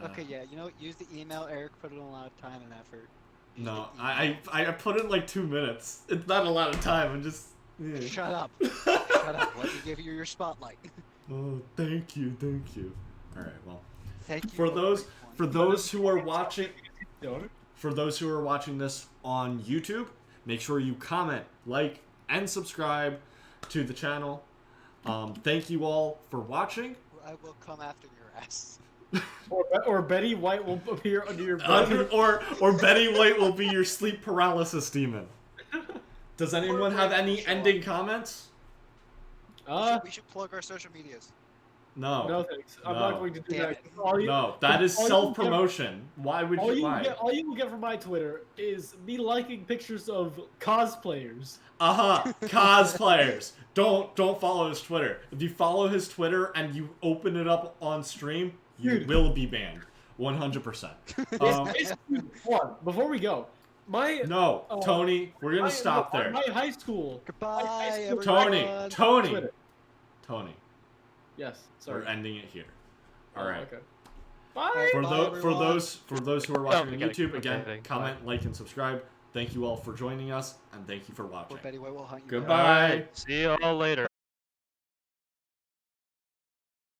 Okay, yeah, use the email. Eric put in a lot of time and effort. Use No, the I put in like 2 minutes. It's not a lot of time. I'm just. email. Shut up. Shut up. Let me give you your spotlight. Oh, thank you. All right, well, Thank you. for those who are watching, Don't. for those who are watching this on YouTube, make sure you comment, like, and subscribe to the channel. Thank you all for watching. I will come after your ass. Or Betty White will appear under your bed. Or Betty White will be your sleep paralysis demon. Does anyone have any ending comments? We should plug our social medias. No. No thanks. I'm No. not going to do Damn that. it. No, that is all you self-promotion. Why would you? Why? All you will get from my Twitter is me liking pictures of cosplayers. Cosplayers. Don't follow his Twitter. If you follow his Twitter and you open it up on stream, you Dude. will be banned. 100%. Hold on, before we go, No, Tony, we're gonna stop there. My high school. Goodbye, I- everyone. Tony. Twitter. Yes. Sorry. We're ending it here. All right. Okay. Bye. For Bye, those who are watching on okay, YouTube, okay, again, thanks. comment, like, and subscribe. Thank you all for joining us, and thank you for watching. Or Betty White will hunt you down. Goodbye. See you all later.